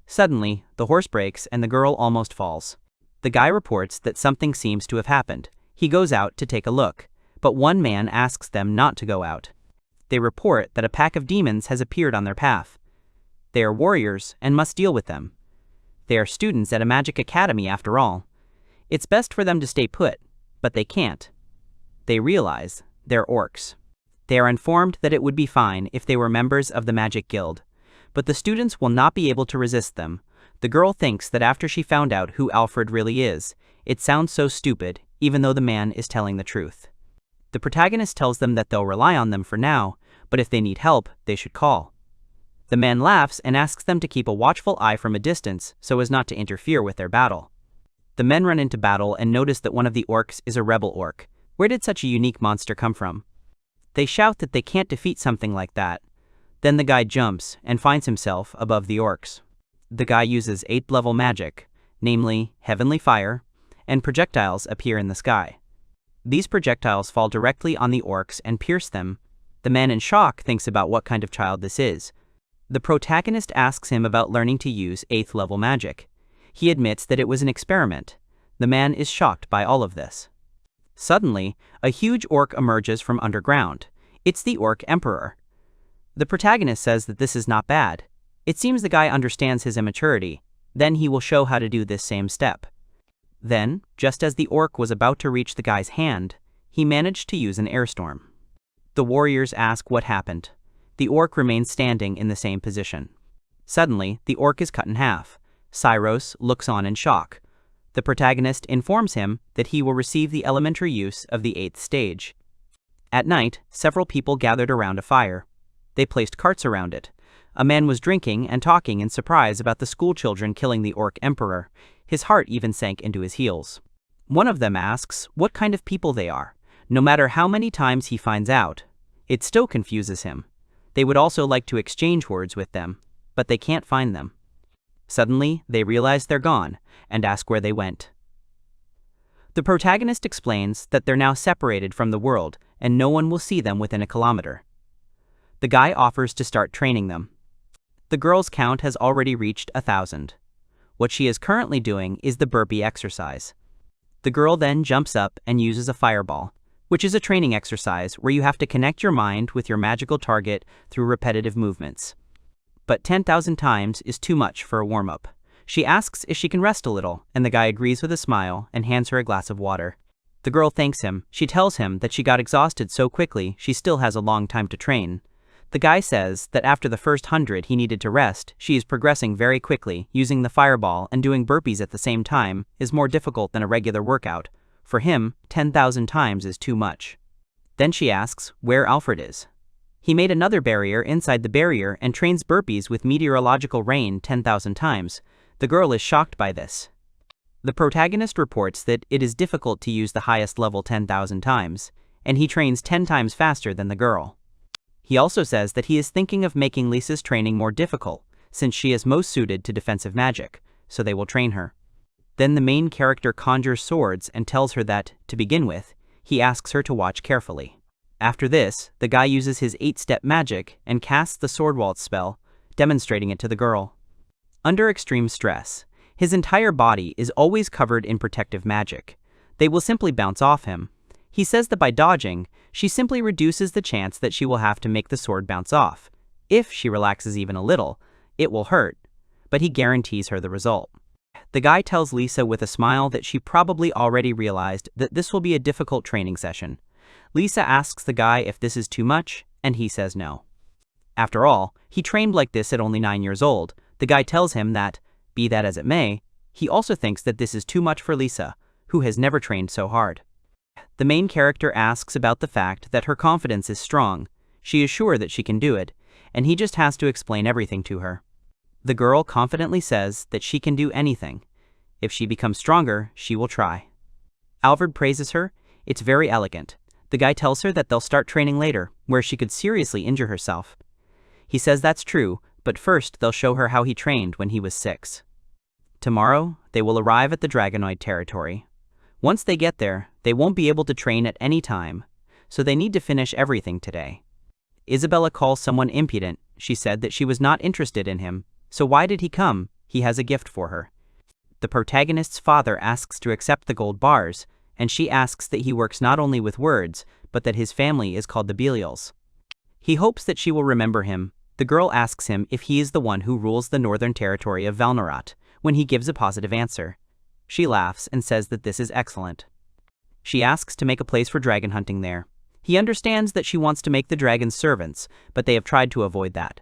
Suddenly, the horse breaks and the girl almost falls. The guy reports that something seems to have happened. He goes out to take a look, but one man asks them not to go out. They report that a pack of demons has appeared on their path. They are warriors and must deal with them. They are students at a magic academy after all. It's best for them to stay put, but they can't. They realize they're orcs. They are informed that it would be fine if they were members of the Magic Guild, but the students will not be able to resist them. The girl thinks that after she found out who Alfred really is, it sounds so stupid, even though the man is telling the truth. The protagonist tells them that they'll rely on them for now, but if they need help, they should call. The man laughs and asks them to keep a watchful eye from a distance so as not to interfere with their battle. The men run into battle and notice that one of the orcs is a rebel orc. Where did such a unique monster come from? They shout that they can't defeat something like that. Then the guy jumps and finds himself above the orcs. The guy uses 8th level magic, namely heavenly fire, and projectiles appear in the sky. These projectiles fall directly on the orcs and pierce them. The man in shock thinks about what kind of child this is. The protagonist asks him about learning to use 8th level magic. He admits that it was an experiment. The man is shocked by all of this. Suddenly, a huge orc emerges from underground. It's the Orc Emperor. The protagonist says that this is not bad. It seems the guy understands his immaturity. Then he will show how to do this same step. Then, just as the orc was about to reach the guy's hand, he managed to use an airstorm. The warriors ask what happened. The orc remains standing in the same position. Suddenly, the orc is cut in half. Cyros looks on in shock. The protagonist informs him that he will receive the elementary use of the 8th stage. At night, several people gathered around a fire. They placed carts around it. A man was drinking and talking in surprise about the schoolchildren killing the Orc Emperor. His heart even sank into his heels. One of them asks what kind of people they are. No matter how many times he finds out, it still confuses him. They would also like to exchange words with them, but they can't find them. Suddenly, they realize they're gone and ask where they went. The protagonist explains that they're now separated from the world and no one will see them within a kilometer. The guy offers to start training them. The girl's count has already reached 1,000. What she is currently doing is the burpee exercise. The girl then jumps up and uses a fireball, which is a training exercise where you have to connect your mind with your magical target through repetitive movements. But 10,000 times is too much for a warm-up. She asks if she can rest a little, and the guy agrees with a smile and hands her a glass of water. The girl thanks him. She tells him that she got exhausted so quickly she still has a long time to train. The guy says that after the first 100 he needed to rest. She is progressing very quickly. Using the fireball and doing burpees at the same time is more difficult than a regular workout. For him, 10,000 times is too much. Then she asks where Alfred is. He made another barrier inside the barrier and trains burpees with meteorological rain 10,000 times. The girl is shocked by this. The protagonist reports that it is difficult to use the highest level 10,000 times, and he trains 10 times faster than the girl. He also says that he is thinking of making Lisa's training more difficult, since she is most suited to defensive magic, so they will train her. Then the main character conjures swords and tells her that, to begin with, he asks her to watch carefully. After this, the guy uses his 8-step magic and casts the sword waltz spell, demonstrating it to the girl. Under extreme stress, his entire body is always covered in protective magic. They will simply bounce off him. He says that by dodging, she simply reduces the chance that she will have to make the sword bounce off. If she relaxes even a little, it will hurt, but he guarantees her the result. The guy tells Lisa with a smile that she probably already realized that this will be a difficult training session. Lisa asks the guy if this is too much, and he says no. After all, he trained like this at only 9 years old. The guy tells him that, be that as it may, he also thinks that this is too much for Lisa, who has never trained so hard. The main character asks about the fact that her confidence is strong. She is sure that she can do it, and he just has to explain everything to her. The girl confidently says that she can do anything. If she becomes stronger, she will try. Alfred praises her. It's very elegant. The guy tells her that they'll start training later, where she could seriously injure herself. He says that's true, but first they'll show her how he trained when he was 6. Tomorrow, they will arrive at the Dragonoid territory. Once they get there, they won't be able to train at any time, so they need to finish everything today. Isabella calls someone impudent. She said that she was not interested in him, so why did he come? He has a gift for her. The protagonist's father asks to accept the gold bars, and she asks that he works not only with words, but that his family is called the Belials. He hopes that she will remember him. The girl asks him if he is the one who rules the northern territory of Valnorat, when he gives a positive answer. She laughs and says that this is excellent. She asks to make a place for dragon hunting there. He understands that she wants to make the dragons servants, but they have tried to avoid that.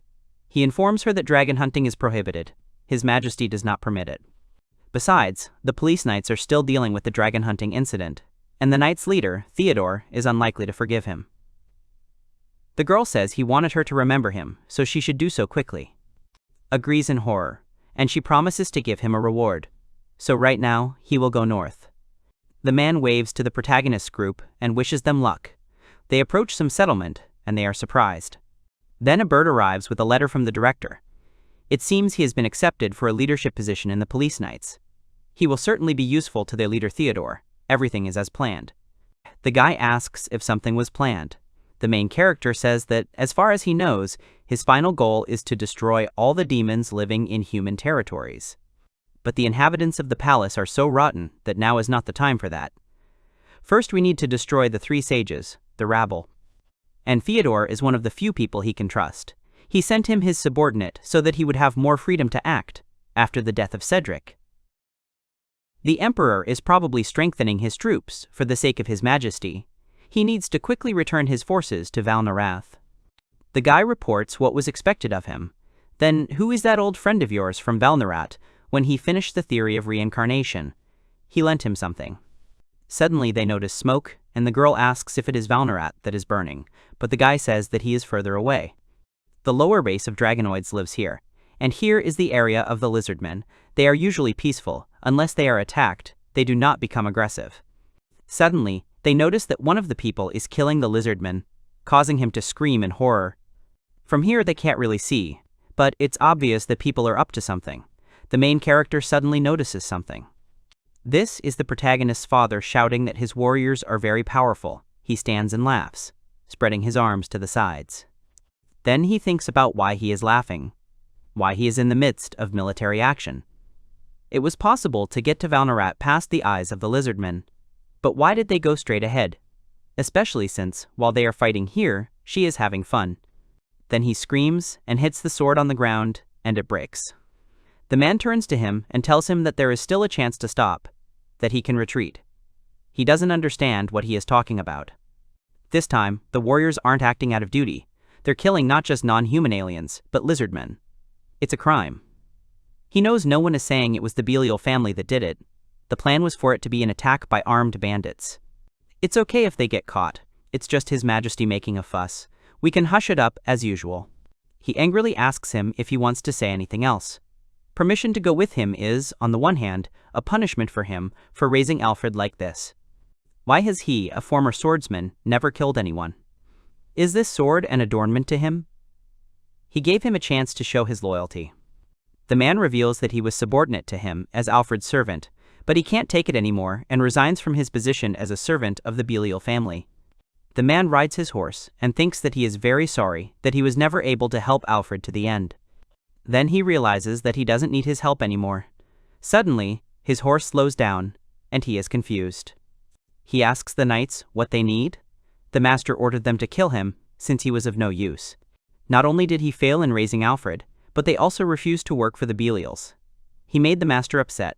He informs her that dragon hunting is prohibited. His Majesty does not permit it. Besides, the police knights are still dealing with the dragon hunting incident, and the knight's leader, Theodore, is unlikely to forgive him. The girl says he wanted her to remember him, so she should do so quickly. Agrees in horror, and she promises to give him a reward. So right now, he will go north. The man waves to the protagonist's group and wishes them luck. They approach some settlement, and they are surprised. Then a bird arrives with a letter from the director. It seems he has been accepted for a leadership position in the police knights. He will certainly be useful to their leader Theodore. Everything is as planned. The guy asks if something was planned. The main character says that, as far as he knows, his final goal is to destroy all the demons living in human territories. But the inhabitants of the palace are so rotten that now is not the time for that. First we need to destroy the 3 sages, the rabble. And Theodore is one of the few people he can trust. He sent him his subordinate so that he would have more freedom to act, after the death of Cedric. The Emperor is probably strengthening his troops for the sake of His Majesty. He needs to quickly return his forces to Valnarath. The guy reports what was expected of him. Then, who is that old friend of yours from Valnarath when he finished the theory of reincarnation? He lent him something. Suddenly they notice smoke, and the girl asks if it is Valnarath that is burning, but the guy says that he is further away. The lower race of dragonoids lives here, and here is the area of the lizardmen. They are usually peaceful. Unless they are attacked, they do not become aggressive. Suddenly, they notice that one of the people is killing the lizardman, causing him to scream in horror. From here they can't really see, but it's obvious that people are up to something. The main character suddenly notices something. This is the protagonist's father shouting that his warriors are very powerful. He stands and laughs, spreading his arms to the sides. Then he thinks about why he is laughing, why he is in the midst of military action. It was possible to get to Valnarath past the eyes of the lizardmen, but why did they go straight ahead? Especially since, while they are fighting here, she is having fun. Then he screams and hits the sword on the ground, and it breaks. The man turns to him and tells him that there is still a chance to stop, that he can retreat. He doesn't understand what he is talking about. This time, the warriors aren't acting out of duty. They're killing not just non-human aliens, but lizardmen. It's a crime. He knows no one is saying it was the Belial family that did it. The plan was for it to be an attack by armed bandits. It's okay if they get caught. It's just His Majesty making a fuss. We can hush it up as usual. He angrily asks him if he wants to say anything else. Permission to go with him is, on the one hand, a punishment for him for raising Alfred like this. Why has he, a former swordsman, never killed anyone? Is this sword an adornment to him? He gave him a chance to show his loyalty. The man reveals that he was subordinate to him as Alfred's servant, but he can't take it anymore and resigns from his position as a servant of the Belial family. The man rides his horse and thinks that he is very sorry that he was never able to help Alfred to the end. Then he realizes that he doesn't need his help anymore. Suddenly, his horse slows down, and he is confused. He asks the knights what they need. The master ordered them to kill him, since he was of no use. Not only did he fail in raising Alfred, but they also refused to work for the Belials. He made the master upset.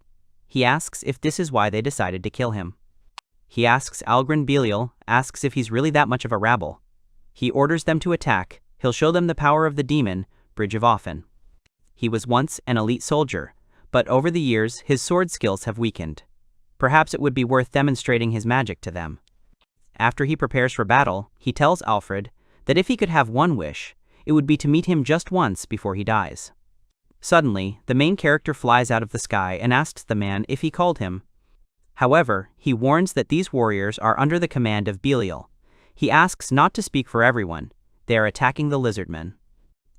He asks if this is why they decided to kill him. He asks Algren Belial, asks if he's really that much of a rabble. He orders them to attack. He'll show them the power of the demon, Bridge of Offen. He was once an elite soldier, but over the years his sword skills have weakened. Perhaps it would be worth demonstrating his magic to them. After he prepares for battle, he tells Alfred that if he could have one wish, it would be to meet him just once before he dies. Suddenly, the main character flies out of the sky and asks the man if he called him. However, he warns that these warriors are under the command of Belial. He asks not to speak for everyone. They are attacking the lizardmen.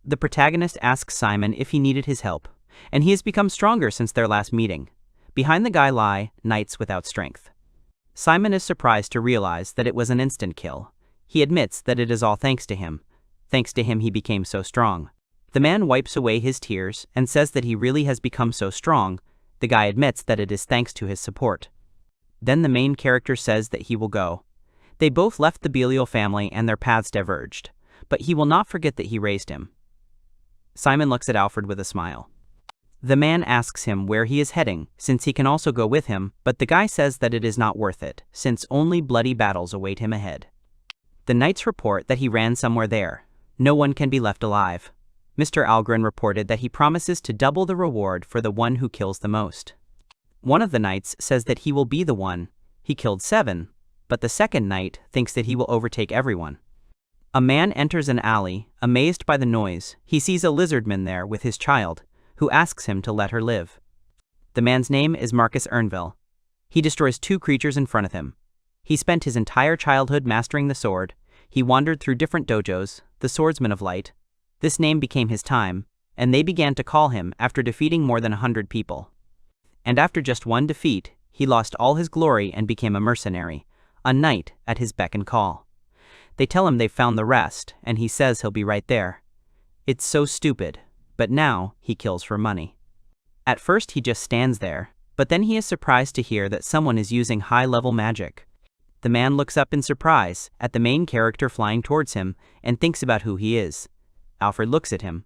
The protagonist asks Simon if he needed his help, and he has become stronger since their last meeting. Behind the guy lie knights without strength. Simon is surprised to realize that it was an instant kill. He admits that it is all thanks to him. Thanks to him he became so strong. The man wipes away his tears and says that he really has become so strong. The guy admits that it is thanks to his support. Then the main character says that he will go. They both left the Belial family and their paths diverged, but he will not forget that he raised him. Simon looks at Alfred with a smile. The man asks him where he is heading, since he can also go with him, but the guy says that it is not worth it, since only bloody battles await him ahead. The knights report that he ran somewhere there. No one can be left alive. Mr. Algren reported that he promises to double the reward for the one who kills the most. One of the knights says that he will be the one. He killed 7, but the second knight thinks that he will overtake everyone. A man enters an alley, amazed by the noise. He sees a lizardman there with his child, who asks him to let her live. The man's name is Marcus Ernville. He destroys 2 creatures in front of him. He spent his entire childhood mastering the sword. He wandered through different dojos, the Swordsman of Light. This name became his time, and they began to call him after defeating more than 100 people. And after just one defeat, he lost all his glory and became a mercenary, a knight at his beck and call. They tell him they've found the rest, and he says he'll be right there. It's so stupid, but now he kills for money. At first he just stands there, but then he is surprised to hear that someone is using high-level magic. The man looks up in surprise at the main character flying towards him and thinks about who he is. Alfred looks at him.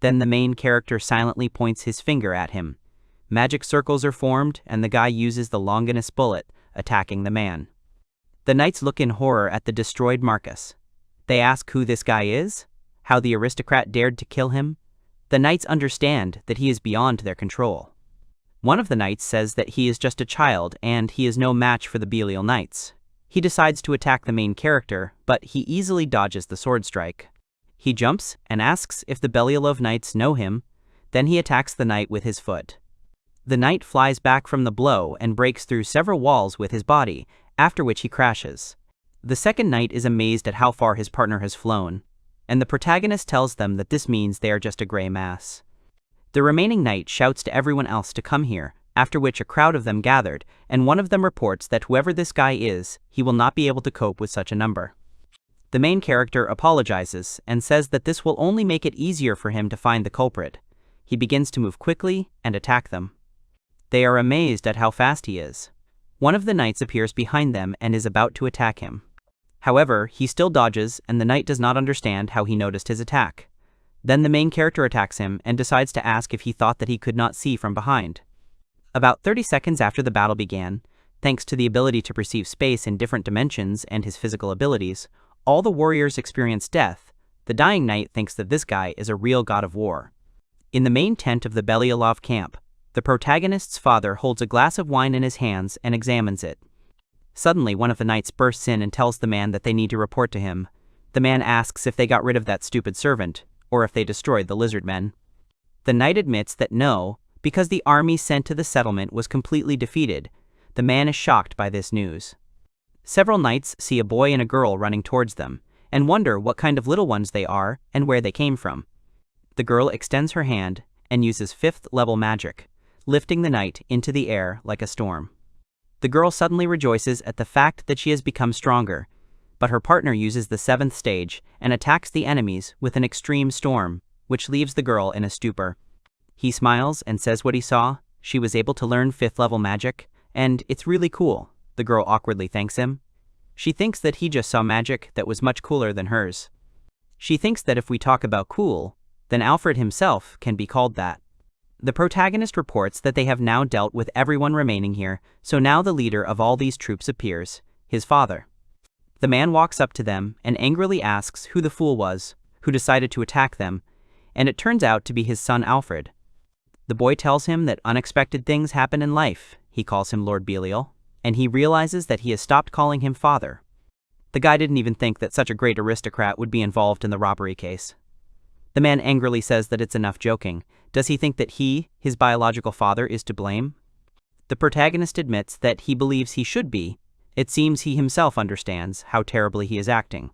Then the main character silently points his finger at him. Magic circles are formed, and the guy uses the Longinus bullet, attacking the man. The knights look in horror at the destroyed Marcus. They ask who this guy is, how the aristocrat dared to kill him. The knights understand that he is beyond their control. One of the knights says that he is just a child and he is no match for the Belial knights. He decides to attack the main character, but he easily dodges the sword strike. He jumps and asks if the Belial knights know him. Then he attacks the knight with his foot. The knight flies back from the blow and breaks through several walls with his body, after which he crashes. The second knight is amazed at how far his partner has flown, and the protagonist tells them that this means they are just a gray mass. The remaining knight shouts to everyone else to come here, after which a crowd of them gathered, and one of them reports that whoever this guy is, he will not be able to cope with such a number. The main character apologizes and says that this will only make it easier for him to find the culprit. He begins to move quickly and attack them. They are amazed at how fast he is. One of the knights appears behind them and is about to attack him. However, he still dodges, and the knight does not understand how he noticed his attack. Then the main character attacks him and decides to ask if he thought that he could not see from behind. About 30 seconds after the battle began, thanks to the ability to perceive space in different dimensions and his physical abilities, all the warriors experience death. The dying knight thinks that this guy is a real god of war. In the main tent of the Belialov camp, the protagonist's father holds a glass of wine in his hands and examines it. Suddenly, one of the knights bursts in and tells the man that they need to report to him. The man asks if they got rid of that stupid servant, or if they destroyed the lizard men. The knight admits that no, because the army sent to the settlement was completely defeated. The man is shocked by this news. Several knights see a boy and a girl running towards them, and wonder what kind of little ones they are and where they came from. The girl extends her hand and uses 5th level magic, lifting the knight into the air like a storm. The girl suddenly rejoices at the fact that she has become stronger, but her partner uses the 7th stage and attacks the enemies with an extreme storm, which leaves the girl in a stupor. He smiles and says what he saw. She was able to learn 5th level magic, and it's really cool. The girl awkwardly thanks him. She thinks that he just saw magic that was much cooler than hers. She thinks that if we talk about cool, then Alfred himself can be called that. The protagonist reports that they have now dealt with everyone remaining here, so now the leader of all these troops appears, his father. The man walks up to them and angrily asks who the fool was, who decided to attack them, and it turns out to be his son Alfred. The boy tells him that unexpected things happen in life. He calls him Lord Belial, and he realizes that he has stopped calling him father. The guy didn't even think that such a great aristocrat would be involved in the robbery case. The man angrily says that it's enough joking. Does he think that he, his biological father, is to blame? The protagonist admits that he believes he should be. It seems he himself understands how terribly he is acting.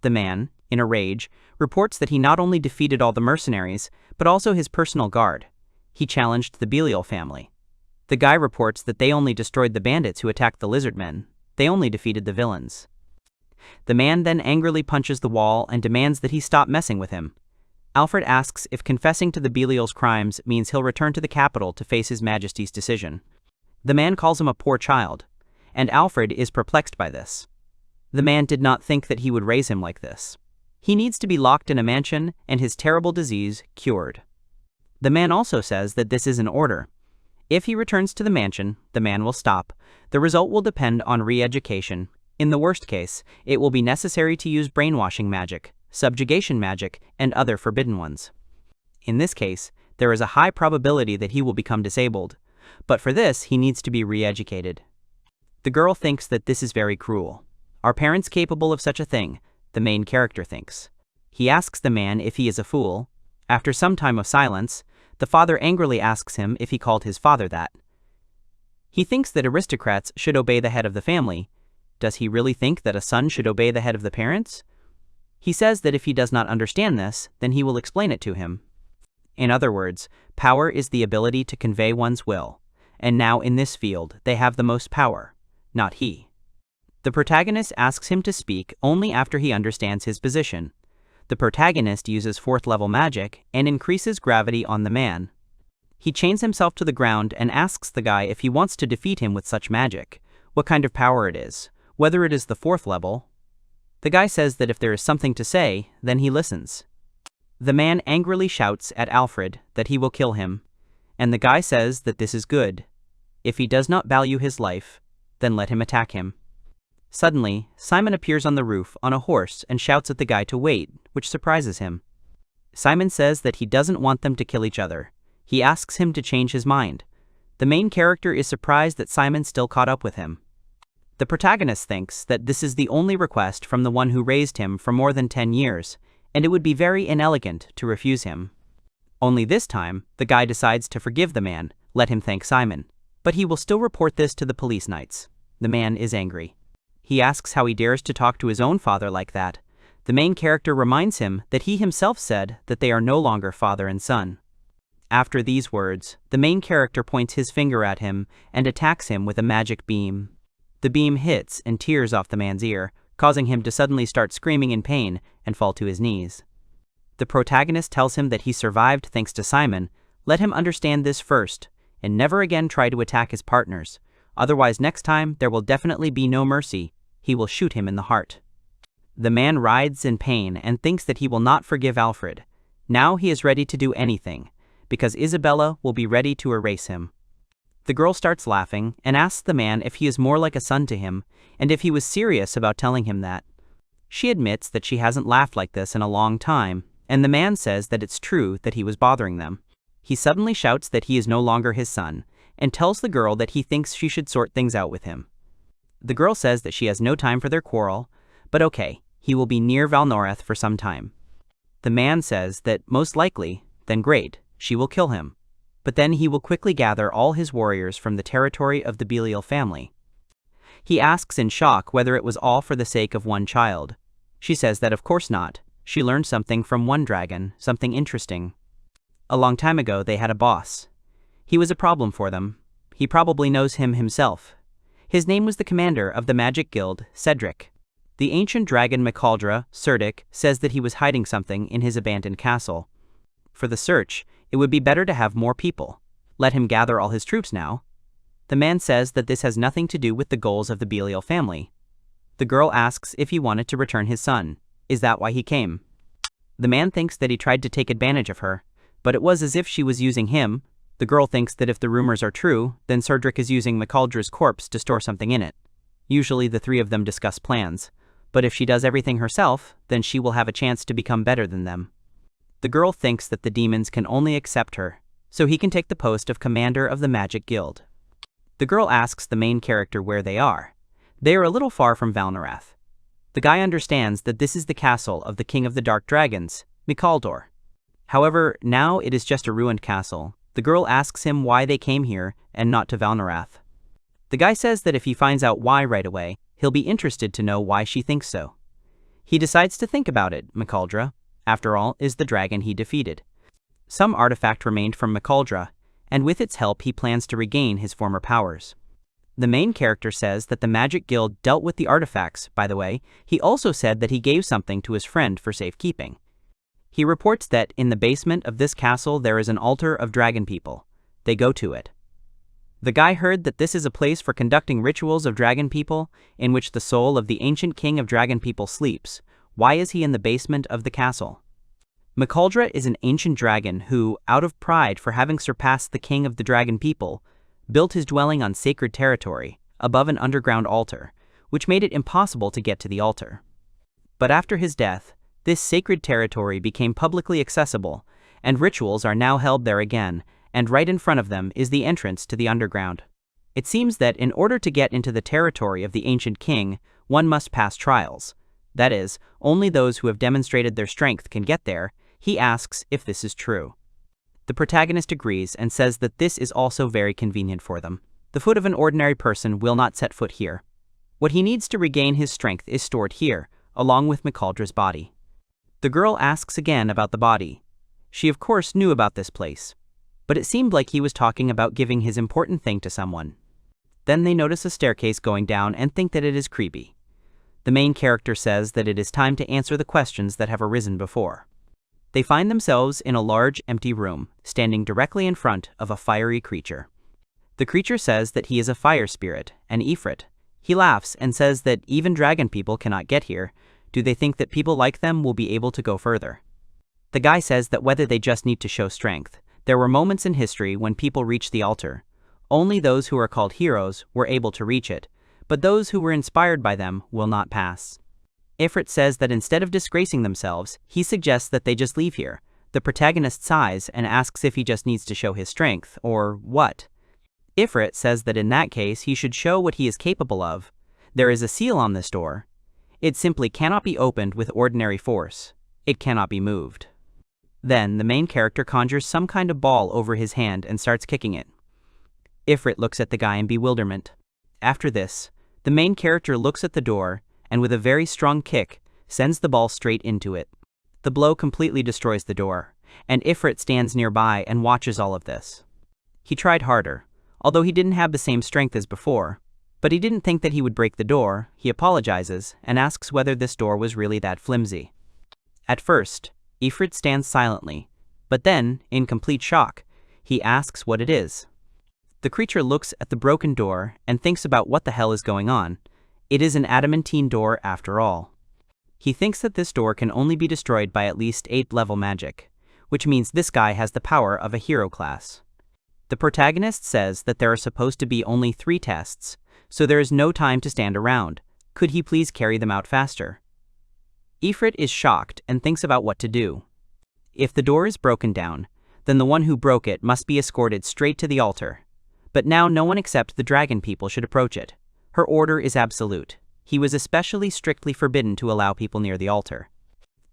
The man, in a rage, reports that he not only defeated all the mercenaries, but also his personal guard. He challenged the Belial family. The guy reports that they only destroyed the bandits who attacked the lizard men. They only defeated the villains. The man then angrily punches the wall and demands that he stop messing with him. Alfred asks if confessing to the Belial's crimes means he'll return to the capital to face his majesty's decision. The man calls him a poor child, and Alfred is perplexed by this. The man did not think that he would raise him like this. He needs to be locked in a mansion and his terrible disease cured. The man also says that this is an order. If he returns to the mansion, the man will stop. The result will depend on re-education. In the worst case, it will be necessary to use brainwashing magic, subjugation magic, and other forbidden ones. In this case, there is a high probability that he will become disabled, but for this he needs to be re-educated. The girl thinks that this is very cruel. Are parents capable of such a thing? The main character thinks. He asks the man if he is a fool. After some time of silence, the father angrily asks him if he called his father that. He thinks that aristocrats should obey the head of the family. Does he really think that a son should obey the head of the parents? He says that if he does not understand this, then he will explain it to him. In other words, power is the ability to convey one's will, and now in this field they have the most power, not he. The protagonist asks him to speak only after he understands his position. The protagonist uses 4th level magic and increases gravity on the man. He chains himself to the ground and asks the guy if he wants to defeat him with such magic, what kind of power it is, whether it is the 4th level. The guy says that if there is something to say, then he listens. The man angrily shouts at Alfred that he will kill him, and the guy says that this is good. If he does not value his life, then let him attack him. Suddenly, Simon appears on the roof on a horse and shouts at the guy to wait, which surprises him. Simon says that he doesn't want them to kill each other. He asks him to change his mind. The main character is surprised that Simon still caught up with him. The protagonist thinks that this is the only request from the one who raised him for more than 10 years, and it would be very inelegant to refuse him. Only this time, the guy decides to forgive the man, let him thank Simon. But he will still report this to the police knights. The man is angry. He asks how he dares to talk to his own father like that. The main character reminds him that he himself said that they are no longer father and son. After these words, the main character points his finger at him and attacks him with a magic beam. The beam hits and tears off the man's ear, causing him to suddenly start screaming in pain and fall to his knees. The protagonist tells him that he survived thanks to Simon. Let him understand this first, and never again try to attack his partners. Otherwise next time there will definitely be no mercy. He will shoot him in the heart. The man writhes in pain and thinks that he will not forgive Alfred. Now he is ready to do anything, because Isabella will be ready to erase him. The girl starts laughing and asks the man if he is more like a son to him, and if he was serious about telling him that. She admits that she hasn't laughed like this in a long time, and the man says that it's true that he was bothering them. He suddenly shouts that he is no longer his son, and tells the girl that he thinks she should sort things out with him. The girl says that she has no time for their quarrel, but okay, he will be near Valnorath for some time. The man says that most likely, then great, she will kill him. But then he will quickly gather all his warriors from the territory of the Belial family. He asks in shock whether it was all for the sake of one child. She says that of course not. She learned something from one dragon, something interesting. A long time ago they had a boss. He was a problem for them. He probably knows him himself. His name was the commander of the magic guild, Cedric. The ancient dragon Mikaldra, Cedric, says that he was hiding something in his abandoned castle. For the search, it would be better to have more people. Let him gather all his troops now. The man says that this has nothing to do with the goals of the Belial family. The girl asks if he wanted to return his son. Is that why he came? The man thinks that he tried to take advantage of her, but it was as if she was using him. The girl thinks that if the rumors are true, then Cedric is using Mikaldra's corpse to store something in it. Usually the three of them discuss plans, but if she does everything herself, then she will have a chance to become better than them. The girl thinks that the demons can only accept her, so he can take the post of commander of the magic guild. The girl asks the main character where they are. They are a little far from Valnorath. The guy understands that this is the castle of the king of the dark dragons, Mikaldor. However, now it is just a ruined castle. The girl asks him why they came here and not to Valnorath. The guy says that if he finds out why right away, he'll be interested to know why she thinks so. He decides to think about it. Mikaldra, after all, is the dragon he defeated. Some artifact remained from Mikaldra, and with its help he plans to regain his former powers. The main character says that the Magic Guild dealt with the artifacts. By the way, he also said that he gave something to his friend for safekeeping. He reports that in the basement of this castle there is an altar of dragon people. They go to it. The guy heard that this is a place for conducting rituals of dragon people, in which the soul of the ancient king of dragon people sleeps. Why is he in the basement of the castle? Mikaldra is an ancient dragon who, out of pride for having surpassed the king of the dragon people, built his dwelling on sacred territory, above an underground altar, which made it impossible to get to the altar. But after his death, this sacred territory became publicly accessible, and rituals are now held there again, and right in front of them is the entrance to the underground. It seems that in order to get into the territory of the ancient king, one must pass trials. That is, only those who have demonstrated their strength can get there. He asks if this is true. The protagonist agrees and says that this is also very convenient for them. The foot of an ordinary person will not set foot here. What he needs to regain his strength is stored here, along with Mikaldra's body. The girl asks again about the body. She of course knew about this place, but it seemed like he was talking about giving his important thing to someone. Then they notice a staircase going down and think that it is creepy. The main character says that it is time to answer the questions that have arisen before. They find themselves in a large, empty room, standing directly in front of a fiery creature. The creature says that he is a fire spirit, an Ifrit. He laughs and says that even dragon people cannot get here. Do they think that people like them will be able to go further? The guy says that whether they just need to show strength. There were moments in history when people reached the altar. Only those who are called heroes were able to reach it, but those who were inspired by them will not pass. Ifrit says that instead of disgracing themselves, he suggests that they just leave here. The protagonist sighs and asks if he just needs to show his strength, or what. Ifrit says that in that case he should show what he is capable of. There is a seal on this door. It simply cannot be opened with ordinary force. It cannot be moved. Then the main character conjures some kind of ball over his hand and starts kicking it. Ifrit looks at the guy in bewilderment. After this, the main character looks at the door and with a very strong kick, sends the ball straight into it. The blow completely destroys the door, and Ifrit stands nearby and watches all of this. He tried harder, although he didn't have the same strength as before, but he didn't think that he would break the door. He apologizes and asks whether this door was really that flimsy. At first, Ifrit stands silently, but then, in complete shock, he asks what it is. The creature looks at the broken door and thinks about what the hell is going on. It is an adamantine door after all. He thinks that this door can only be destroyed by at least 8th-level magic, which means this guy has the power of a hero class. The protagonist says that there are supposed to be only 3 tests, so there is no time to stand around. Could he please carry them out faster? Ifrit is shocked and thinks about what to do. If the door is broken down, then the one who broke it must be escorted straight to the altar. But now no one except the dragon people should approach it. Her order is absolute. He was especially strictly forbidden to allow people near the altar.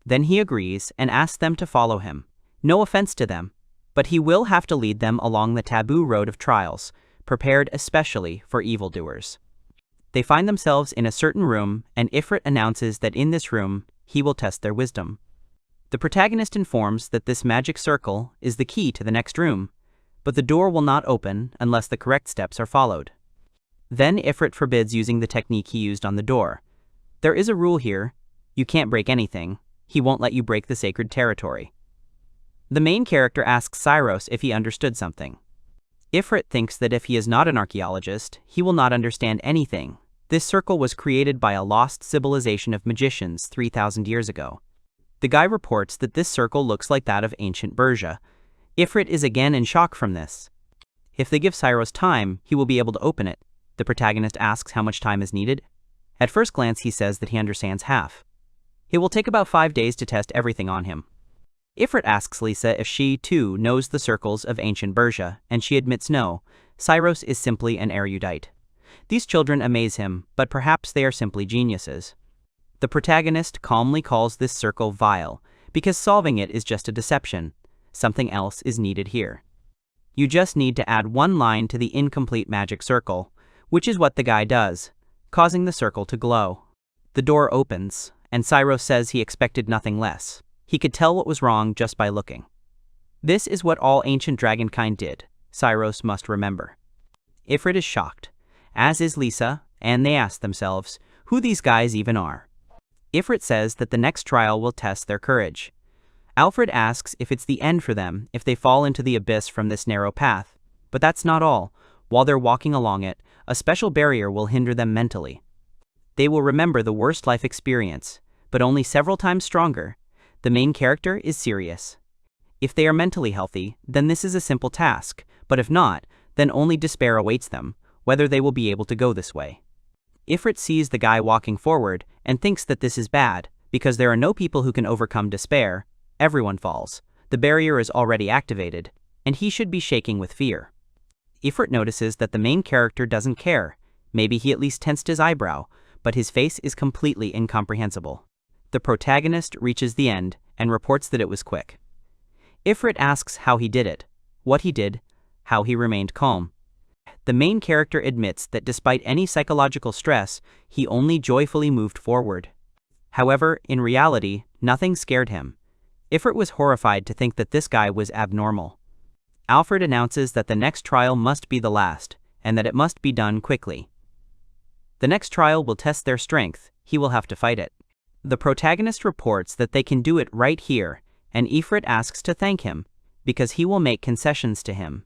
Then he agrees and asks them to follow him. No offense to them, but he will have to lead them along the taboo road of trials, prepared especially for evildoers. They find themselves in a certain room, and Ifrit announces that in this room, he will test their wisdom. The protagonist informs that this magic circle is the key to the next room, but the door will not open unless the correct steps are followed. Then Ifrit forbids using the technique he used on the door. There is a rule here. You can't break anything. He won't let you break the sacred territory. The main character asks Syros if he understood something. Ifrit thinks that if he is not an archaeologist, he will not understand anything. This circle was created by a lost civilization of magicians 3,000 years ago. The guy reports that this circle looks like that of ancient Persia. Ifrit is again in shock from this. If they give Syros time, he will be able to open it. The protagonist asks how much time is needed. At first glance he says that he understands half. It will take about 5 days to test everything on him. Ifrit asks Lisa if she, too, knows the circles of ancient Persia, and she admits no. Syros is simply an erudite. These children amaze him, but perhaps they are simply geniuses. The protagonist calmly calls this circle vile, because solving it is just a deception. Something else is needed here. You just need to add 1 line to the incomplete magic circle, which is what the guy does, causing the circle to glow. The door opens, and Syros says he expected nothing less. He could tell what was wrong just by looking. This is what all ancient dragonkind did, Syros must remember. Ifrit is shocked, as is Lisa, and they ask themselves who these guys even are. Ifrit says that the next trial will test their courage. Alfred asks if it's the end for them if they fall into the abyss from this narrow path, but that's not all. While they're walking along it, a special barrier will hinder them mentally. They will remember the worst life experience, but only several times stronger. The main character is serious. If they are mentally healthy, then this is a simple task, but if not, then only despair awaits them, whether they will be able to go this way. Ifrit sees the guy walking forward and thinks that this is bad, because there are no people who can overcome despair. Everyone falls. The barrier is already activated, and he should be shaking with fear. Ifrit notices that the main character doesn't care. Maybe he at least tensed his eyebrow, but his face is completely incomprehensible. The protagonist reaches the end and reports that it was quick. Ifrit asks how he did it, what he did, how he remained calm. The main character admits that despite any psychological stress, he only joyfully moved forward. However, in reality, nothing scared him. Ifrit was horrified to think that this guy was abnormal. Alfred announces that the next trial must be the last, and that it must be done quickly. The next trial will test their strength. He will have to fight it. The protagonist reports that they can do it right here, and Ifrit asks to thank him, because he will make concessions to him.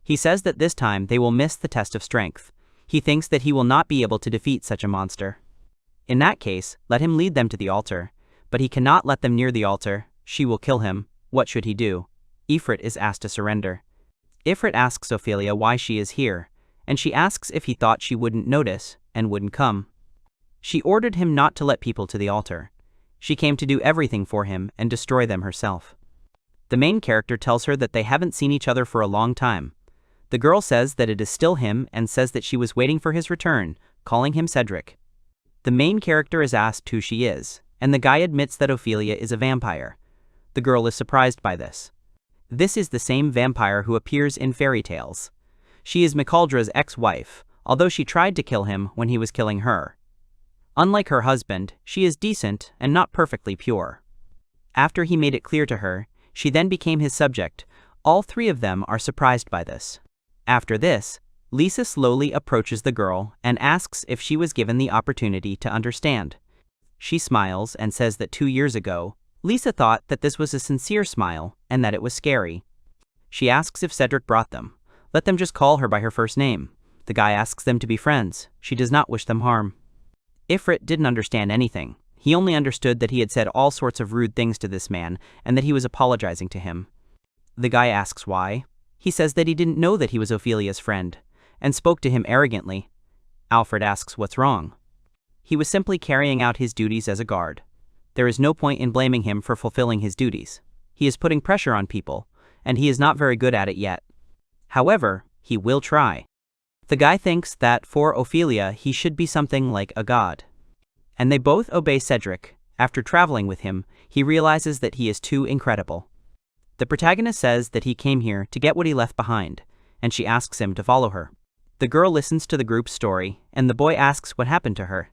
He says that this time they will miss the test of strength. He thinks that he will not be able to defeat such a monster. In that case, let him lead them to the altar. But he cannot let them near the altar. She will kill him. What should he do? Ifrit is asked to surrender. Ifrit asks Ophelia why she is here, and she asks if he thought she wouldn't notice and wouldn't come. She ordered him not to let people to the altar. She came to do everything for him and destroy them herself. The main character tells her that they haven't seen each other for a long time. The girl says that it is still him and says that she was waiting for his return, calling him Cedric. The main character is asked who she is, and the guy admits that Ophelia is a vampire. The girl is surprised by this. This is the same vampire who appears in fairy tales. She is Mikaldra's ex-wife, although she tried to kill him when he was killing her. Unlike her husband, she is decent and not perfectly pure. After he made it clear to her, she then became his subject. All three of them are surprised by this. After this, Lisa slowly approaches the girl and asks if she was given the opportunity to understand. She smiles and says that 2 years ago, Lisa thought that this was a sincere smile and that it was scary. She asks if Cedric brought them. Let them just call her by her first name. The guy asks them to be friends. She does not wish them harm. Ifrit didn't understand anything. He only understood that he had said all sorts of rude things to this man and that he was apologizing to him. The guy asks why. He says that he didn't know that he was Ophelia's friend and spoke to him arrogantly. Alfred asks what's wrong. He was simply carrying out his duties as a guard. There is no point in blaming him for fulfilling his duties. He is putting pressure on people, and he is not very good at it yet. However, he will try. The guy thinks that for Ophelia he should be something like a god. And they both obey Cedric. After traveling with him, he realizes that he is too incredible. The protagonist says that he came here to get what he left behind, and she asks him to follow her. The girl listens to the group's story, and the boy asks what happened to her.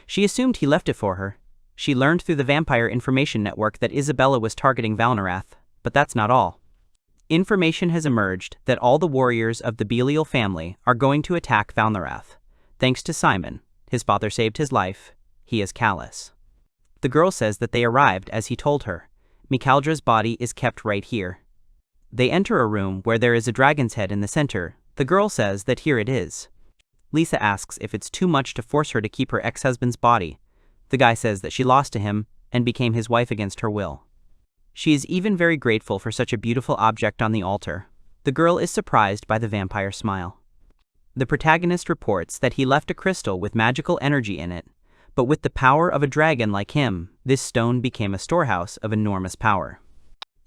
She assumed he left it for her. She learned through the Vampire Information Network that Isabella was targeting Valnorath, but that's not all. Information has emerged that all the warriors of the Belial family are going to attack Valnorath. Thanks to Simon, his father saved his life. He is callous. The girl says that they arrived as he told her. Mikaldra's body is kept right here. They enter a room where there is a dragon's head in the center. The girl says that here it is. Lisa asks if it's too much to force her to keep her ex-husband's body. The guy says that she lost to him and became his wife against her will. She is even very grateful for such a beautiful object on the altar. The girl is surprised by the vampire smile. The protagonist reports that he left a crystal with magical energy in it, but with the power of a dragon like him, this stone became a storehouse of enormous power.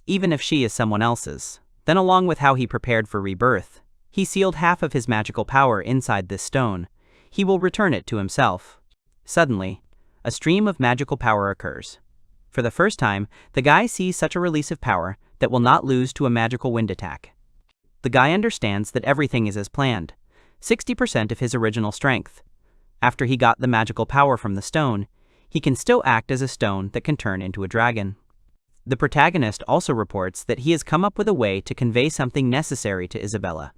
Even if she is someone else's, then along with how he prepared for rebirth, he sealed half of his magical power inside this stone. He will return it to himself. Suddenly, a stream of magical power occurs. For the first time, the guy sees such a release of power that will not lose to a magical wind attack. The guy understands that everything is as planned, 60% of his original strength. After he got the magical power from the stone, he can still act as a stone that can turn into a dragon. The protagonist also reports that he has come up with a way to convey something necessary to Isabella.